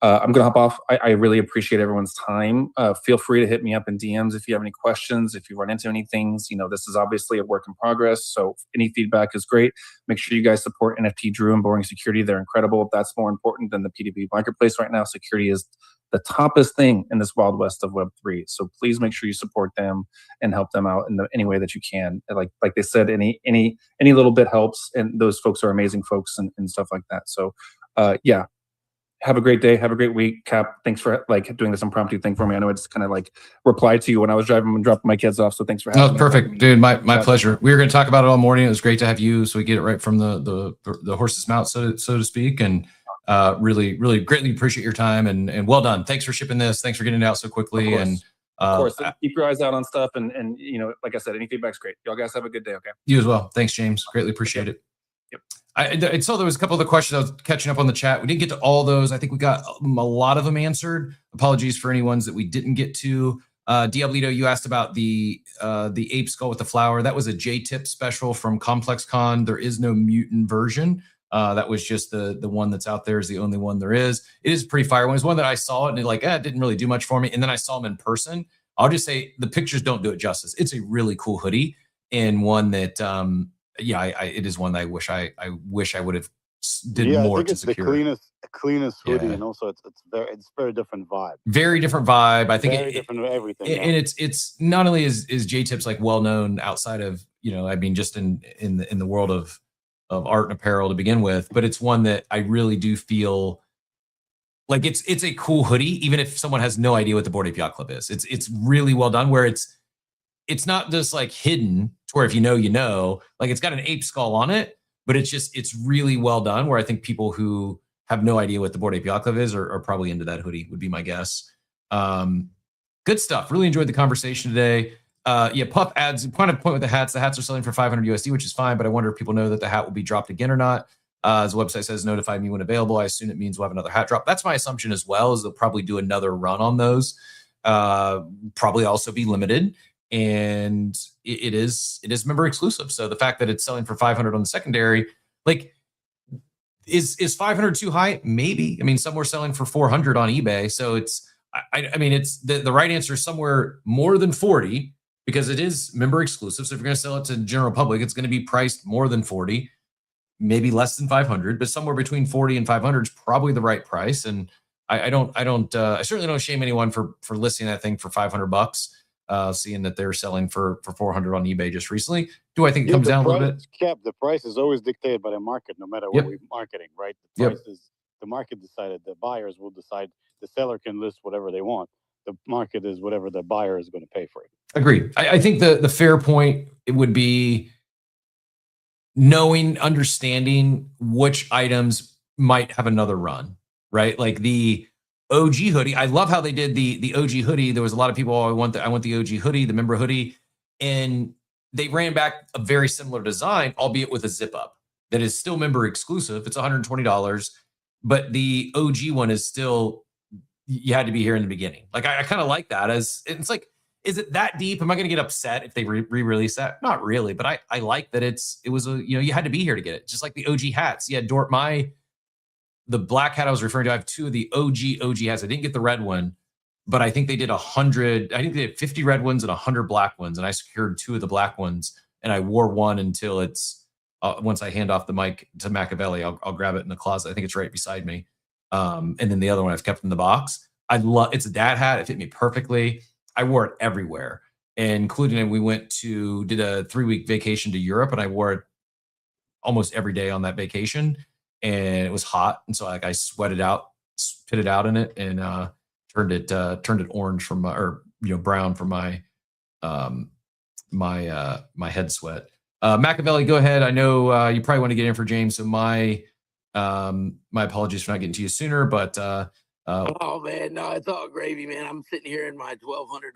I'm going to hop off. I really appreciate everyone's time. Feel free to hit me up in DMs if you have any questions, if you run into any things. This is obviously a work in progress, so any feedback is great. Make sure you guys support NFT Drew and Boring Security. They're incredible. That's more important than the P2P marketplace right now. Security is the toppest thing in this wild west of Web3. So please make sure you support them and help them out in any way that you can. Like they said, any little bit helps, and those folks are amazing folks and stuff like that. So yeah. Have a great day. Have a great week. Cap, thanks for doing this impromptu thing for me. I know I just kind of replied to you when I was driving and dropping my kids off. So thanks for having me. Perfect, dude. My pleasure. We were going to talk about it all morning. It was great to have you, so we get it right from the horse's mouth, so to speak. And really greatly appreciate your time and well done. Thanks for shipping this. Thanks for getting it out so quickly. And of course, keep your eyes out on stuff. And like I said, any feedback's great. Y'all guys have a good day. Okay. You as well. Thanks, James. Greatly appreciate it. Yep. I saw there was a couple of the questions I was catching up on the chat. We didn't get to all those. I think we got a lot of them answered. Apologies for any ones that we didn't get to. Diablito, you asked about the ape skull with the flower. That was a J-tip special from Complex Con. There is no mutant version. That was just the one that's out there is the only one there is. It is a pretty fire one. It's one that I saw it and it didn't really do much for me. And then I saw him in person. I'll just say the pictures don't do it justice. It's a really cool hoodie and one that it is one that I wish I would have did more I think to it's secure. the cleanest hoodie, and also it's very different vibe. Very different vibe. I think very different everything. And it's not only is J-Tips well known outside of just in the world of art and apparel to begin with, but it's one that I really do feel like it's a cool hoodie, even if someone has no idea what the Bored Ape Yacht Club is. It's really well done where it's not just hidden to where if you know, it's got an ape skull on it, but it's really well done where I think people who have no idea what the Bored Ape Yacht Club is are probably into that hoodie would be my guess. Good stuff. Really enjoyed the conversation today. Puff adds point with the hats. The hats are selling for 500 USD, which is fine, but I wonder if people know that the hat will be dropped again or not. As the website says, notify me when available. I assume it means we'll have another hat drop. That's my assumption as well, is they'll probably do another run on those. Probably also be limited. And it is member exclusive. So the fact that it's selling for 500 on the secondary, is 500 too high? Maybe. Some were selling for 400 on eBay. So it's the right answer is somewhere more than 40 because it is member exclusive. So if you're going to sell it to the general public, it's going to be priced more than 40, maybe less than 500, but somewhere between 40 and 500 is probably the right price. And I certainly don't shame anyone for listing that thing for $500. Seeing that they're selling for 400 on eBay just recently. Do I think it comes down a little bit? Cap, the price is always dictated by the market, no matter what we're marketing, right? The price is the market decided. The buyers will decide. The seller can list whatever they want. The market is whatever the buyer is going to pay for it. Agreed. I think the fair point it would be understanding which items might have another run, right? Like the OG hoodie. I love how they did the OG hoodie. There was a lot of people, I want the OG hoodie, the member hoodie. And they ran back a very similar design, albeit with a zip up that is still member exclusive. It's $120, but the OG one is still, you had to be here in the beginning. I kind of like that as it's is it that deep? Am I going to get upset if they re-release that? Not really, but I like that it was you had to be here to get it. Just like the OG hats. Yeah, the black hat I was referring to, I have two of the OG hats. I didn't get the red one, but I think they did 100. I think they did 50 red ones and 100 black ones. And I secured two of the black ones and I wore one until it's, once I hand off the mic to Machiavelli, I'll grab it in the closet. I think it's right beside me. And then the other one I've kept in the box. It's a dad hat. It fit me perfectly. I wore it everywhere, including we did a 3-week vacation to Europe and I wore it almost every day on that vacation. And it was hot, and so I sweated out, spit it out in it, and turned it orange from brown from my my head sweat. Machiavelli, go ahead. I know you probably want to get in for James, so my apologies for not getting to you sooner. But oh man, no, it's all gravy, man. I'm sitting here in my $1,200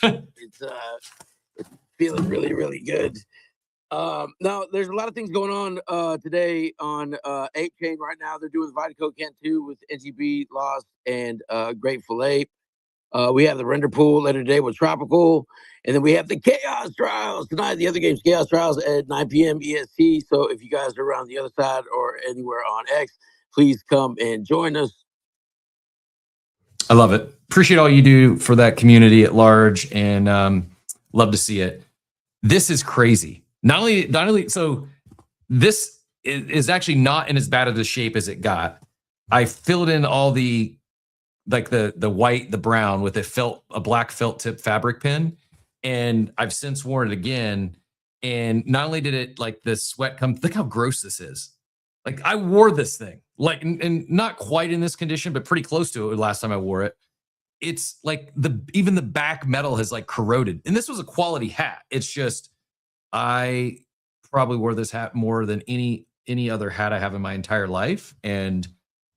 hat. It's feeling really, really good. Now, there's a lot of things going on today on Ape Chain right now. They're doing the Vitaco Can 2 with NGB, Lost, and Grateful Ape. We have the render pool later today with Tropical. And then we have the Chaos Trials tonight. The other game's Chaos Trials at 9 p.m. EST. So if you guys are around the other side or anywhere on X, please come and join us. I love it. Appreciate all you do for that community at large, and love to see it. This is crazy. Not only so this is actually not in as bad of a shape as it got. I filled in all the like the white, the brown with a black felt tip fabric pin, and I've since worn it again. And not only did it like the sweat come, look how gross this is. Like I wore this thing, like and not quite in this condition, but pretty close to it last time I wore it. It's like even the back metal has like corroded. And this was a quality hat. It's just I probably wore this hat more than any other hat I have in my entire life. And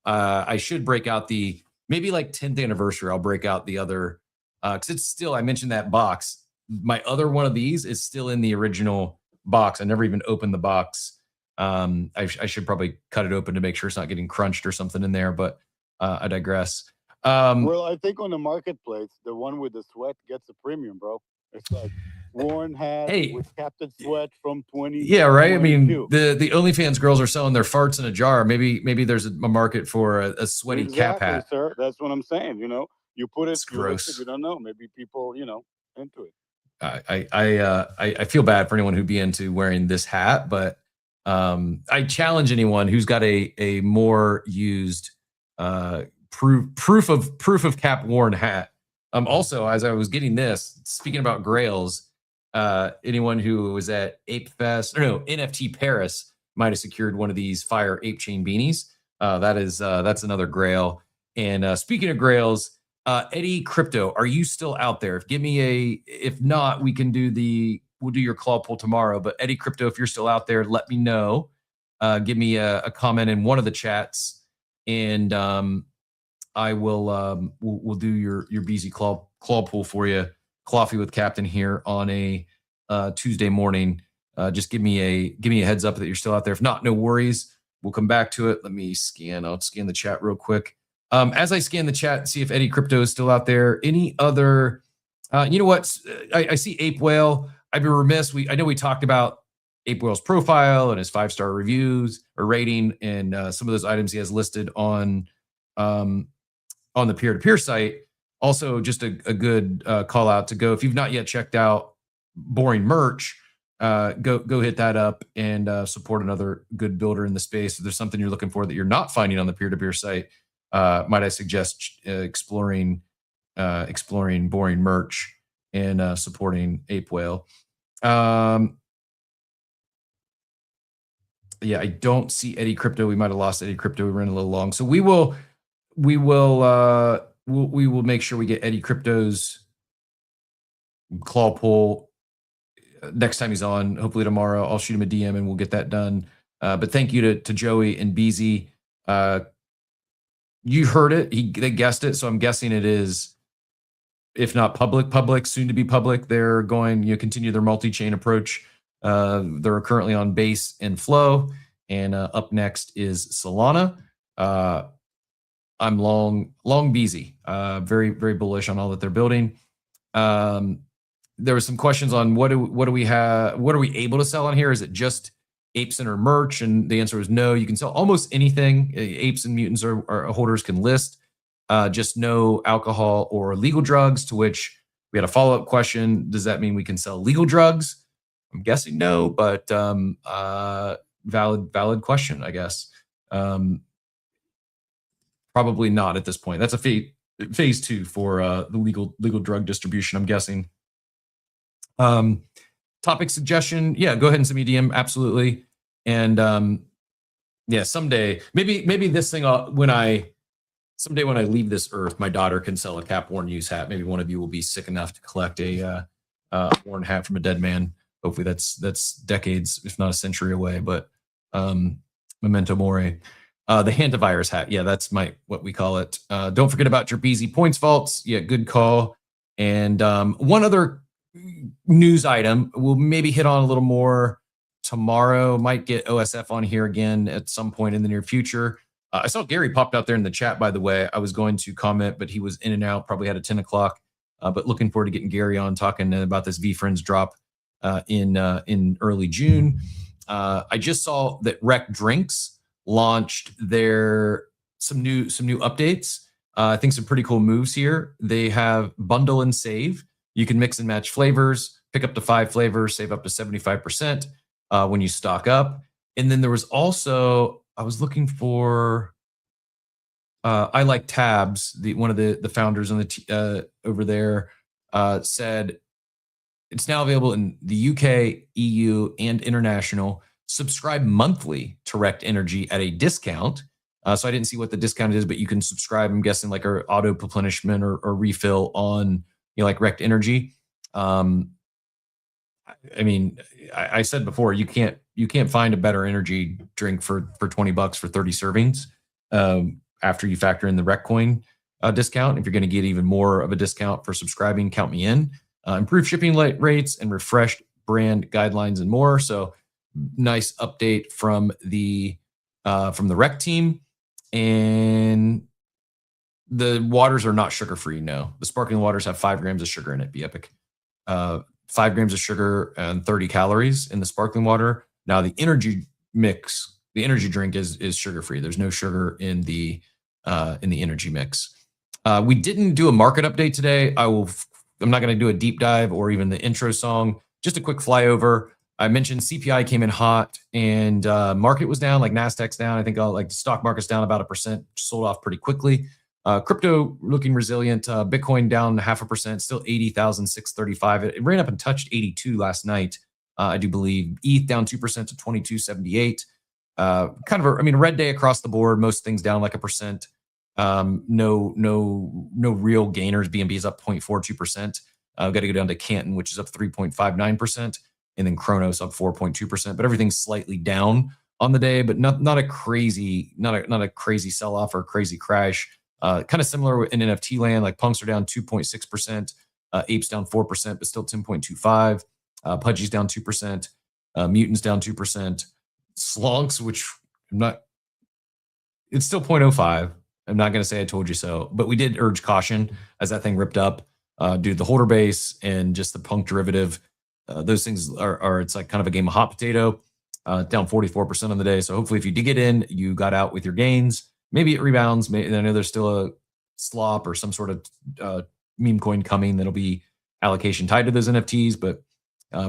I should break out the maybe like 10th anniversary. I'll break out the other because it's still, I mentioned that box. My other one of these is still in the original box. I never even opened the box. I should probably cut it open to make sure it's not getting crunched or something in there, but I digress. Well, I think on the marketplace, the one with the sweat gets a premium, bro. It's like worn hat with Captain Sweat from 20. Yeah, right. I mean, the OnlyFans girls are selling their farts in a jar. Maybe there's a market for a sweaty cap hat. Sir. That's what I'm saying. You know, you put it. It's gross. You don't know. Maybe people, into it. I feel bad for anyone who'd be into wearing this hat, but I challenge anyone who's got a more used proof of cap worn hat. Also, as I was getting this, speaking about grails, anyone who was at Ape Fest or no NFT Paris might have secured one of these fire ape chain beanies. That's another grail. And speaking of grails, Eddie Crypto, are you still out there? If not, we'll do your claw pull tomorrow. But Eddie Crypto, if you're still out there, let me know. Give me a comment in one of the chats, and I will we'll do your BZ claw pull for you. Coffee with Captain here on a Tuesday morning. Just give me a heads up that you're still out there. If not, no worries. We'll come back to it. Let me scan. I'll scan the chat real quick. As I scan the chat, see if Eddie Crypto is still out there. Any other? You know what? I see Ape Whale. I'd be remiss. I know we talked about Ape Whale's profile and his 5-star reviews or rating, and some of those items he has listed on the peer-to-peer site. Also, just a good call out to go. If you've not yet checked out Boring Merch, go hit that up and support another good builder in the space. If there's something you're looking for that you're not finding on the peer-to-peer site, might I suggest exploring Boring Merch and supporting Ape Whale. Yeah, I don't see Eddie Crypto. We might have lost Eddie Crypto. We ran a little long, so we will make sure we get Eddie Crypto's claw pull next time he's on. Hopefully tomorrow. I'll shoot him a DM and we'll get that done. But thank you to Joey and BZ. You heard it. They guessed it. So I'm guessing it is, if not public, soon to be public. They're going, continue their multi-chain approach. They're currently on Base and Flow, and up next is Solana. I'm long BZ. Very, very bullish on all that they're building. There were some questions on what are we able to sell on here? Is it just Ape Center merch? And the answer was no. You can sell almost anything. Apes and Mutants or holders can list. Just no alcohol or legal drugs. To which we had a follow-up question: does that mean we can sell legal drugs? I'm guessing no, but valid question, I guess. Probably not at this point. That's a phase 2 for the legal drug distribution, I'm guessing. Topic suggestion, yeah, go ahead and send me a DM, absolutely. And yeah, someday, maybe this thing someday when I leave this earth, my daughter can sell a cap worn use hat. Maybe one of you will be sick enough to collect a worn hat from a dead man. Hopefully that's decades, if not a century away, but memento mori. The hantavirus hat, yeah, that's what we call it. Don't forget about your BZ points vaults. Yeah, good call. And one other news item we'll maybe hit on a little more tomorrow. Might get OSF on here again at some point in the near future. I saw Gary popped out there in the chat, by the way. I was going to comment, but he was in and out, probably had a 10 o'clock. But looking forward to getting Gary on, talking about this VeeFriends drop in early June. I just saw that Rec Drinks launched some new updates. I think some pretty cool moves here. They have bundle and save. You can mix and match flavors, pick up to 5 flavors, save up to 75% when you stock up. And then there was also, I was looking for, I like Tabs. One of the founders on the over there said it's now available in the UK, EU, and international. Subscribe monthly to Rect Energy at a discount. So I didn't see what the discount is, but you can subscribe. I'm guessing like our auto replenishment or refill on like Rect Energy. I mean, I said before, you can't find a better energy drink for $20 for 30 servings. After you factor in the Rect Coin discount, if you're going to get even more of a discount for subscribing, count me in. Improved shipping rates and refreshed brand guidelines and more. So nice update from the Rect team. And the waters are not sugar free. No, the sparkling waters have 5 grams of sugar in it. Be epic. 5 grams of sugar and 30 calories in the sparkling water. Now the energy mix, the energy drink is sugar free. There's no sugar in the energy mix. We didn't do a market update today. I'm not going to do a deep dive or even the intro song. Just a quick flyover. I mentioned CPI came in hot and market was down, like Nasdaq's down. I think like the stock market's down about 1%, sold off pretty quickly. Crypto looking resilient. Bitcoin down 0.5%, still 80,635. It ran up and touched 82 last night, I do believe. ETH down 2% to 2278. Kind of a red day across the board. Most things down like 1%. No real gainers. BNB is up 0.42%. Got to go down to Canton, which is up 3.59%. And then Kronos up 4.2%, but everything's slightly down on the day, but not a crazy sell-off or a crazy crash. Kind of similar in NFT land, like punks are down 2.6%, apes down 4%, but still 10.25. Pudgy's down 2%, mutants down 2%, slonks, which it's still 0.05. I'm not going to say I told you so, but we did urge caution as that thing ripped up due to the holder base and just the punk derivative. Those things are it's like kind of a game of hot potato, down 44% on the day. So hopefully if you did get in, you got out with your gains. Maybe it rebounds. I know there's still a slop or some sort of meme coin coming that'll be allocation tied to those NFTs, but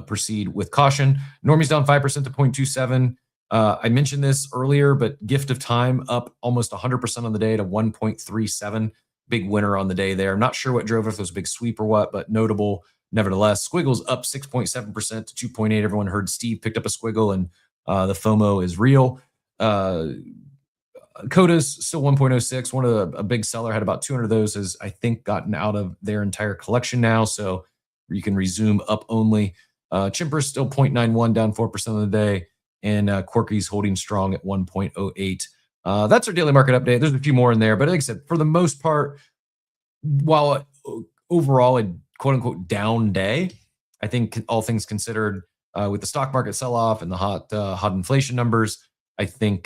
proceed with caution. Normie's down 5% to 0.27. I mentioned this earlier, but Gift of Time up almost 100% on the day to 1.37. Big winner on the day there. I'm not sure what drove it, if it was a big sweep or what, but notable nevertheless. Squiggle's up 6.7% to 2.8. Everyone heard Steve picked up a Squiggle, and the FOMO is real. Coda's still 1.06. One of a big seller had about 200 of those, has I think gotten out of their entire collection now, so you can resume up only. Chimper's still 0.91, down 4% on the day, and Quirky's holding strong at 1.08. That's our daily market update. There's a few more in there, but like I said, for the most part, while overall a quote-unquote down day, I think all things considered, with the stock market sell-off and the hot inflation numbers, I think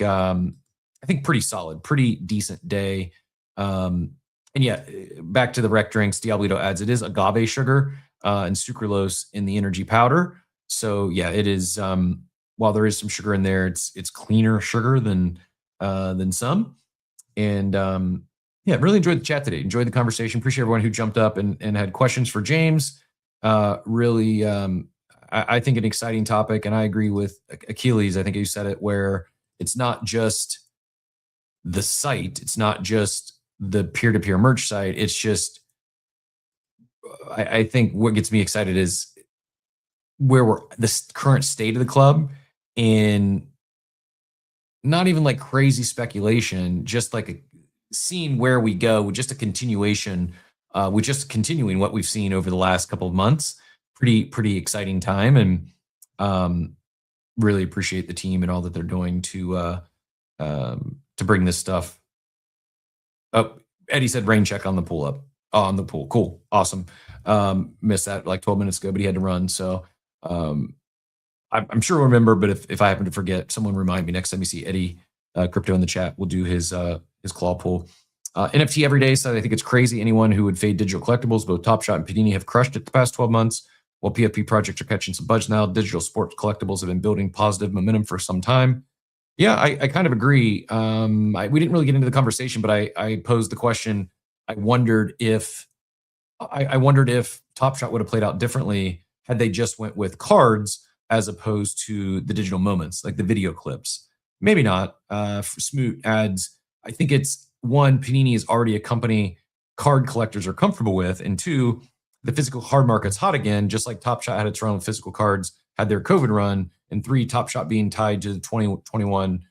pretty solid, pretty decent day. And yeah, back to the Rec drinks, Diablito adds it is agave sugar and sucralose in the energy powder. So yeah, it is. While there is some sugar in there, it's cleaner sugar than some. And yeah, really enjoyed the chat today. Enjoyed the conversation. Appreciate everyone who jumped up and had questions for James. Really, I think an exciting topic, and I agree with Achilles. I think you said it, where it's not just the site, it's not just the peer-to-peer merch site. It's just, I think what gets me excited is where we're the current state of the club, and not even like crazy speculation, just like seeing where we go with just a continuation, with just continuing what we've seen over the last couple of months. Pretty exciting time, and really appreciate the team and all that they're doing to bring this stuff up. Eddie said rain check on the pool up. Oh, on the pool. Cool. Awesome. Missed that like 12 minutes ago, but he had to run. So I'm sure we'll remember, but if I happen to forget, someone remind me next time you see Eddie Crypto in the chat. We'll do his claw pull. NFT every day. So I think it's crazy. Anyone who would fade digital collectibles, both Top Shot and Panini, have crushed it the past 12 months. While PFP projects are catching some buzz now, digital sports collectibles have been building positive momentum for some time. Yeah, I kind of agree. We didn't really get into the conversation, but I posed the question I wondered if Top Shot would have played out differently had they just went with cards as opposed to the digital moments, like the video clips. Maybe not. For Smoot adds, I think it's one, Panini is already a company card collectors are comfortable with, and two, the physical card market's hot again, just like Top Shot had its run with physical cards, had their COVID run, and three, Top Shot being tied to the 2021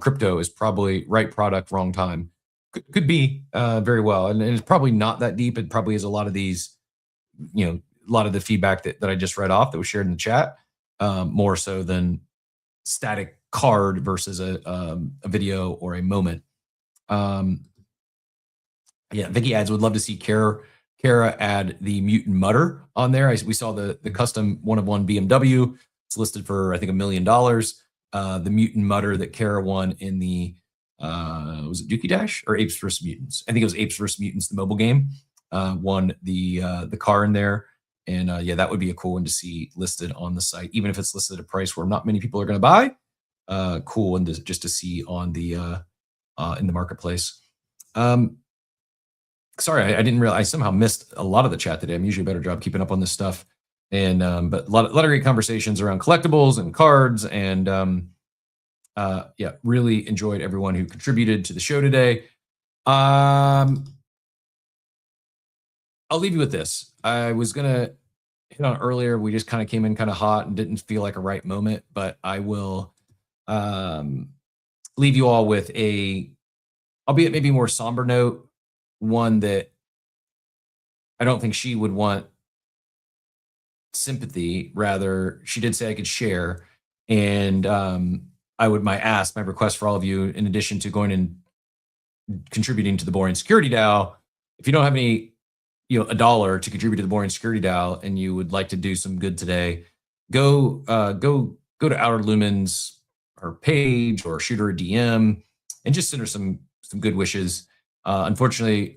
crypto is probably right product, wrong time. Could be very well, and it's probably not that deep. It probably is a lot of these, a lot of the feedback that I just read off that was shared in the chat, more so than static card versus a video or a moment. Vicky adds, would love to see Kara add the mutant mutter on there. We saw the custom 1-of-1 BMW. It's listed for, I think, $1 million. The mutant mutter that Kara won in the was it Dookie Dash or Apes vs Mutants? I think it was Apes vs Mutants, the mobile game. Won the car in there, and that would be a cool one to see listed on the site, even if it's listed at a price where not many people are going to buy. Cool one just to see on the in the marketplace. Sorry, I didn't realize I somehow missed a lot of the chat today. I'm usually a better job keeping up on this stuff, and but a lot of great conversations around collectibles and cards, and really enjoyed everyone who contributed to the show today. I'll leave you with this. I was gonna hit on earlier. We just kind of came in kind of hot and didn't feel like a right moment, but I will leave you all with a, albeit maybe more somber note, one that I don't think she would want sympathy. Rather, she did say I could share, and my request for all of you, in addition to going and contributing to the Boring Security DAO, if you don't have any, $1 to contribute to the Boring Security DAO, and you would like to do some good today, go to Outer Lumen's her page or shoot her a DM and just send her some good wishes. Unfortunately,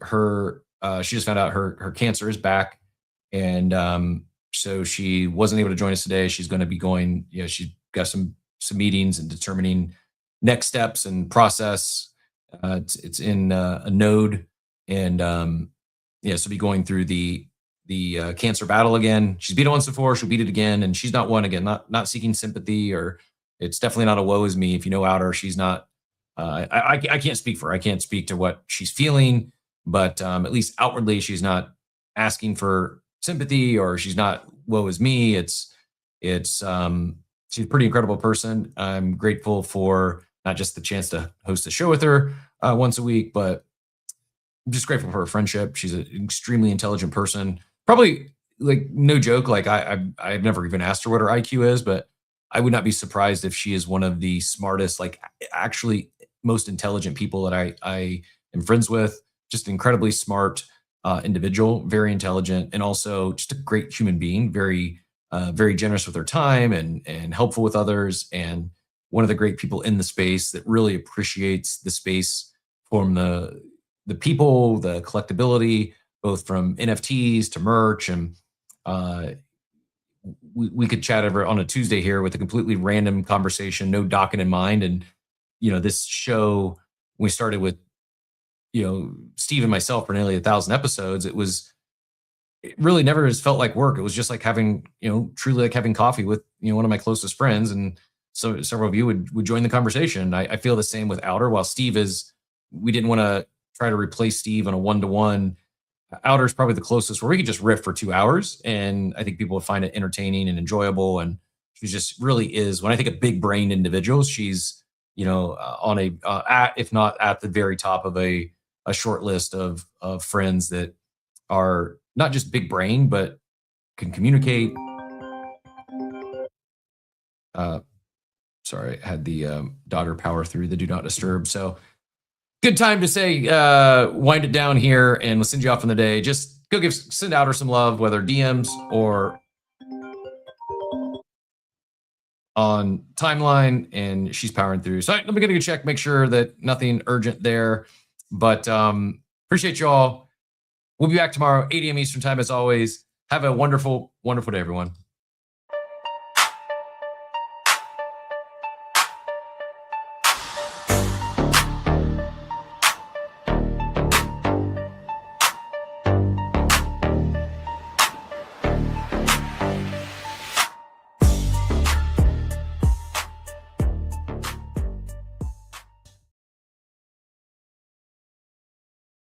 she just found out her cancer is back, and so she wasn't able to join us today. She's going to be going. She's got some meetings and determining next steps and process. It's in a node, and so be going through the cancer battle again. She's beat it once before. She'll beat it again, and she's not one again. Not seeking sympathy, or it's definitely not a woe is me. If you know Outer, she's not. I can't speak for her. I can't speak to what she's feeling, but at least outwardly, she's not asking for sympathy, or she's not woe is me. She's a pretty incredible person. I'm grateful for not just the chance to host a show with her once a week, but I'm just grateful for her friendship. She's an extremely intelligent person. Probably, like, no joke, like I've never even asked her what her IQ is, but I would not be surprised if she is one of the smartest, like actually most intelligent people that I am friends with. Just an incredibly smart individual, very intelligent, and also just a great human being, very generous with her time and helpful with others, and one of the great people in the space that really appreciates the space from the people, the collectability, both from NFTs to merch. And we could chat over on a Tuesday here with a completely random conversation, no docket in mind. And this show, we started with Steve and myself for nearly 1,000 episodes. It really never has felt like work. It was just like having, truly like having coffee with, one of my closest friends. And so several of you would join the conversation. I feel the same with Outer. While Steve we didn't want to try to replace Steve on a one-to-one. Outer is probably the closest where we could just riff for 2 hours. And I think people would find it entertaining and enjoyable. And she just really is, when I think of big brained individuals, she's, on if not at the very top of a short list of friends that are not just big brain, but can communicate. Sorry, I had the daughter power through the do not disturb. So good time to say, wind it down here, and we'll send you off on the day. Just go send out her some love, whether DMs or on timeline, and she's powering through. So let me get a check, make sure that nothing urgent there. But appreciate you all. We'll be back tomorrow, 8 a.m. Eastern time, as always. Have a wonderful, wonderful day, everyone.